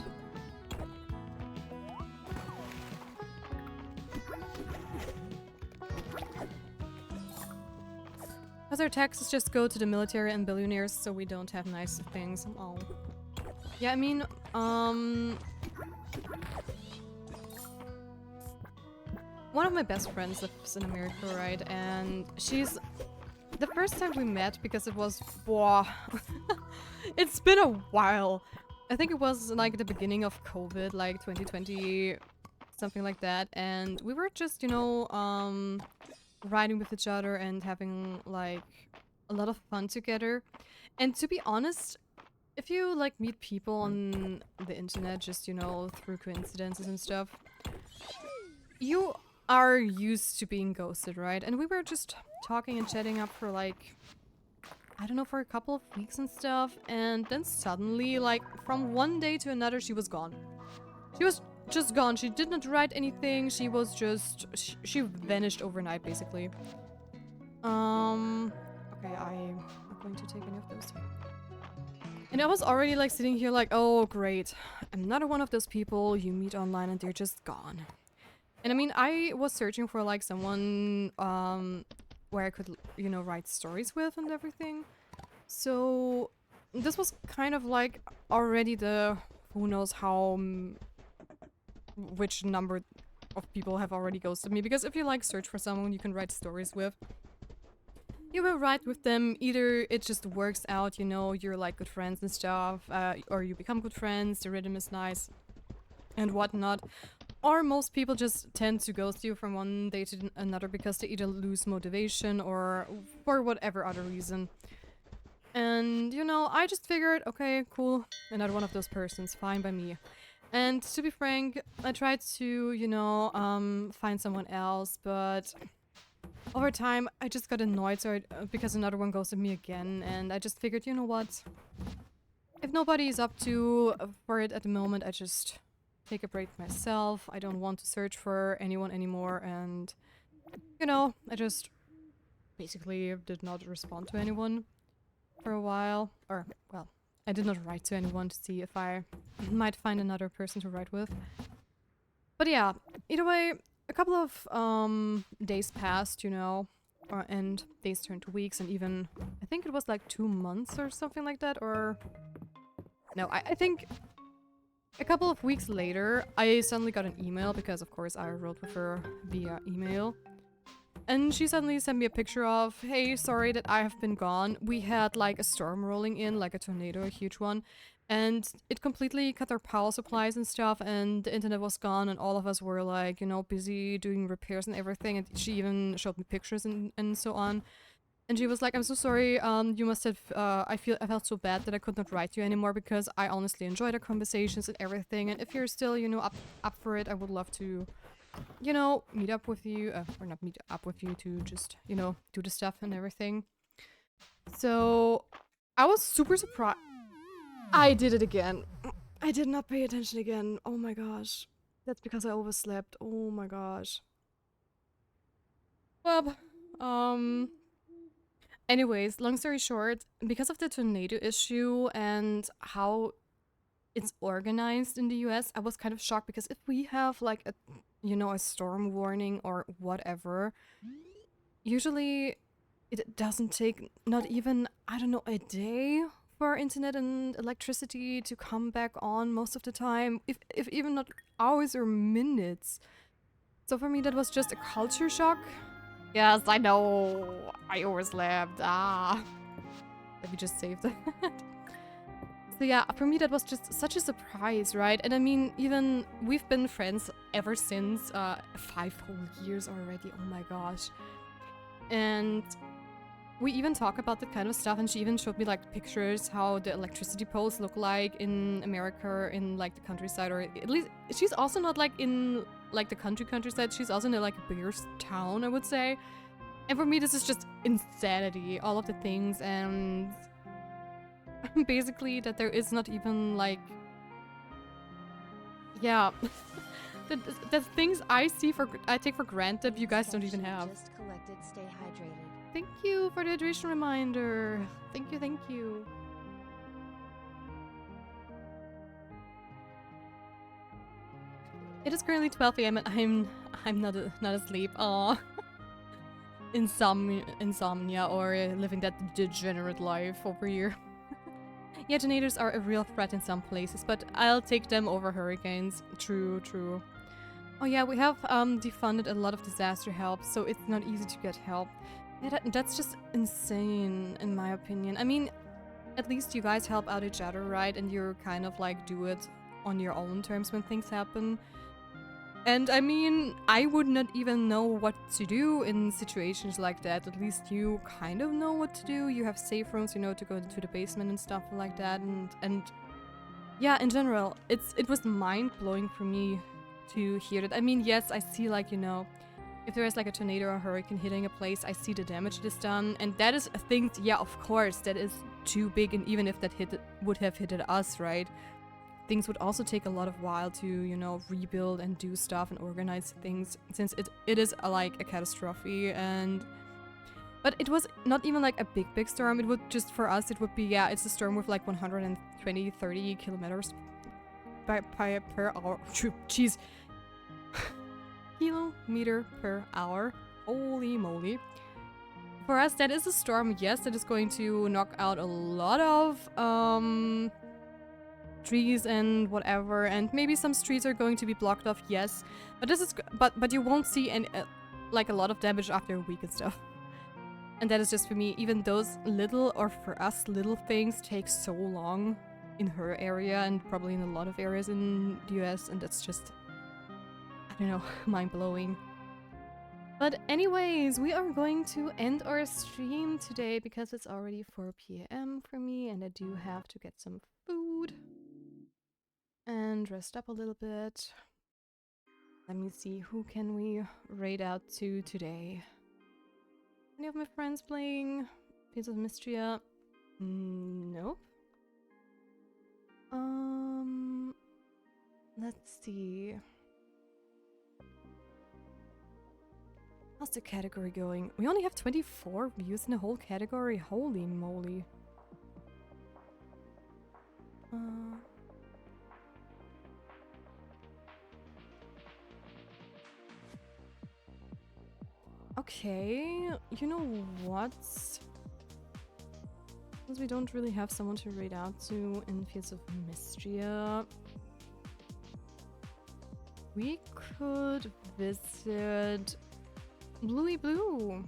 Other taxes just go to the military and billionaires, so we don't have nice things. Oh. Yeah, I mean, one of my best friends lives in America, right? And she's... The first time we met, because it was... Wow. It's been a while. I think it was like the beginning of COVID, like 2020, something like that. And we were just, you know, riding with each other and having like a lot of fun together. And to be honest, if you like meet people on the internet, just, you know, through coincidences and stuff, you are used to being ghosted, right? And we were just talking and chatting up for like, I don't know, for a couple of weeks and stuff. And then suddenly, like, from one day to another, she was gone. She was just gone. She did not write anything. She was just... She vanished overnight, basically. Okay, I'm not going to take any of those. And I was already, like, sitting here like, oh, great. Another one of those people you meet online and they're just gone. And I mean, I was searching for, like, someone, where I could, you know, write stories with and everything. So this was kind of like already the who knows how which number of people have already ghosted me, because if you like search for someone you can write stories with, you will write with them. Either it just works out, you know, you're like good friends and stuff, or you become good friends, the rhythm is nice and whatnot. Or most people just tend to ghost you from one day to another because they either lose motivation or for whatever other reason. And, you know, I just figured, okay, cool, another one of those persons, fine by me. And to be frank, I tried to, you know, find someone else, but over time I just got annoyed because another one ghosted me again, and I just figured, you know what, if nobody is up to for it at the moment, I just take a break myself. I don't want to search for anyone anymore, and, you know, I just basically did not respond to anyone for a while. Or, well, I did not write to anyone to see if I might find another person to write with. But yeah, either way, a couple of days passed, you know, and days turned to weeks, and even, I think it was like 2 months or something like that, or... No, I think... A couple of weeks later, I suddenly got an email, because of course I wrote with her via email. And she suddenly sent me a picture of, hey, sorry that I have been gone. We had like a storm rolling in, like a tornado, a huge one. And it completely cut our power supplies and stuff, and the internet was gone, and all of us were like, you know, busy doing repairs and everything. And she even showed me pictures and so on. And she was like, I'm so sorry, you must have, I felt so bad that I could not write you anymore, because I honestly enjoyed our conversations and everything, and if you're still, you know, up for it, I would love to, you know, meet up with you, or not meet up with you, to just, you know, do the stuff and everything. So, I was super surprised. I did it again. I did not pay attention again. Oh my gosh. That's because I overslept. Oh my gosh. Well, anyways, long story short, because of the tornado issue and how it's organized in the US, I was kind of shocked, because if we have like a, you know, a storm warning or whatever, usually it doesn't take not even, I don't know, a day for internet and electricity to come back on most of the time, if even not hours or minutes. So for me that was just a culture shock. Yes, I know. I overslept. Let me just save that. So yeah, for me that was just such a surprise, right? And I mean, even we've been friends ever since, 5 whole years already. Oh my gosh. And we even talk about that kind of stuff, and she even showed me like pictures how the electricity poles look like in America, in like the countryside, or at least she's also not like in like the countryside, she's also in like a bigger town, I would say. And for me this is just insanity, all of the things, and basically that there is not even like Yeah. the things I take for granted, you guys don't even have. Just collected. Stay hydrated. Thank you for the hydration reminder. Thank you, thank you. It is currently 12 a.m. and I'm not asleep. Aw. Insomnia or living that degenerate life over here. Yeah, tornadoes are a real threat in some places, but I'll take them over hurricanes. True, true. Oh yeah, we have defunded a lot of disaster help, so it's not easy to get help. Yeah, that's just insane, in my opinion. I mean, at least you guys help out each other, right? And you're kind of like do it on your own terms when things happen. And I mean, I would not even know what to do in situations like that. At least you kind of know what to do. You have safe rooms, you know, to go into the basement and stuff like that. And yeah, in general, it was mind-blowing for me to hear that. I mean, yes, I see, like, you know, if there is like a tornado or a hurricane hitting a place, I see the damage that is done. And that is a thing, yeah, of course, that is too big. And even if that would have hit us, right? Things would also take a lot of while to, you know, rebuild and do stuff and organize things, since it is like a catastrophe. But it was not even like a big storm. It would just, for us, it would be, yeah, it's a storm with like 120-30 kilometers per hour. Jeez. Kilometer per hour. Holy moly. For us, that is a storm, yes, that is going to knock out a lot of trees and whatever, and maybe some streets are going to be blocked off, yes. But this is but you won't see any like a lot of damage after a week and stuff. And that is just for me. Even those little, or for us, little things take so long in her area and probably in a lot of areas in the US, and that's just, I don't know, mind-blowing. But anyways, we are going to end our stream today because it's already 4 p.m. for me and I do have to get some food and rest up a little bit. Let me see, who can we raid out to today? Any of my friends playing Fields of Mystria? Nope. Let's see. How's the category going? We only have 24 views in the whole category. Holy moly. Okay, you know what? Since we don't really have someone to raid out to in Fields of Mystria, we could visit Bluey Blue,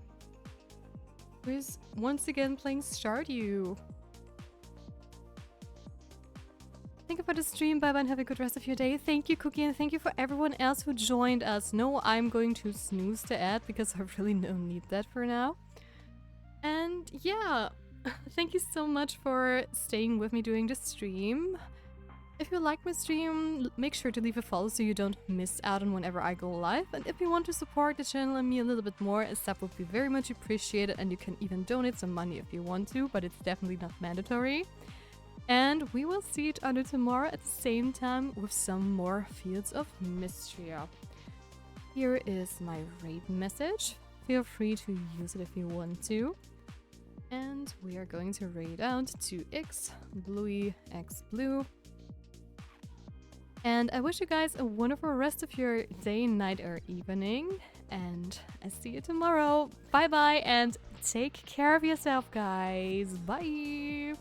who is once again playing Stardew. Thank you for the stream, bye bye, and have a good rest of your day. Thank you, Cookie, and thank you for everyone else who joined us. No, I'm going to snooze the ad because I really don't need that for now. And yeah, thank you so much for staying with me during the stream. If you like my stream, make sure to leave a follow so you don't miss out on whenever I go live. And if you want to support the channel and me a little bit more, a sub would be very much appreciated, and you can even donate some money if you want to, but it's definitely not mandatory. And we will see each other tomorrow at the same time with some more Fields of Mystria. Here is my raid message. Feel free to use it if you want to. And we are going to raid out to X, Bluey X Blue. And I wish you guys a wonderful rest of your day, night, or evening. And I see you tomorrow. Bye bye and take care of yourself, guys. Bye.